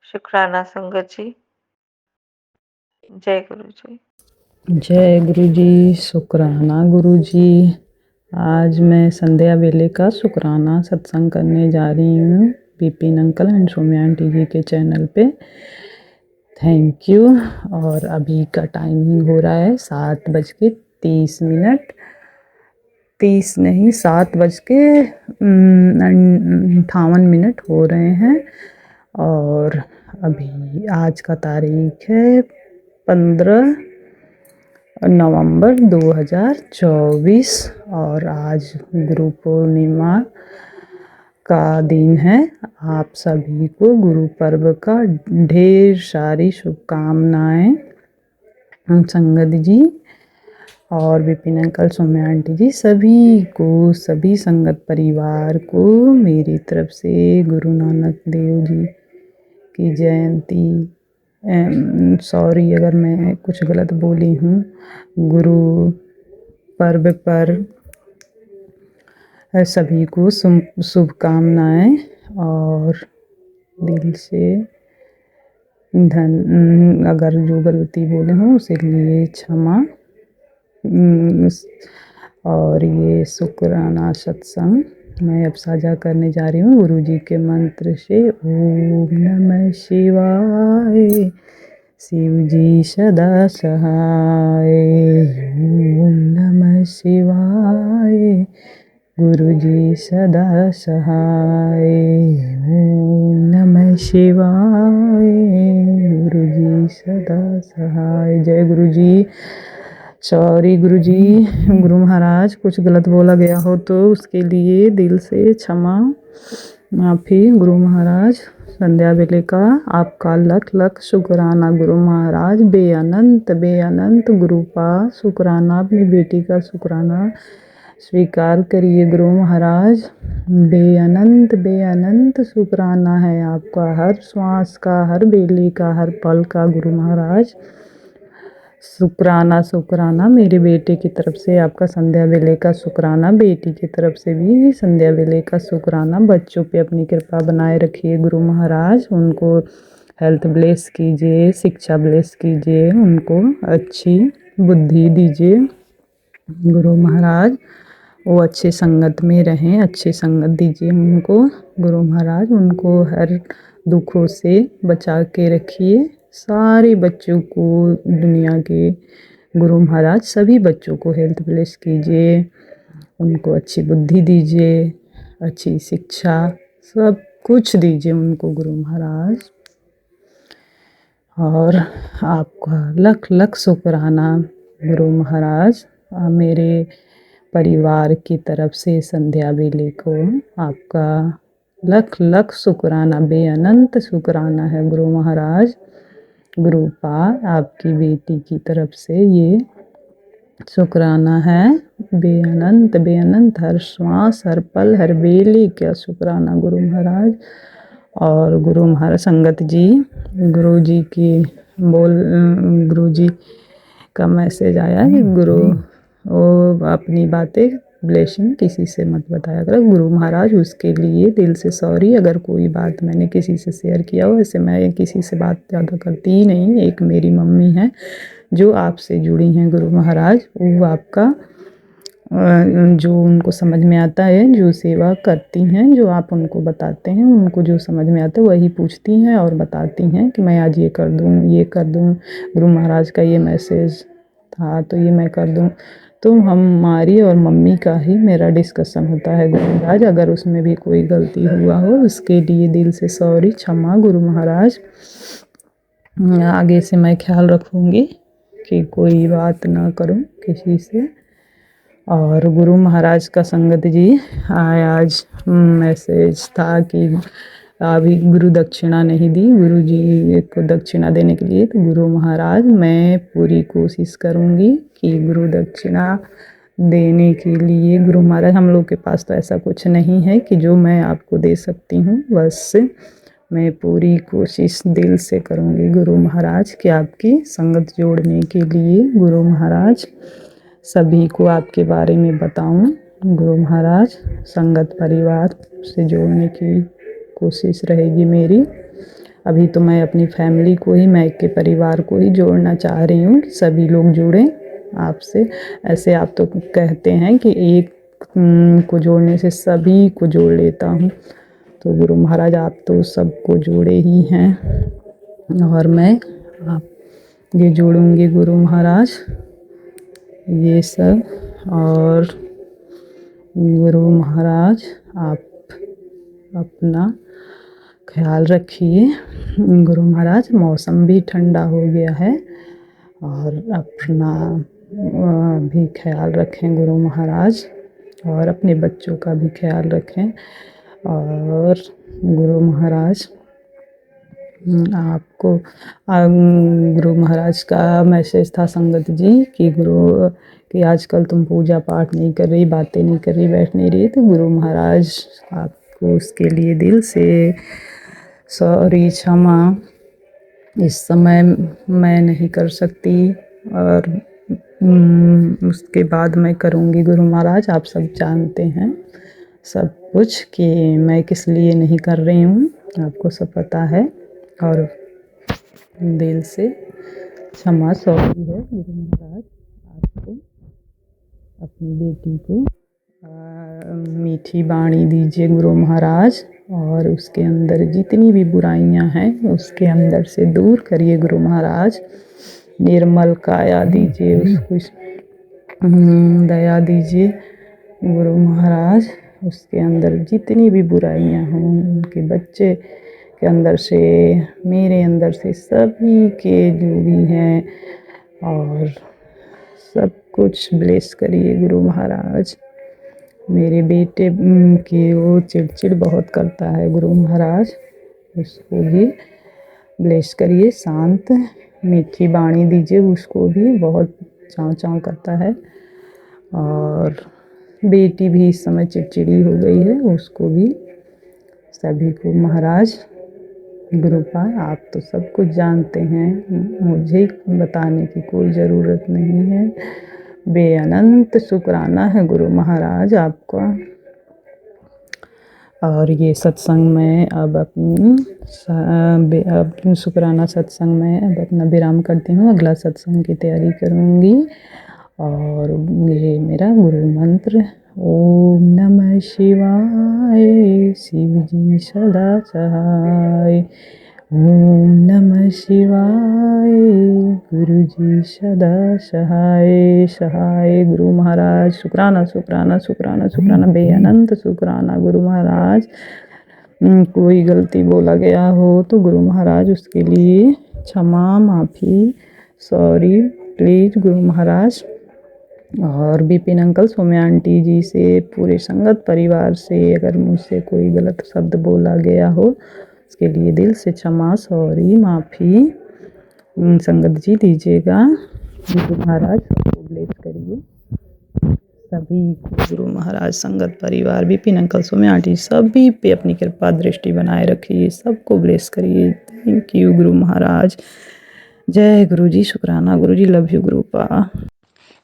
शुक्राना संगत जी। जय गुरु जी। जय गुरु जी, शुक्राना गुरु जी। आज मैं संध्या वेले का शुक्राना सत्संग करने जा रही हूँ Vipin uncle and Saumya aunty ji के चैनल पे। Thank you. और अभी का टाइमिंग हो रहा है 7:30। 30 नहीं, 7:58 हो रहे हैं। और अभी आज का तारीख है 15 नवंबर 2024 और आज गुरु पूर्णिमा का दिन है। आप सभी को गुरु पर्व का ढेर सारी शुभकामनाएं। संगत जी और विपिन अंकल, सौम्या आंटी जी, सभी को, सभी संगत परिवार को मेरी तरफ से गुरु नानक देव जी की जयंती, सॉरी अगर मैं कुछ गलत बोली हूँ, गुरु पर्व पर सभी को शुभकामनाएं और दिल से अगर जो गलती बोले हूँ उसे लिए क्षमा। और ये शुक्राना सत्संग मैं अब साझा करने जा रही हूँ गुरु जी के मंत्र से। ओम नमः शिवाय, शिव जी सदा सहाय। ओम नमः शिवाय, गुरु जी सदा सहाय। ओम नमः शिवाय, गुरु जी सदा सहाय। जय गुरु जी। सॉरी गुरु जी, गुरु महाराज कुछ गलत बोला गया हो तो उसके लिए दिल से क्षमा माफ़ी। गुरु महाराज, संध्या वेले का आपका लख लख शुक्राना गुरु महाराज। बेअनंत गुरु का शुक्राना, अपनी बेटी का शुक्राना स्वीकार करिए गुरु महाराज। बेअनंत शुक्राना है आपका, हर श्वास का, हर बेली का, हर पल का गुरु महाराज। शुक्राना मेरे बेटे की तरफ से आपका संध्या वेले का शुक्राना, बेटी की तरफ से भी संध्या वेले का शुक्राना। बच्चों पे अपनी कृपा बनाए रखिए गुरु महाराज, उनको हेल्थ ब्लेस कीजिए, शिक्षा ब्लेस कीजिए, उनको अच्छी बुद्धि दीजिए गुरु महाराज। वो अच्छे संगत में रहें, अच्छी संगत दीजिए उनको गुरु महाराज। उनको हर दुखों से बचा के रखिए। सारे बच्चों को, दुनिया के गुरु महाराज सभी बच्चों को हेल्थ ब्लेस कीजिए, उनको अच्छी बुद्धि दीजिए, अच्छी शिक्षा, सब कुछ दीजिए उनको गुरु महाराज। और आपका लख लख शुक्राना गुरु महाराज। मेरे परिवार की तरफ से संध्या बेले को आपका लख लख शुक्राना, बेअनंत शुक्राना है गुरु महाराज। गुरुपाल आपकी बेटी की तरफ से ये शुक्राना है, बेअनंत बेअनंत, हर श्वास हर पल हर बेले का शुक्राना गुरु महाराज। और गुरु महाराज संगत जी, गुरु जी की गुरु जी का मैसेज आया कि गुरु वो अपनी बातें ब्लेसिंग किसी से मत बताया करो गुरु महाराज, उसके लिए दिल से सॉरी। अगर कोई बात मैंने किसी से शेयर किया हो, ऐसे मैं किसी से बात ज़्यादा करती ही नहीं। एक मेरी मम्मी है जो आपसे जुड़ी हैं गुरु महाराज, वो आपका जो उनको समझ में आता है, जो सेवा करती हैं, जो आप उनको बताते हैं, उनको जो समझ में आता है वही पूछती हैं और बताती हैं कि मैं आज ये कर दूँ, ये कर दूँ, गुरु महाराज का ये मैसेज था तो ये मैं कर दूँ। तो हमारी और मम्मी का ही मेरा डिस्कशन होता है गुरु महाराज। अगर उसमें भी कोई गलती हुआ हो उसके लिए दिल से सॉरी, क्षमा गुरु महाराज। आगे से मैं ख्याल रखूँगी कि कोई बात ना करूँ किसी से। और गुरु महाराज का संगत जी आज मैसेज था कि अभी गुरु दक्षिणा नहीं दी गुरु जी को दक्षिणा देने के लिए। तो गुरु महाराज मैं पूरी कोशिश करूँगी कि गुरु दक्षिणा देने के लिए। गुरु महाराज हम लोग के पास तो ऐसा कुछ नहीं है कि जो मैं आपको दे सकती हूँ, बस मैं पूरी कोशिश दिल से करूँगी गुरु महाराज कि आपकी संगत जोड़ने के लिए गुरु महाराज सभी को आपके बारे में बताऊं। गुरु महाराज संगत परिवार से जोड़ने की कोशिश रहेगी मेरी। अभी तो मैं अपनी फैमिली को ही, मैं के परिवार को ही जोड़ना चाह रही हूँ कि सभी लोग जुड़ें आपसे। ऐसे आप तो कहते हैं कि एक को जोड़ने से सभी को जोड़ लेता हूँ, तो गुरु महाराज आप तो सबको जोड़े ही हैं और मैं आप ये जोड़ूंगी गुरु महाराज ये सब। और गुरु महाराज आप अपना ख्याल रखिए गुरु महाराज। मौसम भी ठंडा हो गया है और अपना भी ख्याल रखें गुरु महाराज और अपने बच्चों का भी ख्याल रखें। और गुरु महाराज आपको गुरु महाराज का मैसेज था संगत जी कि गुरु कि आजकल तुम पूजा पाठ नहीं कर रही, बातें नहीं कर रही, बैठ नहीं रही। तो गुरु महाराज आपको उसके लिए दिल से सॉरी, क्षमा। इस समय मैं नहीं कर सकती और उसके बाद मैं करूँगी गुरु महाराज। आप सब जानते हैं सब कुछ कि मैं किस लिए नहीं कर रही हूँ, आपको सब पता है। और दिल से क्षमा सॉरी है गुरु महाराज। आपको अपनी बेटी को मीठी वाणी दीजिए गुरु महाराज और उसके अंदर जितनी भी बुराइयां हैं उसके अंदर से दूर करिए गुरु महाराज। निर्मल काया दीजिए उसको, दया दीजिए गुरु महाराज। उसके अंदर जितनी भी बुराइयां हों, उनके बच्चे के अंदर से, मेरे अंदर से, सभी के जो भी हैं, और सब कुछ ब्लेस करिए गुरु महाराज। मेरे बेटे की वो चिड़चिड़ बहुत करता है गुरु महाराज, उसको भी ब्लेस करिए। शांत मीठी वाणी दीजिए उसको भी, बहुत चाव चाव करता है। और बेटी भी इस समय चिड़चिड़ी हो गई है, उसको भी। सभी को महाराज गुरुपाल आप तो सब कुछ जानते हैं, मुझे बताने की कोई ज़रूरत नहीं है। बेअनंत शुक्राना है गुरु महाराज आपका। और ये सत्संग में अब अपनी शुक्राना सत्संग में अब अपना विराम करती हूँ। अगला सत्संग की तैयारी करूँगी। और ये मेरा गुरु मंत्र, ओम नमः शिवाय, शिव जी सदा सहाय। ओम नमः शिवाय, गुरु जी सदा सहाय सहाय। गुरु महाराज शुक्राना शुक्राना शुक्राना शुक्राना, बेअनंत शुक्राना गुरु महाराज। कोई गलती बोला गया हो तो गुरु महाराज उसके लिए क्षमा, माफ़ी, सॉरी प्लीज़ गुरु महाराज। और विपिन अंकल, सौम्या आंटी जी से, पूरे संगत परिवार से अगर मुझसे कोई गलत शब्द बोला गया हो, उसके लिए दिल से क्षमा, सॉरी, माफ़ी संगत जी दीजिएगा। गुरु महाराज सबको ब्लेस करिए, सभी को गुरु महाराज, संगत परिवार, विपिन अंकल, सौम्या आंटी, सभी पे अपनी कृपा दृष्टि बनाए रखिए, सबको ब्लेस करिए। Thank you Guru Maharaj. जय गुरु जी, शुक्राना गुरु जी, लव यू गुरुपा।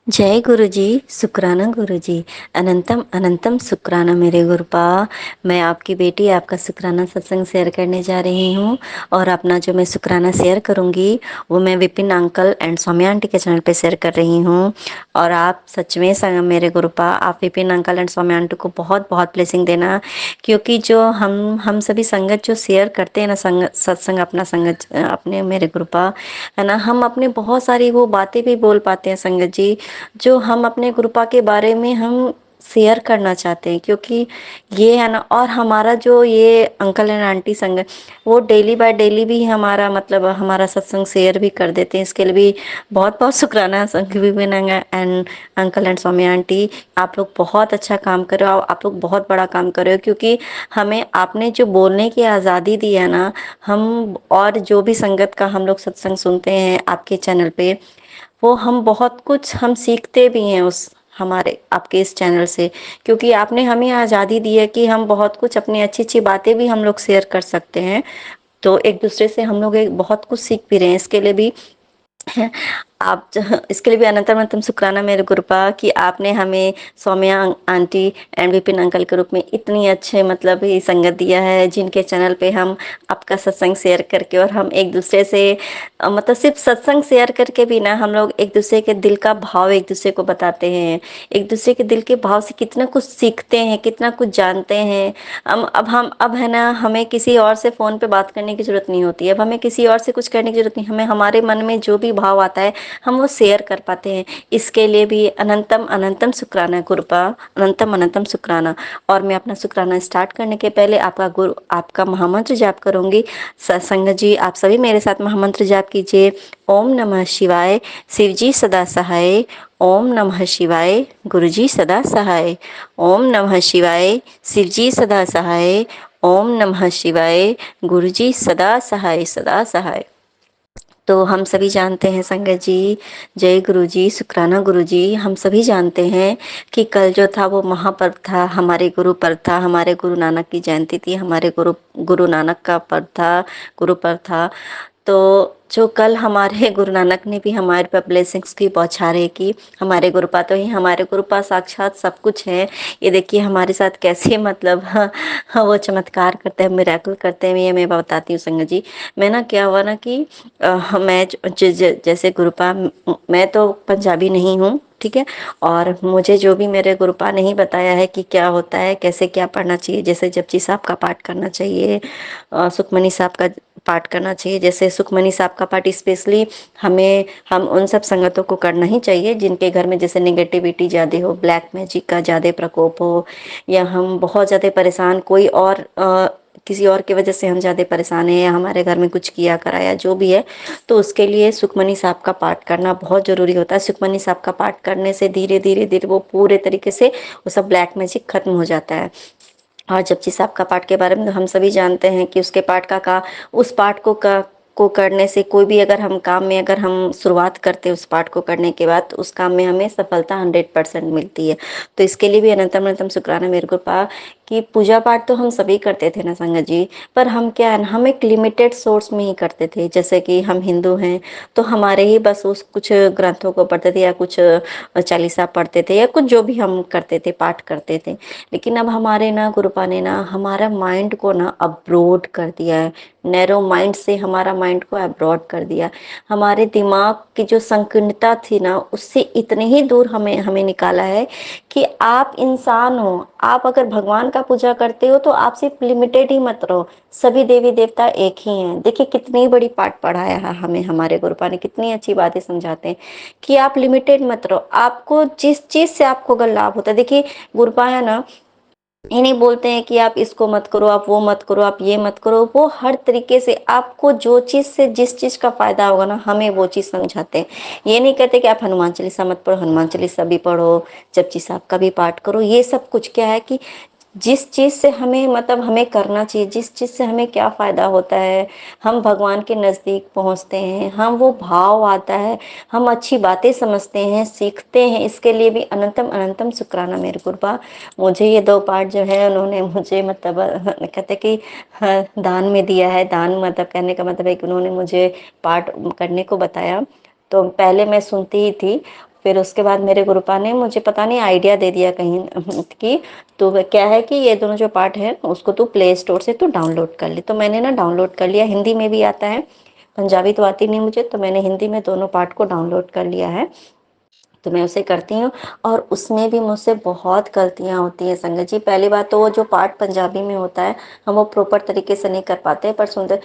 जय गुरु जी, शुक्राना गुरु जी, अनंतम अनंतम शुक्राना मेरे गुरुपा। मैं आपकी बेटी आपका शुक्राना सत्संग शेयर करने जा रही हूँ और अपना जो मैं शुक्राना शेयर करूँगी वो मैं Vipin uncle and Saumya aunty के चैनल पे शेयर कर रही हूँ। और आप सच में मेरे गुरुपा, आप Vipin uncle and Saumya aunty को बहुत बहुत ब्लेसिंग देना, क्योंकि जो हम सभी संगत जो शेयर करते हैं ना, संगत सत्संग अपना संगत अपने मेरे गुरुपा है ना, हम अपने बहुत सारी वो बातें भी बोल पाते हैं संगत जी, जो हम अपने गुरुपा के बारे में हम शेयर करना चाहते हैं, क्योंकि ये है ना। और हमारा जो ये अंकल एंड आंटी संग, वो डेली बाय डेली भी हमारा मतलब हमारा सत्संग शेयर भी कर देते हैं। इसके लिए भी बहुत बहुत शुक्राना संघ Vipin and uncle and Saumya aunty. आप लोग बहुत अच्छा काम कर रहे हो, आप लोग बहुत बड़ा काम कर रहे हो, क्योंकि हमें आपने जो बोलने की आज़ादी दी है ना, हम और जो भी संगत का हम लोग सत्संग सुनते हैं आपके चैनल पे, वो हम बहुत कुछ हम सीखते भी हैं उस हमारे आपके इस चैनल से, क्योंकि आपने हमें आज़ादी दी है कि हम बहुत कुछ अपनी अच्छी अच्छी बातें भी हम लोग शेयर कर सकते हैं। तो एक दूसरे से हम लोग एक बहुत कुछ सीख भी रहे हैं। इसके लिए भी आप इसके लिए भी अनंतम अनंतम शुक्राना मेरे गुरुपा कि आपने हमें Saumya aunty and Vipin uncle के रूप में इतनी अच्छे मतलब ही संगत दिया है, जिनके चैनल पे हम आपका सत्संग शेयर करके और हम एक दूसरे से मतलब सिर्फ सत्संग शेयर करके भी ना, हम लोग एक दूसरे के दिल का भाव एक दूसरे को बताते हैं, एक दूसरे के दिल के भाव से कितना कुछ सीखते हैं, कितना कुछ जानते हैं। हम अब है ना, हमें किसी और से फ़ोन पे बात करने की ज़रूरत नहीं होती है, अब हमें किसी और से कुछ करने की ज़रूरत नहीं, हमें हमारे मन में जो भी भाव आता है हम वो शेयर कर पाते हैं। इसके लिए भी अनंतम अनंतम शुक्राना गुरुपा, अनंतम अनंतम शुक्राना। और मैं अपना शुक्राना स्टार्ट करने के पहले आपका महामंत्र जाप करूंगी। संगत जी आप सभी मेरे साथ महामंत्र जाप कीजिए। ओम नमः शिवाय, शिवजी सदा सहाय। ओम नमः शिवाय, गुरुजी सदा सहाय। ओम नमः शिवाय, शिवजी सदा सहाय। ओम नमः शिवाय, गुरुजी सदा सहाय सदा सहाय। तो हम सभी जानते हैं संगत जी, जय गुरु जी, शुक्राना गुरु जी, हम सभी जानते हैं कि कल जो था वो महापर्व था, हमारे गुरु पर्व था, हमारे गुरु नानक की जयंती थी, हमारे गुरु नानक का पर्व था, गुरु पर्व था। तो जो कल हमारे गुरु नानक ने भी हमारे पर ब्लेसिंग्स की बौछारें की। हमारे गुरुपा तो ही हमारे गुरुपा साक्षात सब कुछ है। ये देखिए हमारे साथ कैसे मतलब वो चमत्कार करते हैं, मिरेकल करते हैं, ये मैं बताती हूँ संगत जी। मैं ना क्या हुआ ना कि मैं जैसे गुरुपा, मैं तो पंजाबी नहीं हूँ, ठीक है, और मुझे जो भी मेरे गुरुपा ने ही बताया है कि क्या होता है, कैसे क्या पढ़ना चाहिए, जैसे जपजी साहब का पाठ करना चाहिए, सुखमनी साहब का पाठ करना चाहिए। जैसे सुखमनी साहब का पाठ स्पेशली हम उन सब संगतों को करना ही चाहिए जिनके घर में जैसे नेगेटिविटी ज़्यादा हो, ब्लैक मैजिक का ज़्यादा प्रकोप हो, या हम बहुत ज़्यादा परेशान, कोई और किसी और की वजह से हम ज़्यादा परेशान हैं, या हमारे घर में कुछ किया कराया जो भी है, तो उसके लिए सुखमनी साहब का पाठ करना बहुत ज़रूरी होता है। सुखमनी साहब का पाठ करने से धीरे धीरे धीरे वो पूरे तरीके से वो सब ब्लैक मैजिक खत्म हो जाता है। और जपजी साहब का पाठ के बारे में तो हम सभी जानते हैं कि उसके पाठ का उस पाठ को करने से कोई भी अगर हम काम में अगर हम शुरुआत करते हैं उस पाठ को करने के बाद, तो उस काम में हमें सफलता 100% मिलती है। तो इसके लिए भी अनंतम अनंतम शुक्राना मेरे गुरुपा कि पूजा पाठ तो हम सभी करते थे ना संगत जी, पर हम क्या है ना, हम एक लिमिटेड सोर्स में ही करते थे। जैसे कि हम हिंदू हैं तो हमारे ही बस उस कुछ ग्रंथों को पढ़ते थे, या कुछ चालीसा पढ़ते थे, या कुछ जो भी हम करते थे पाठ करते थे। लेकिन अब हमारे ना गुरुपा ने ना हमारा माइंड को ना अब्रोड कर दिया है, नैरो माइंड से हमारा माइंड को अब्रॉड कर दिया। हमारे दिमाग की जो संकीर्णता थी ना, उससे इतने ही दूर हमें निकाला है कि आप इंसान हो, आप अगर भगवान का पूजा करते हो तो आप सिर्फ लिमिटेड ही मत रहो, सभी देवी देवता एक ही हैं। देखिए कितनी बड़ी पाठ पढ़ाया है हमें हमारे गुरुपा ने, कितनी अच्छी बातें समझाते हैं कि आप लिमिटेड मत रहो, आपको जिस चीज से आपको अगर लाभ होता है। देखिए गुरुपा है ना, ये नहीं बोलते हैं कि आप इसको मत करो, आप वो मत करो, आप ये मत करो। वो हर तरीके से आपको जो चीज़ से जिस चीज़ का फ़ायदा होगा ना, हमें वो चीज़ समझाते हैं। ये नहीं कहते कि आप हनुमान चालीसा मत पढ़ो, हनुमान चालीसा भी पढ़ो, जपजी साहब का भी पाठ करो। ये सब कुछ क्या है कि जिस चीज़ से हमें मतलब हमें करना चाहिए, जिस चीज़ से हमें क्या फ़ायदा होता है, हम भगवान के नज़दीक पहुँचते हैं, हम वो भाव आता है, हम अच्छी बातें समझते हैं, सीखते हैं। इसके लिए भी अनंतम अनंतम शुक्राना मेरे गुरुपा। मुझे ये 2 पाठ जो है उन्होंने मुझे मतलब कहते कि दान में दिया है। दान मतलब कहने का मतलब है कि उन्होंने मुझे पाठ करने को बताया। तो पहले मैं सुनती ही थी, फिर उसके बाद मेरे गुरुपा ने मुझे पता नहीं आइडिया दे दिया कहीं कि तो वह क्या है कि ये दोनों जो पार्ट है उसको तू प्ले स्टोर से तू डाउनलोड कर ले। तो मैंने ना डाउनलोड कर लिया, हिंदी में भी आता है, पंजाबी तो आती नहीं मुझे, तो मैंने हिंदी में दोनों पार्ट को डाउनलोड कर लिया है। तो मैं उसे करती हूँ और उसमें भी मुझसे बहुत गलतियाँ होती हैं संगत जी। पहली बात तो वो जो पार्ट पंजाबी में होता है हम वो प्रॉपर तरीके से नहीं कर पाते, पर सुंदर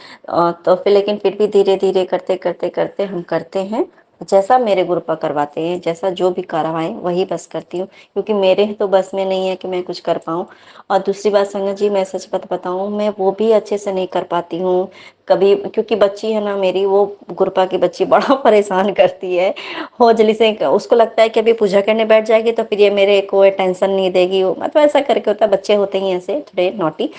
तो फिर लेकिन फिर भी धीरे धीरे करते करते करते हम करते हैं। जैसा मेरे गुरुपा करवाते हैं, जैसा जो भी करवाएं वही बस करती हूँ, क्योंकि मेरे तो बस में नहीं है कि मैं कुछ कर पाऊँ। और दूसरी बात संगत जी, मैं सच बताऊँ, मैं वो भी अच्छे से नहीं कर पाती हूँ कभी, क्योंकि बच्ची है ना मेरी, वो गुरुपा की बच्ची बड़ा परेशान करती है। हो जल्दी से उसको लगता है कि अभी पूजा करने बैठ जाएगी तो फिर ये मेरे को टेंशन नहीं देगी, मतलब ऐसा करके होता है, बच्चे होते ही ऐसे थोड़े नॉटी।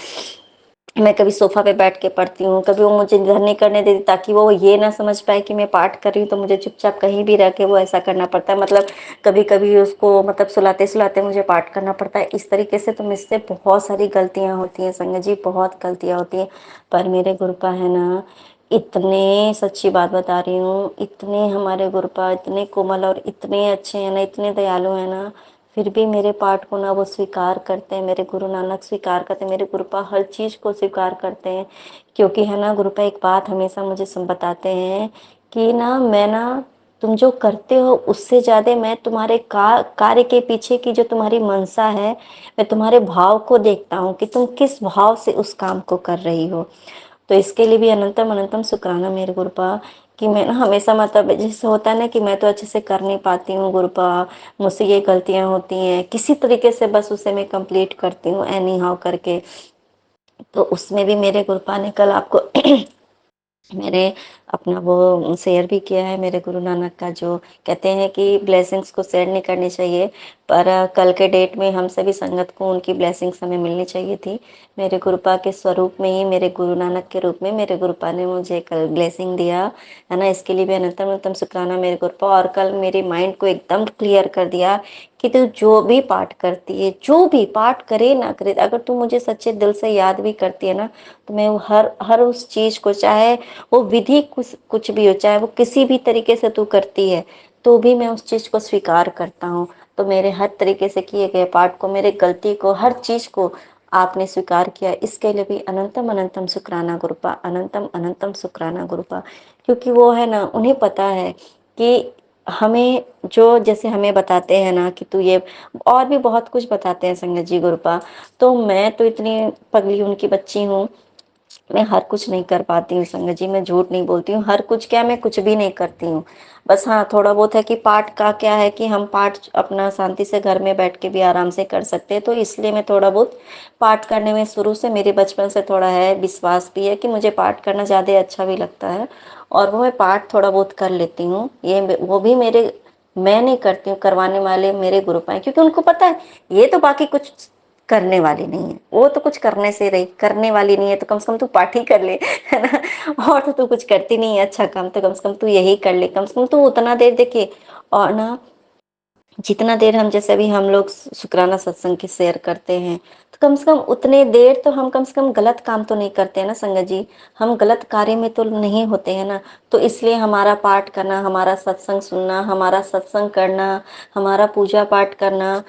मैं कभी सोफा पे बैठ के पढ़ती हूँ, कभी वो मुझे इधर नहीं करने देती, ताकि वो ये ना समझ पाए कि मैं पाठ कर रही हूँ, तो मुझे चुपचाप कहीं भी रह के वो ऐसा करना पड़ता है। मतलब कभी कभी उसको मतलब सुलाते सुलाते मुझे पाठ करना पड़ता है इस तरीके से। तो मुझसे बहुत सारी गलतियां होती हैं संगत जी, बहुत गलतियां होती हैं। पर मेरे गुरुपा है ना, इतने, सच्ची बात बता रही हूँ, इतने हमारे गुरुपा इतने कोमल और इतने अच्छे हैं ना, इतने दयालु हैं ना, फिर भी मेरे पाठ को ना वो स्वीकार करते हैं। मेरे गुरु नानक स्वीकार करते हैं, मेरे गुरुपा हर चीज को स्वीकार करते हैं। क्योंकि है ना, गुरुपा एक बात हमेशा मुझे बताते हैं कि ना मैं ना, तुम जो करते हो उससे ज्यादा मैं तुम्हारे कार्य के पीछे की जो तुम्हारी मनसा है, मैं तुम्हारे भाव को देखता हूँ कि तुम किस भाव से उस काम को कर रही हो। तो इसके लिए भी अनंतम अनंतम शुक्राना मेरे गुरुपा, कि मैं ना हमेशा मतलब जैसे होता है ना कि मैं तो अच्छे से कर नहीं पाती हूँ गुरुपा, मुझसे ये गलतियां होती हैं, किसी तरीके से बस उसे मैं कंप्लीट करती हूँ एनी हाउ करके। तो उसमें भी मेरे गुरुपा ने कल आपको मैंने अपना वो शेयर भी किया है, मेरे गुरु नानक का जो कहते हैं कि ब्लेसिंग्स को शेयर नहीं करनी चाहिए, पर कल के डेट में हम सभी संगत को उनकी ब्लेसिंग्स हमें मिलनी चाहिए थी। मेरे गुरुपा के स्वरूप में ही, मेरे गुरु नानक के रूप में मेरे गुरुपा ने मुझे कल ब्लेसिंग दिया है ना। इसके लिए भी अनंतम अनंतम शुक्राना मेरे गुरुपा। और कल मेरे माइंड को एकदम क्लियर कर दिया कि तू जो भी पाठ करती है, जो भी पाठ करे ना करे, अगर तू मुझे सच्चे दिल से याद भी करती है ना, तो मैं हर हर उस चीज को, चाहे वो विधि कुछ कुछ भी हो, चाहे वो किसी भी तरीके से तू करती है, तो भी मैं उस चीज को स्वीकार करता हूँ। तो मेरे हर तरीके से किए गए पाठ को, मेरे गलती को, हर चीज को आपने स्वीकार किया, इसके लिए भी अनंतम अनंतम शुक्राना गुरुपा, अनंतम अनंतम शुक्राना गुरुपा। क्योंकि वो है ना, उन्हें पता है कि हमें जो जैसे हमें बताते हैं ना कि तू ये, और भी बहुत कुछ बताते हैं संगत जी गुरुपा। तो मैं तो इतनी पगली उनकी बच्ची हूँ, मैं हर कुछ नहीं कर पाती हूँ संगत जी, मैं झूठ नहीं बोलती हूँ। हर कुछ क्या, मैं कुछ भी नहीं करती हूँ। बस हाँ, थोड़ा बहुत है कि पाठ का क्या है कि हम पाठ अपना शांति से घर में बैठ के भी आराम से कर सकते हैं, तो इसलिए मैं थोड़ा बहुत पाठ करने में शुरू से, मेरे बचपन से थोड़ा है, विश्वास भी है कि मुझे पाठ करना ज़्यादा अच्छा भी लगता है। और वो मैं पाठ थोड़ा बहुत कर लेती हूँ। ये वो भी मेरे, मैं नहीं करती हूँ, करवाने वाले मेरे ग्रुप हैं, क्योंकि उनको पता है ये तो बाकी कुछ करने वाली नहीं है, वो तो कुछ करने से रही, करने वाली नहीं है, तो कम से कम तू पाठ ही कर ले, है ना। और तो तू कुछ करती नहीं है अच्छा काम, तो कम से कम तू यही कर ले, कम से कम तू उतना देर देखिए। और ना, जितना देर हम, जैसे अभी हम लोग शुक्राना सत्संग की शेयर करते हैं, तो कम से कम उतने देर तो हम कम से कम गलत काम तो नहीं करते हैं ना संगत जी, हम गलत कार्य में तो नहीं होते हैं ना। तो इसलिए हमारा पाठ करना, हमारा सत्संग सुनना, हमारा सत्संग करना, हमारा पूजा पाठ करना,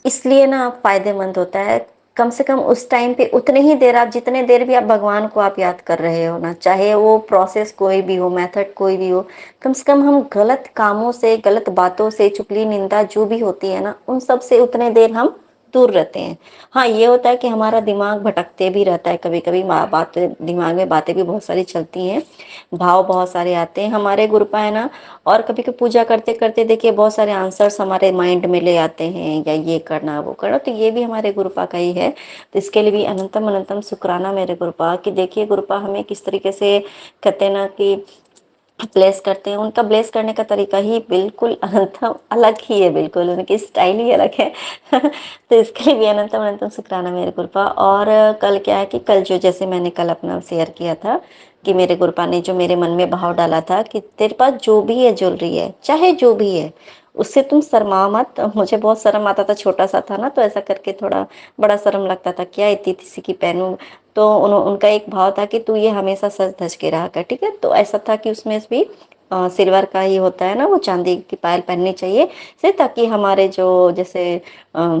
इसलिए ना फायदेमंद होता है। कम से कम उस टाइम पे उतने ही देर, आप जितने देर भी आप भगवान को आप याद कर रहे हो ना, चाहे वो प्रोसेस कोई भी हो, मेथड कोई भी हो, कम से कम हम गलत कामों से, गलत बातों से, चुगली निंदा जो भी होती है ना, उन सब से उतने देर हम दूर रहते हैं। हाँ, ये होता है कि हमारा दिमाग भटकते भी रहता है कभी-कभी, बातें दिमाग में बातें भी बहुत सारी चलती हैं, भाव बहुत सारे आते हैं। हमारे गुरुपा है ना, और कभी-कभी पूजा करते-करते देखिए बहुत सारे आंसर्स हमारे माइंड में ले आते हैं, या ये करना, वो करना, तो ये भी हमारे गुरुपा का ही है। तो इसके लिए भी अनंतम अनंतम शुक्राना मेरे गुरुपा, कि देखिए गुरुपा हमें किस तरीके से कहते हैं ना कि ब्लेस करते हैं। उनका ब्लेस करने का तरीका ही बिल्कुल अनंतम अलग ही है, बिल्कुल उनकी स्टाइल ही अलग है। तो इसके लिए भी अनंतम अनंतम शुक्राना मेरे गुरुपा। और कल क्या है कि कल जो, जैसे मैंने कल अपना शेयर किया था कि मेरे गुरुपा ने जो मेरे मन में भाव डाला था कि तेरे पास जो भी है ज्वेलरी है, चाहे जो भी है, उससे तुम शर्मा मत। मुझे बहुत शर्म आता था, छोटा सा था ना, तो ऐसा करके थोड़ा बड़ा शर्म लगता था, क्या इतनी सी की पहनूं। तो उनका एक भाव था कि तू ये हमेशा सज धज के रहा कर, ठीक है। तो ऐसा था कि उसमें भी सिल्वर का ही होता है ना, वो चांदी की पायल पहननी चाहिए से, ताकि हमारे जो जैसे अ,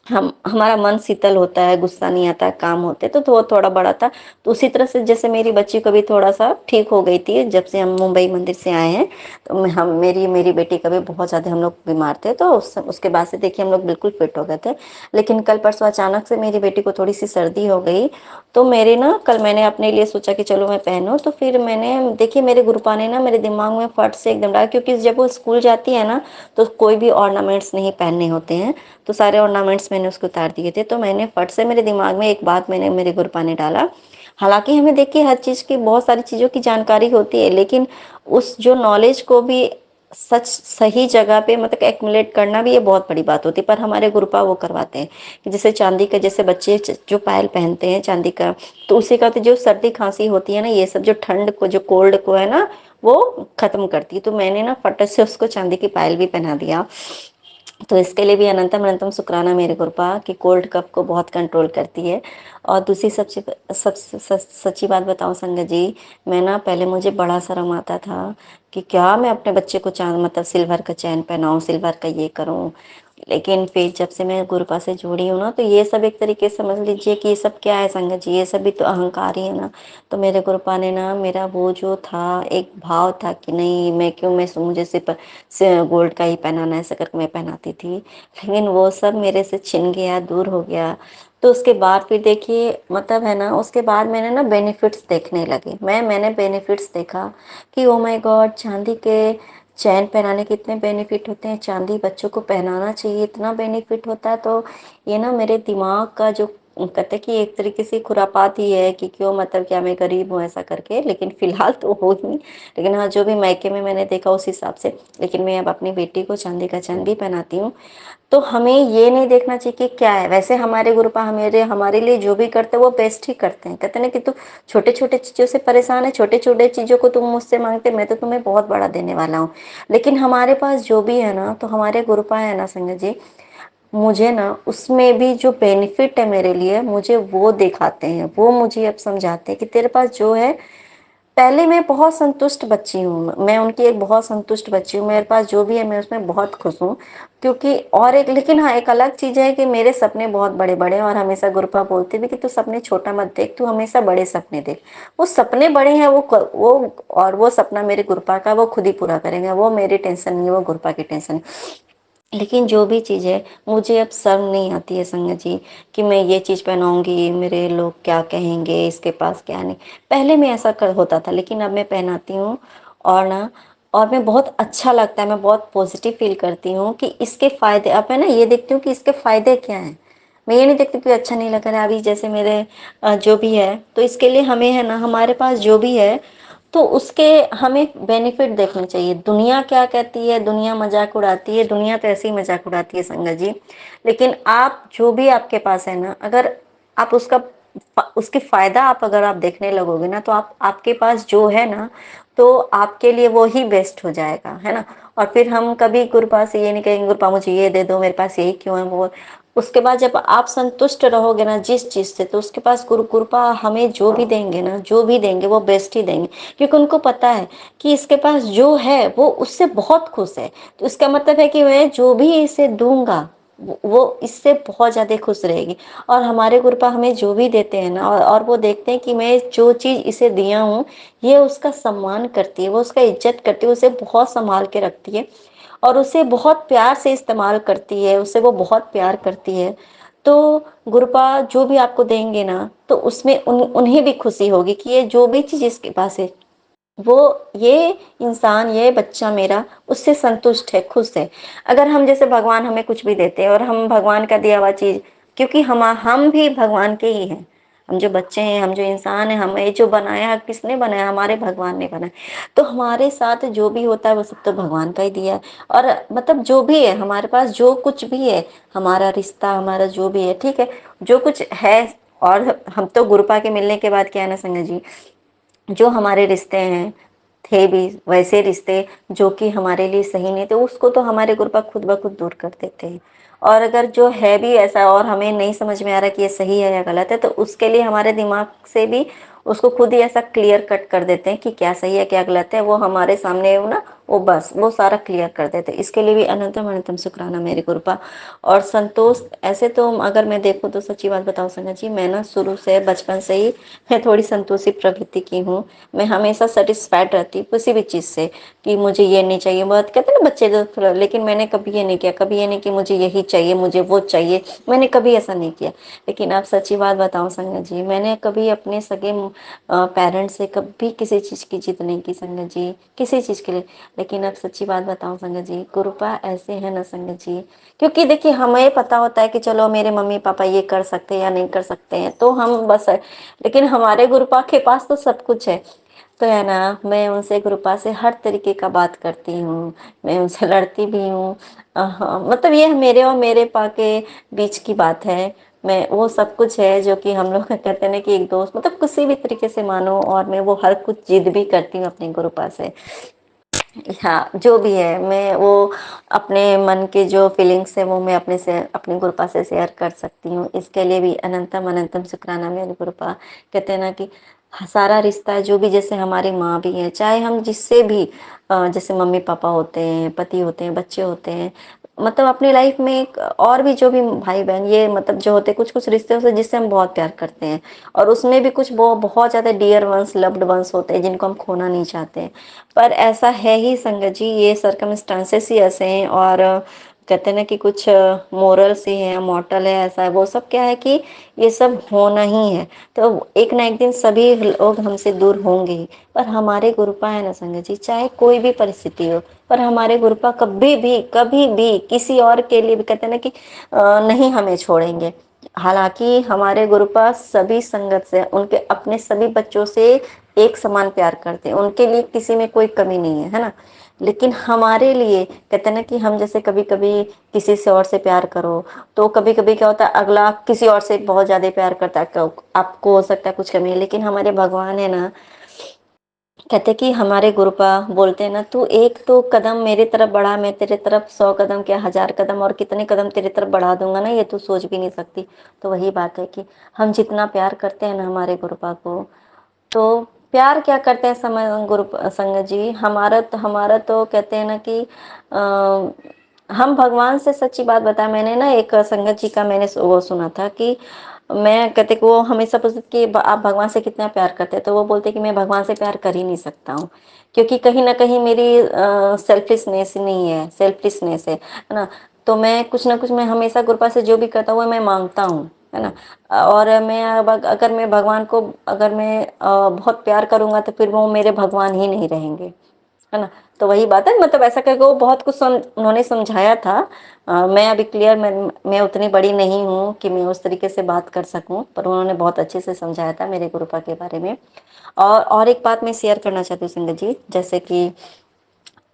हम हमारा मन शीतल होता है, गुस्सा नहीं आता है, काम होते तो वो थोड़ा बड़ा था। तो उसी तरह से जैसे मेरी बच्ची को भी थोड़ा सा ठीक हो गई थी जब से हम मुंबई मंदिर से आए हैं। तो हम मेरी बेटी का भी बहुत ज़्यादा हम लोग बीमार थे, तो उसके बाद से देखिए हम लोग बिल्कुल फिट हो गए थे। लेकिन कल परसों अचानक से मेरी बेटी को थोड़ी सी सर्दी हो गई। तो मेरे ना कल मैंने अपने लिए सोचा कि चलो मैं पहनूं, तो फिर मैंने देखिए मेरे गुरुपा ने ना मेरे दिमाग में फट से एकदम डाला, क्योंकि जब वो स्कूल जाती है ना, तो कोई भी ऑर्नामेंट्स नहीं पहनने होते हैं। तो सारे ऑर्नामेंट्स मैंने उसको उतार दिए थे। तो मैंने फट से मेरे दिमाग में एक बात मैंने मेरे गुरुपा ने डाला। हालांकि हमें देखिए हर चीज़ की, बहुत सारी चीज़ों की जानकारी होती है, लेकिन उस जो नॉलेज को भी सच सही जगह पे मतलब एक्युमुलेट करना भी ये बहुत बड़ी बात होती है। पर हमारे गुरुपा वो करवाते हैं कि जैसे चांदी का, जैसे बच्चे जो पायल पहनते हैं चांदी का, तो उसी का तो जो सर्दी खांसी होती है ना, ये सब जो ठंड को, जो कोल्ड को है ना, वो खत्म करती है। तो मैंने ना फटक से उसको चांदी की पायल भी पहना दिया। तो इसके लिए भी अनंतम अनंतम शुक्राना मेरे गुरुपा, कि कोल्ड कफ को बहुत कंट्रोल करती है। और दूसरी सच्ची बात बताऊं संगत जी, मैं ना पहले मुझे बड़ा शर्म आता था कि क्या मैं अपने बच्चे को चांद मतलब सिल्वर का चैन पहनाऊं, सिल्वर का ये करूं। लेकिन फिर जब से मैं गुरुपा से जुड़ी हूँ ना, तो ये सब एक तरीके से समझ लीजिए कि ये सब क्या है संगत जी, ये सब भी तो अहंकार ही है ना। तो मेरे गुरुपा ने ना मेरा वो जो था, एक भाव था कि नहीं, मैं क्यों, मैं मुझे सिर्फ से गोल्ड का ही पहनाना है, ऐसा करके मैं पहनाती थी। लेकिन वो सब मेरे से छिन गया, दूर हो गया। तो उसके बाद फिर देखिए मतलब है ना, उसके बाद मैंने ना बेनिफिट्स देखने लगे। मैंने बेनिफिट्स देखा कि ओ माय गॉड, चांदी के चैन पहनाने के इतने बेनिफिट होते हैं, चांदी बच्चों को पहनाना चाहिए, इतना बेनिफिट होता है। तो ये ना मेरे दिमाग का जो कहते हैं कि एक तरीके से खुरापात ही है कि क्यों, मतलब क्या मैं गरीब हूँ ऐसा करके, लेकिन फिलहाल तो हो ही। लेकिन हाँ, जो भी मायके में मैंने देखा उस हिसाब से। लेकिन मैं अब अपनी बेटी को चांदी का चैन भी पहनाती हूँ। तो हमें ये नहीं देखना चाहिए कि क्या है। वैसे हमारे गुरुपा हमारे लिए जो भी करते हैं वो बेस्ट ही करते हैं। कहते हैं ना कि तू छोटे छोटे चीज़ों से परेशान है, छोटे छोटे चीज़ों को तुम मुझसे मांगते, मैं तो तुम्हें बहुत बड़ा देने वाला हूँ। लेकिन हमारे पास जो भी है ना, तो हमारे गुरुपा है ना संगत जी, मुझे ना उसमें भी जो बेनिफिट है मेरे लिए, मुझे वो दिखाते हैं, वो मुझे अब समझाते हैं कि तेरे पास जो है। पहले मैं बहुत संतुष्ट बच्ची हूँ, मैं उनकी एक बहुत संतुष्ट बच्ची हूँ, मेरे पास जो भी है मैं उसमें बहुत खुश हूँ। क्योंकि और एक, लेकिन हाँ, एक अलग चीज़ है कि मेरे सपने बहुत बड़े बड़े हैं। और हमेशा गुरुपा बोलते भी कि तू सपने छोटा मत देख, तू हमेशा बड़े सपने देख। वो सपने बड़े हैं, और वो सपना मेरे गुरुपा का, वो खुद ही पूरा करेंगे। वो मेरी टेंशन नहीं है, वो गुरुपा की टेंशन है। लेकिन जो भी चीज़ है, मुझे अब शर्म नहीं आती है संगत जी, कि मैं ये चीज़ पहनाऊंगी, मेरे लोग क्या कहेंगे, इसके पास क्या नहीं। पहले में ऐसा कर होता था, लेकिन अब मैं पहनाती हूँ। और ना, और मैं बहुत अच्छा लगता है, मैं बहुत पॉजिटिव फील करती हूँ कि इसके फायदे, अब मैं ना ये देखती हूँ कि इसके फायदे क्या हैं। मैं ये नहीं देखती कि अच्छा नहीं लग रहा है अभी, जैसे मेरे जो भी है, तो इसके लिए हमें है ना, हमारे पास जो भी है, तो उसके हमें बेनिफिट देखने चाहिए। दुनिया क्या कहती है, दुनिया मजाक उड़ाती है, दुनिया तो ऐसे ही मजाक उड़ाती है संगत जी। लेकिन आप जो भी आपके पास है ना, अगर आप उसकी फायदा आप अगर आप देखने लगोगे ना, तो आपके पास जो है ना, तो आपके लिए वो ही बेस्ट हो जाएगा, है ना। और फिर हम कभी गुरुपा से ये नहीं कहेंगे गुरुपा मुझे ये दे दो, मेरे पास यही क्यों है वो। उसके बाद जब आप संतुष्ट रहोगे ना जिस चीज से, तो उसके पास गुरुपा हमें जो भी देंगे ना, जो भी देंगे वो बेस्ट ही देंगे। क्योंकि उनको पता है कि इसके पास जो है वो उससे बहुत खुश है। तो इसका मतलब है कि मैं जो भी इसे दूंगा, वो इससे बहुत ज़्यादा खुश रहेगी। और हमारे गुरुपा हमें जो भी देते हैं ना, और वो देखते हैं कि मैं जो चीज़ इसे दिया हूँ, ये उसका सम्मान करती है, वो उसका इज़्ज़त करती है, उसे बहुत सँभाल के रखती है और उसे बहुत प्यार से इस्तेमाल करती है, उससे वो बहुत प्यार करती है। तो गुरुपा जो भी आपको देंगे ना, तो उसमें उन्हें भी खुशी होगी कि ये जो भी चीज़ इसके पास है, वो ये इंसान, ये बच्चा मेरा उससे संतुष्ट है, खुश है। अगर हम जैसे भगवान हमें कुछ भी देते हैं और हम भगवान का दिया हुआ चीज़, क्योंकि हम भी भगवान के ही हैं। हम जो बच्चे हैं, हम जो इंसान हैं, हमें जो बनाया किसने बनाया? हमारे भगवान ने बनाया। तो हमारे साथ जो भी होता है वो सब तो भगवान का ही दिया है। और मतलब जो भी है हमारे पास, जो कुछ भी है, हमारा रिश्ता, हमारा जो भी है, ठीक है, जो कुछ है। और हम तो गुरुपा के मिलने के बाद क्या है ना संगत जी, जो हमारे रिश्ते हैं, थे भी वैसे रिश्ते जो कि हमारे लिए सही नहीं थे, उसको तो हमारे गुरुपा खुद ब खुद दूर कर देते हैं। और अगर जो है भी ऐसा और हमें नहीं समझ में आ रहा कि ये सही है या गलत है, तो उसके लिए हमारे दिमाग से भी उसको खुद ही ऐसा क्लियर कट कर देते हैं कि क्या सही है क्या गलत है, वो हमारे सामने वो ना, वो बस वो सारा क्लियर कर देते हैं। इसके लिए भी अनंतम अनंतम शुक्राना मेरे गुरुपा। और संतोष, ऐसे तो अगर मैं देखूँ तो सच्ची बात बताऊँ संगत जी, मैं ना शुरू से बचपन से ही मैं थोड़ी संतोषी प्रवृत्ति की हूँ। मैं हमेशा सेटिस्फाइड रहती हूँ किसी भी चीज़ से, कि मुझे ये नहीं चाहिए, बहुत कहते हैं ना बच्चे जो लेकिन मैंने कभी ये नहीं किया, कभी ये नहीं कि मुझे यही चाहिए, मुझे वो चाहिए, मैंने कभी ऐसा नहीं किया। लेकिन आप सच्ची बात बताऊं संगत जी, मैंने कभी अपने सगे पेरेंट्स से कभी किसी चीज़ की जिद नहीं की संगत जी, किसी चीज़ के लिए। लेकिन अब सच्ची बात बताऊं संगत जी, गुरुपा ऐसे है ना संगत जी, क्योंकि देखिए हमें पता होता है कि चलो मेरे मम्मी पापा ये कर सकते हैं या नहीं कर सकते हैं, तो हम बस है। लेकिन हमारे गुरुपा के पास तो सब कुछ है। तो है ना, मैं उनसे गुरुपा से हर तरीके का बात करती हूँ, मैं उनसे लड़ती भी हूँ। हाँ, मतलब ये मेरे और मेरे पा के बीच की बात है। मैं वो सब कुछ है जो कि हम लोग कहते हैं ना कि एक दोस्त, मतलब किसी भी तरीके से मानो, और मैं वो हर कुछ जिद भी करती हूँ अपने गुरुपा से। हाँ, जो भी है मैं वो अपने मन के जो फीलिंग्स है वो मैं अपने गुरुपा से शेयर कर सकती हूँ। इसके लिए भी अनंतम अनंतम शुक्राना मेरे गुरुपा। कहते हैं ना कि सारा रिश्ता जो भी, जैसे हमारी माँ भी है, चाहे हम जिससे भी जैसे मम्मी पापा होते हैं, पति होते हैं, बच्चे होते हैं, मतलब अपनी लाइफ में एक और भी जो भी भाई बहन, ये मतलब जो होते हैं कुछ कुछ रिश्ते होते हैं जिससे हम बहुत प्यार करते हैं, और उसमें भी कुछ वो बहुत ज्यादा डियर वंस, लव्ड वंस होते हैं जिनको हम खोना नहीं चाहते हैं। पर ऐसा है ही संगत जी, ये सरकमस्टांसेस ही ऐसे हैं। और कहते हैं ना कि कुछ मोरल्स ही हैं, मॉर्टल है, ऐसा है वो सब, क्या है कि ये सब होना ही है। तो एक ना एक दिन सभी लोग हमसे दूर होंगे ही। पर हमारे गुरुपा है ना संगत जी, चाहे कोई भी परिस्थिति हो, पर हमारे गुरुपा कभी भी किसी और के लिए भी कहते हैं ना कि नहीं हमें छोड़ेंगे। हालांकि हमारे गुरुपा सभी संगत से, उनके अपने सभी बच्चों से एक समान प्यार करते हैं, उनके लिए किसी में कोई कमी नहीं है, है ना। लेकिन हमारे लिए कहते हैं ना कि हम जैसे कभी कभी किसी से और से प्यार करो, तो कभी कभी क्या होता है, अगला किसी और से बहुत ज्यादा प्यार करता है, आपको हो सकता है कुछ कमी है। लेकिन हमारे भगवान है ना, कहते कि हमारे गुरुपा बोलते हैं ना, तू एक तो कदम मेरी तरफ बढ़ा, मैं तेरे तरफ 100 कदम क्या 1000 कदम और कितने कदम तेरी तरफ बढ़ा दूंगा ना, ये तू सोच भी नहीं सकती। तो वही बात है कि हम जितना प्यार करते हैं ना हमारे गुरुपा को, तो प्यार क्या करते हैं समय गुरु संगत जी, हमारा तो कहते हैं ना कि हम भगवान से, सच्ची बात बताया, मैंने ना एक संगत जी का मैंने वो सुना था कि मैं कहते कि वो हमेशा पूछते कि आप भगवान से कितना प्यार करते हैं, तो वो बोलते कि मैं भगवान से प्यार कर ही नहीं सकता हूँ, क्योंकि कहीं ना कहीं मेरी सेल्फिशनेस नहीं है, सेल्फिशनेस है ना। तो मैं कुछ ना कुछ, मैं हमेशा गुरुपा से जो भी करता हूँ मैं मांगता हूँ, है ना। और मैं अब अगर मैं भगवान को, अगर मैं बहुत प्यार करूंगा तो फिर वो मेरे भगवान ही नहीं रहेंगे, है ना। तो वही बात है, मतलब ऐसा करके वो बहुत कुछ उन्होंने समझाया था। मैं अभी क्लियर, मैं उतनी बड़ी नहीं हूँ कि मैं उस तरीके से बात कर सकूं, पर उन्होंने बहुत अच्छे से समझाया था मेरे गुरुपा के बारे में। और एक बात मैं शेयर करना चाहती हूँ संगत जी, जैसे कि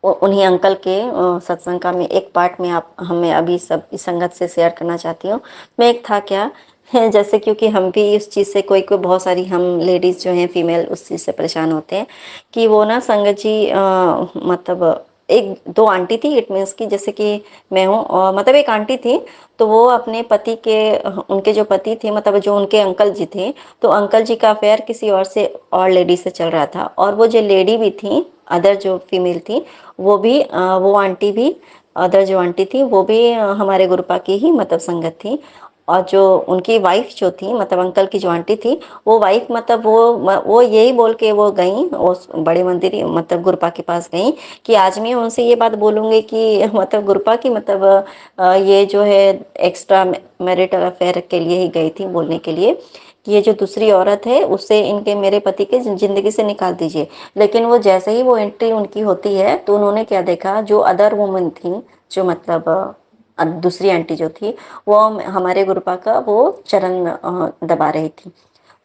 उन्हीं अंकल के सत्संग का मैं एक पार्ट में आप हमें अभी सब इस संगत से शेयर करना चाहती हूँ। मैं एक था क्या है, जैसे क्योंकि हम भी इस चीज़ से कोई कोई बहुत सारी हम लेडीज़ जो हैं फीमेल उस चीज़ से परेशान होते हैं कि वो ना संगत जी मतलब एक दो आंटी थी, इट मीन्स की जैसे कि मैं हूँ, और मतलब एक आंटी थी, तो वो अपने पति के, उनके जो पति थे, मतलब जो उनके अंकल जी थे, तो अंकल जी का अफेयर किसी और से और लेडी से चल रहा था। और वो जो लेडी भी थी, अदर जो फीमेल थी, वो भी वो आंटी भी अदर जो आंटी थी वो भी हमारे गुरुपा की ही मतलब संगत थी। और जो उनकी वाइफ जो थी मतलब अंकल की जो आंटी थी, वो वाइफ मतलब वो यही बोल के वो गई उस बड़े मंदिर मतलब गुरुपा के पास गई कि आज मैं उनसे ये बात बोलूंगी कि मतलब गुरुपा की मतलब ये जो है एक्स्ट्रा मैरिटल अफेयर के लिए ही गई थी बोलने के लिए कि ये जो दूसरी औरत है उससे इनके मेरे पति के जिंदगी से निकाल दीजिए। लेकिन वो जैसे ही वो एंट्री उनकी होती है तो उन्होंने क्या देखा, जो अदर वुमन थी जो मतलब दूसरी आंटी जो थी वो हमारे गुरुपा का वो चरण दबा रही थी।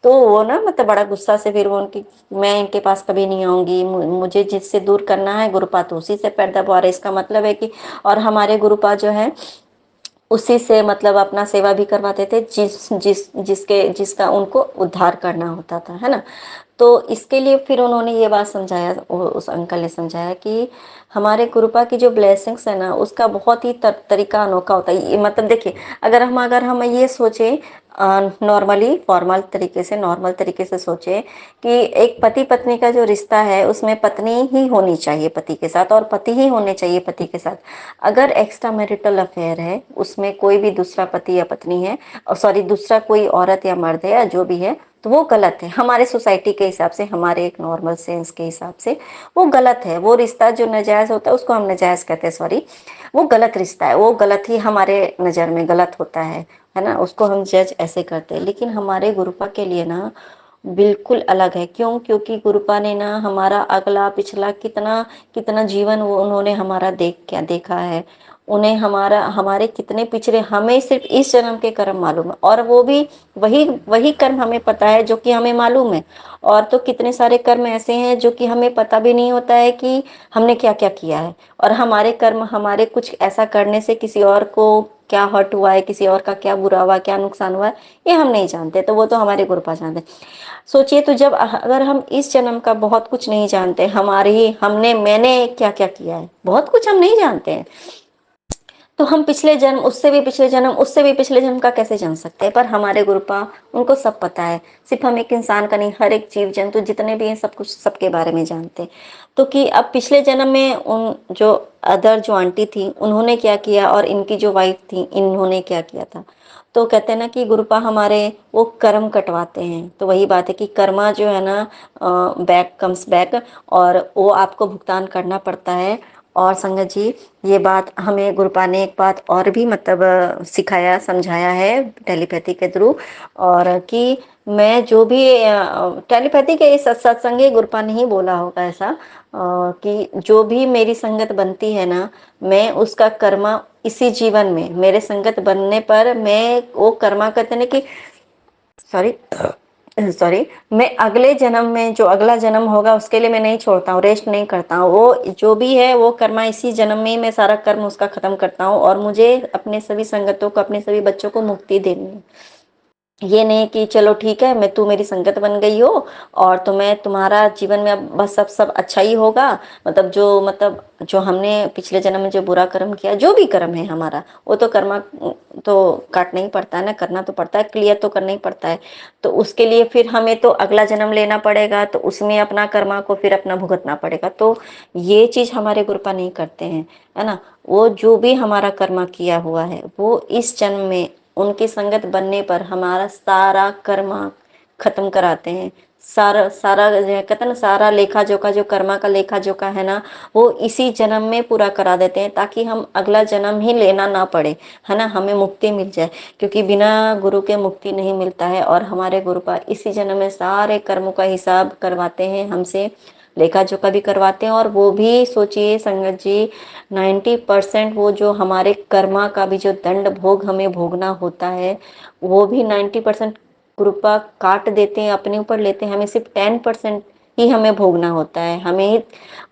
तो वो ना मतलब बड़ा गुस्सा से फिर वो उनकी, मैं इनके पास कभी नहीं आऊंगी, मुझे जिससे दूर करना है गुरुपा तो उसी से पैर दबा रहे, इसका मतलब है कि और हमारे गुरुपा जो है उसी से मतलब अपना सेवा भी करवाते थे जिसका उनको उद्धार करना होता था, है ना। तो इसके लिए फिर उन्होंने ये बात समझाया, उस अंकल ने समझाया कि हमारे गुरुपा की जो ब्लेसिंग्स है ना उसका बहुत ही तरीका अनोखा होता है। ये मतलब देखिए, अगर हम ये सोचे नॉर्मली फॉर्मल तरीके से, नॉर्मल तरीके से सोचे कि एक पति पत्नी का जो रिश्ता है उसमें पत्नी ही होनी चाहिए पति के साथ और पति ही होने चाहिए पति के साथ। अगर एक्स्ट्रा मैरिटल अफेयर है उसमें कोई भी दूसरा पति या पत्नी है, सॉरी दूसरा कोई औरत या मर्द है या जो भी है, तो वो गलत है हमारे सोसाइटी के हिसाब से, हमारे एक नॉर्मल सेंस के हिसाब से वो गलत है। वो रिश्ता जो नाजायज होता है उसको हम नाजायज कहते हैं, सॉरी वो गलत रिश्ता है, वो गलत ही हमारे नज़र में गलत होता है ना, उसको हम जज ऐसे करते हैं। लेकिन हमारे गुरुपा के लिए ना बिल्कुल अलग है। क्यों? क्योंकि गुरुपा ने ना हमारा अगला पिछला कितना कितना जीवन वो उन्होंने हमारा देखा है। उन्हें हमारे कितने पिछले, हमें सिर्फ इस जन्म के कर्म मालूम है और वो भी वही वही कर्म हमें पता है जो कि हमें मालूम है। और तो कितने सारे कर्म ऐसे हैं जो कि हमें पता भी नहीं होता है कि हमने क्या क्या किया है। और हमारे कर्म, हमारे कुछ ऐसा करने से किसी और को क्या हर्ट हुआ है, किसी और का क्या बुरा हुआ, क्या नुकसान हुआ है, ये हम नहीं जानते, तो वो तो हमारे गुरुपा जानते। सोचिए तो जब अगर हम इस जन्म का बहुत कुछ नहीं जानते, मैंने क्या क्या किया है, बहुत कुछ हम नहीं जानते हैं, तो हम पिछले जन्म, उससे भी पिछले जन्म, उससे भी पिछले जन्म का कैसे जान सकते हैं। पर हमारे गुरुपा, उनको सब पता है। सिर्फ हम एक इंसान का नहीं, हर एक जीव जंतु जितने भी हैं सब कुछ सबके बारे में जानते हैं। तो कि अब पिछले जन्म में उन जो अदर जो आंटी थी उन्होंने क्या किया और इनकी जो वाइफ थी इन्होंने क्या किया था। तो कहते हैं ना कि गुरुपा हमारे वो कर्म कटवाते हैं। तो वही बात है कि कर्मा जो है ना बैक कम्स बैक, और वो आपको भुगतान करना पड़ता है। और संगत जी, ये बात हमें गुरुपा ने एक बात और भी मतलब सिखाया, समझाया है टेलीपैथी के थ्रू। और कि मैं जो भी टेलीपैथी के इस सत्संग गुरुपा ने ही बोला होगा ऐसा, कि जो भी मेरी संगत बनती है ना, मैं उसका कर्मा इसी जीवन में, मेरे संगत बनने पर मैं वो कर्मा कहते हैं कि सॉरी सॉरी मैं अगले जन्म में, जो अगला जन्म होगा उसके लिए मैं नहीं छोड़ता हूँ, रेस्ट नहीं करता हूँ। वो जो भी है वो कर्मा इसी जन्म में ही मैं सारा कर्म उसका खत्म करता हूँ। और मुझे अपने सभी संगतों को, अपने सभी बच्चों को मुक्ति देनी है। ये नहीं कि चलो ठीक है मैं, तू मेरी संगत बन गई हो और तो मैं तुम्हारा जीवन में अब बस सब अच्छा ही होगा। मतलब जो हमने पिछले जन्म में जो बुरा कर्म किया, जो भी कर्म है हमारा, वो तो कर्मा तो काटना ही पड़ता है ना, करना तो पड़ता है, क्लियर तो करना ही पड़ता है। तो उसके लिए फिर हमें तो अगला जन्म लेना पड़ेगा, तो उसमें अपना कर्मा को फिर अपना भुगतना पड़ेगा। तो ये चीज हमारे गुरुपा नहीं करते हैं, है ना। वो जो भी हमारा कर्मा किया हुआ है वो इस जन्म में उनकी संगत बनने पर हमारा सारा कर्मा खत्म कराते हैं। सारा सारा कहते हैं ना, सारा लेखा जोखा, जो कर्मा का लेखा जोखा है ना, वो इसी जन्म में पूरा करा देते हैं, ताकि हम अगला जन्म ही लेना ना पड़े, है ना, हमें मुक्ति मिल जाए। क्योंकि बिना गुरु के मुक्ति नहीं मिलता है। और हमारे गुरु पर इसी जन्म में सारे कर्मों का हिसाब करवाते हैं हमसे, लेखा जोखा भी करवाते हैं। और वो भी सोचिए संगत जी, 90% वो जो हमारे कर्मा का भी जो दंड भोग हमें भोगना होता है, वो भी 90% कृपा काट देते हैं, अपने ऊपर लेते हैं। हमें सिर्फ 10% ही हमें भोगना होता है, हमें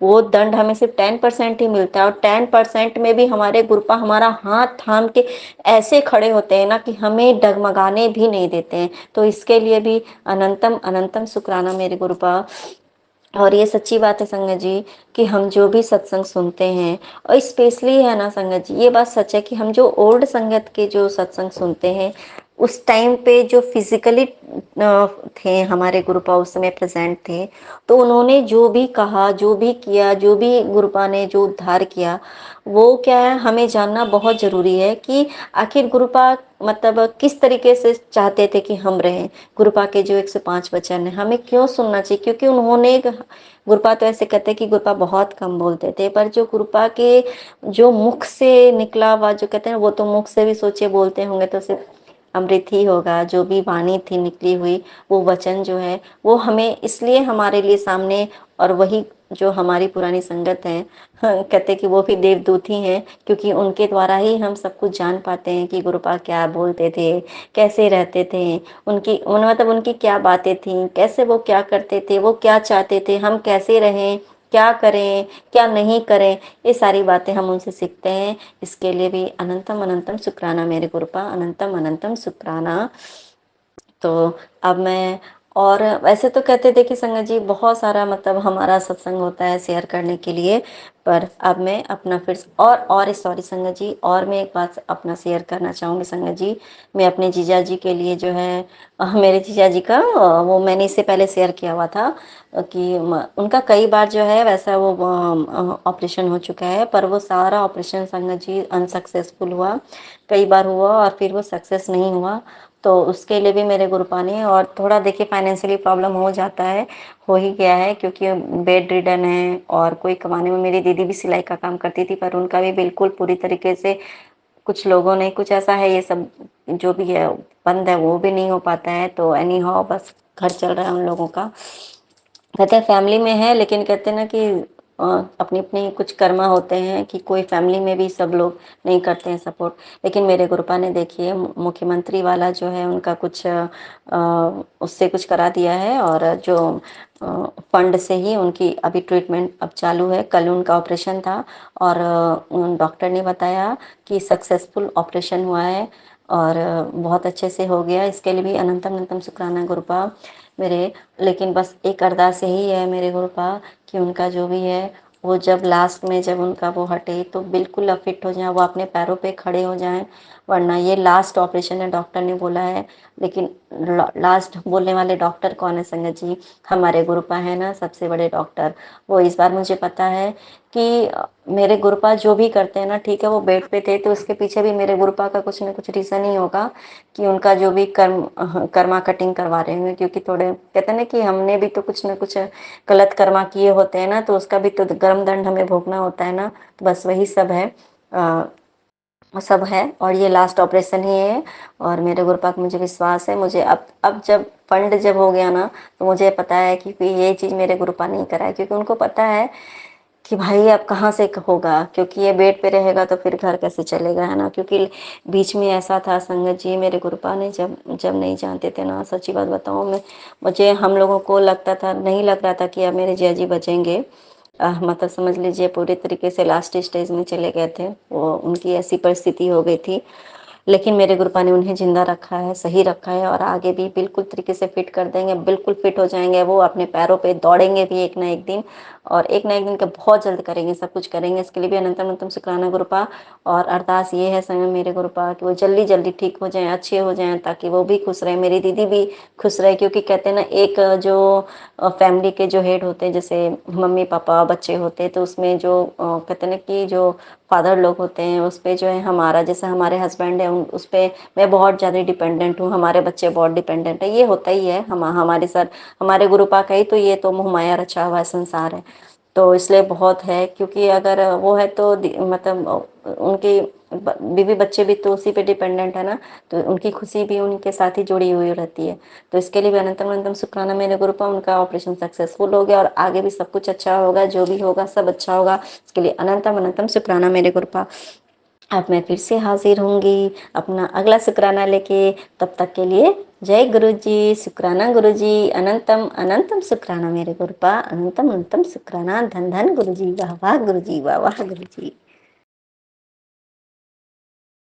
वो दंड हमें सिर्फ 10% ही मिलता है। और 10% में भी हमारे गुरुपा हमारा हाथ थाम के ऐसे खड़े होते हैं ना कि हमें डगमगाने भी नहीं देते हैं। तो इसके लिए भी अनंतम अनंतम शुक्राना मेरे गुरुपा। और ये सच्ची बात है संगत जी कि हम जो भी सत्संग सुनते हैं, और स्पेशली है ना संगत जी, ये बात सच है कि हम जो ओल्ड संगत के जो सत्संग सुनते हैं, उस टाइम पे जो फिजिकली थे हमारे गुरुपा उस समय प्रेजेंट थे, तो उन्होंने जो भी कहा, जो भी किया, जो भी गुरुपा ने जो उद्धार किया, वो क्या है हमें जानना बहुत जरूरी है कि आखिर गुरुपा मतलब किस तरीके से चाहते थे कि हम रहें। गुरुपा के जो 105 वचन है हमें क्यों सुनना चाहिए, क्योंकि उन्होंने गुरुपा तो ऐसे कहते हैं कि गुरुपा बहुत कम बोलते थे, पर जो गुरुपा के जो मुख से निकला हुआ जो कहते हैं वो तो मुख से भी सोचे बोलते होंगे तो सिर्फ अमृत ही होगा। जो भी वाणी थी निकली हुई, वो वचन जो है वो हमें इसलिए हमारे लिए सामने, और वही जो हमारी पुरानी संगत है, हाँ, कहते कि वो भी देवदूत ही हैं, क्योंकि उनके द्वारा ही हम सब कुछ जान पाते हैं कि गुरुपा क्या बोलते थे, कैसे रहते थे, मतलब उनकी क्या बातें थी, कैसे वो क्या करते थे, वो क्या चाहते थे, हम कैसे रहें, क्या करें, क्या नहीं करें, ये सारी बातें हम उनसे सीखते हैं। इसके लिए भी अनंतम अनंतम शुक्राना मेरे गुरुपा, अनंतम अनंतम शुक्राना। तो अब मैं, और वैसे तो कहते थे कि संगत जी बहुत सारा मतलब हमारा सत्संग होता है शेयर करने के लिए, पर अब मैं अपना फिर और सॉरी संगत जी, और मैं एक बात अपना शेयर करना चाहूँगी संगत जी। मैं अपने जीजा जी के लिए जो है मेरे जीजा जी का वो मैंने इससे पहले शेयर किया हुआ था कि उनका कई बार जो है वैसा वो ऑपरेशन हो चुका है, पर वो सारा ऑपरेशन संगत जी अनसक्सेसफुल हुआ, कई बार हुआ और फिर वो सक्सेस नहीं हुआ। तो उसके लिए भी मेरे गुरुपा ने, और थोड़ा देखिए फाइनेंशियली प्रॉब्लम हो जाता है, हो ही गया है, क्योंकि बेड रिडन है और कोई कमाने में, मेरी दीदी भी सिलाई का काम करती थी पर उनका भी बिल्कुल पूरी तरीके से, कुछ लोगों ने कुछ ऐसा है, ये सब जो भी है बंद है, वो भी नहीं हो पाता है। तो एनी हाउ बस घर चल रहा है उन लोगों का, कहते हैं फैमिली में है, लेकिन कहते हैं ना कि अपनी अपनी कुछ कर्मा होते हैं कि कोई फैमिली में भी सब लोग नहीं करते हैं सपोर्ट। लेकिन मेरे गुरुपा ने देखिए मुख्यमंत्री वाला जो है उनका कुछ उससे कुछ करा दिया है, और जो फंड से ही उनकी अभी ट्रीटमेंट अब चालू है। कल उनका ऑपरेशन था और डॉक्टर ने बताया कि सक्सेसफुल ऑपरेशन हुआ है और बहुत अच्छे से हो गया। इसके लिए भी अनंतम अनंतम शुक्राना गुरुपा मेरे। लेकिन बस एक अरदास यही है मेरे गुरुपा कि उनका जो भी है वो जब लास्ट में जब उनका वो हटे तो बिल्कुल अब फिट हो जाए, वो अपने पैरों पे खड़े हो जाएं, वरना ये लास्ट ऑपरेशन है डॉक्टर ने बोला है। लेकिन लास्ट बोलने वाले डॉक्टर कौन है संगत जी? हमारे गुरुपा है ना सबसे बड़े डॉक्टर। वो इस बार मुझे पता है कि मेरे गुरुपा जो भी करते हैं ना, ठीक है वो बेड पे थे तो उसके पीछे भी मेरे गुरुपा का कुछ ना कुछ रीज़न ही होगा कि उनका जो भी कर्मा कटिंग करवा रहे हैं, क्योंकि थोड़े कहते हैं ना कि हमने भी तो कुछ ना कुछ गलत कर्मा किए होते हैं ना, तो उसका भी तो गर्म दंड हमें भोगना होता है ना। तो बस वही सब है, सब है, और ये लास्ट ऑपरेशन ही है। और मेरे गुरुपा को मुझे विश्वास है, मुझे अब जब फंड जब हो गया ना तो मुझे पता है कि ये चीज़ मेरे गुरुपा नहीं करा है, क्योंकि उनको पता है कि भाई अब कहाँ से होगा, क्योंकि ये बेड पे रहेगा तो फिर घर कैसे चलेगा, है ना। क्योंकि बीच में ऐसा था संगत जी, मेरे गुरुपा ने जब जब नहीं जानते थे ना, सच्ची बात बताऊँ मैं, मुझे हम लोगों को लगता था, नहीं लग रहा था कि अब मेरे जिया जी बचेंगे। मतलब समझ लीजिए पूरे तरीके से लास्ट स्टेज में चले गए थे, वो उनकी ऐसी परिस्थिति हो गई थी। लेकिन मेरे गुरुपा ने उन्हें जिंदा रखा है, सही रखा है, और आगे भी बिल्कुल तरीके से फिट कर देंगे, बिल्कुल फिट हो जाएंगे, वो अपने पैरों पे दौड़ेंगे भी एक ना एक दिन, और एक ना एक दिन का बहुत जल्द करेंगे, सब कुछ करेंगे। इसके लिए भी अनंतम अनंतम शुक्राना गुरुपा। और अरदास ये है संग मेरे गुरुपा कि वो जल्दी जल्दी ठीक हो जाएं, अच्छे हो जाएं, ताकि वो भी खुश रहे, मेरी दीदी भी खुश रहे। क्योंकि कहते हैं ना एक जो फैमिली के जो हेड होते हैं, जैसे मम्मी पापा बच्चे होते हैं, तो उसमें जो कहते हैं ना कि जो फादर लोग होते हैं उस पर जो है हमारा, जैसे हमारे हस्बैंड है उस पर मैं बहुत ज़्यादा डिपेंडेंट हूँ, हमारे बच्चे बहुत डिपेंडेंट है, ये होता ही है हमारे साथ, हमारे गुरुपा का ही तो ये तो मोह माया रचा हुआ संसार है। तो इसलिए बहुत है, क्योंकि अगर वो है तो मतलब उनकी बीवी बच्चे भी तो उसी पे डिपेंडेंट है ना, तो उनकी खुशी भी उनके साथ ही जुड़ी हुई रहती है। तो इसके लिए भी अनंतम अनंतम शुक्राना मेरे गुरुपा, उनका ऑपरेशन सक्सेसफुल हो गया और आगे भी सब कुछ अच्छा होगा, जो भी होगा सब अच्छा होगा। इसके लिए अनंतम अनंतम शुक्राना मेरे गुरुपा। अब मैं फिर से हाजिर होंगी अपना अगला शुक्राना लेके, तब तक के लिए जय गुरु जी, शुक्राना गुरु जी, अनंतम अनंतम शुक्राना मेरे गुरुपा, अनंतम अनंतम शुक्राना, धन धन गुरु जी, वाह वाह गुरु जी, वाह वाह गुरु जी।